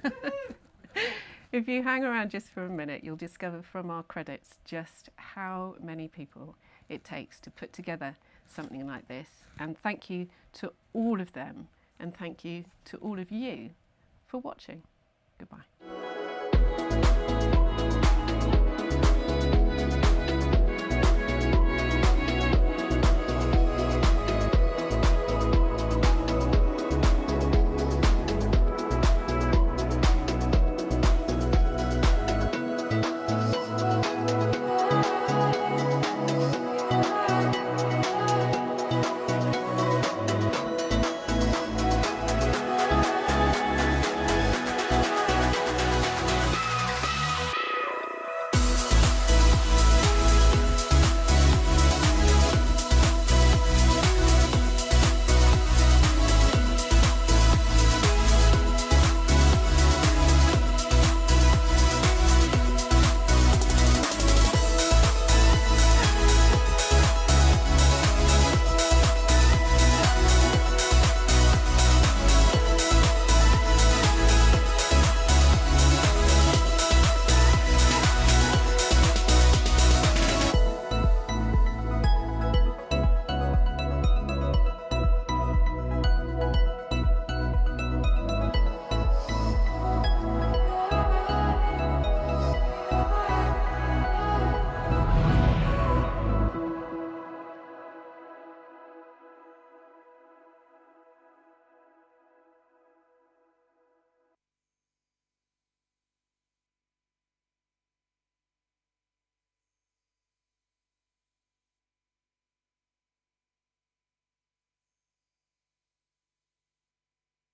If you hang around just for a minute, you'll discover from our credits just how many people it takes to put together something like this. And thank you to all of them, and thank you to all of you for watching. Goodbye.